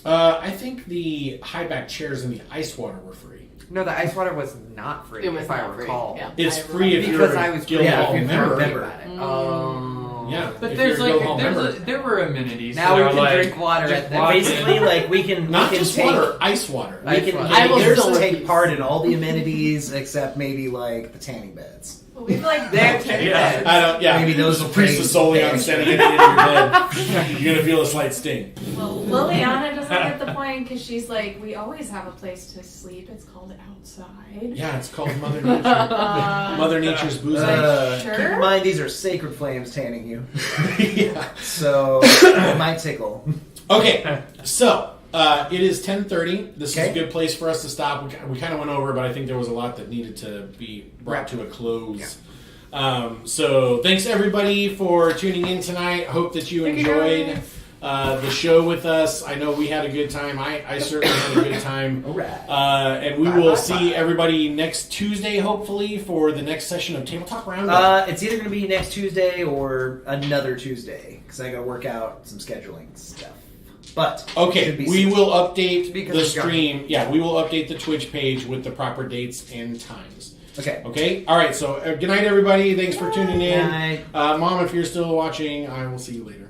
I think the high back chairs and the ice water were free. no, the ice water was not free, It was if I not free, recall. yeah. It's I free if you're Because a I was guild yeah, hall if you're a member. member. About it. Mm. Oh. Yeah. But if there's you're a like Go Home member. there were amenities. Now that we are can like, drink water just at the walk in. Basically, like we can Not we can just take, water, ice water. We can I will there's still take refuse. part in all the amenities except maybe like the tanning beds. Well, we've like They have tennis Yeah. beds. I don't. Yeah, Maybe those There's a will priest pay- of Solion pay standing at the end of your bed. You're gonna feel a slight sting. Well, Liliana doesn't get the point because she's like, we always have a place to sleep. It's called outside. Yeah, it's called Mother Nature. Mother Nature's booze. Sure. Keep in mind these are sacred flames tanning you, Yeah. so it might tickle. Okay, so it is 10:30. This is Okay. a good place for us to stop. We kind of went over, but I think there was a lot that needed to be brought to a close. So thanks everybody for tuning in tonight. I hope that you enjoyed the show with us. I know we had a good time. I certainly had a good time. All right. And we will see everybody next Tuesday, hopefully, for the next session of Table Talk Roundup. It's either going to be next Tuesday or another Tuesday because I got to work out some scheduling stuff. But Okay, should be we soon. will update Because the it's gone. stream. Yeah, we will update the Twitch page with the proper dates and times. Okay. Okay? All right, so good night, everybody. Thanks for tuning in. Night. Mom, if you're still watching, I will see you later.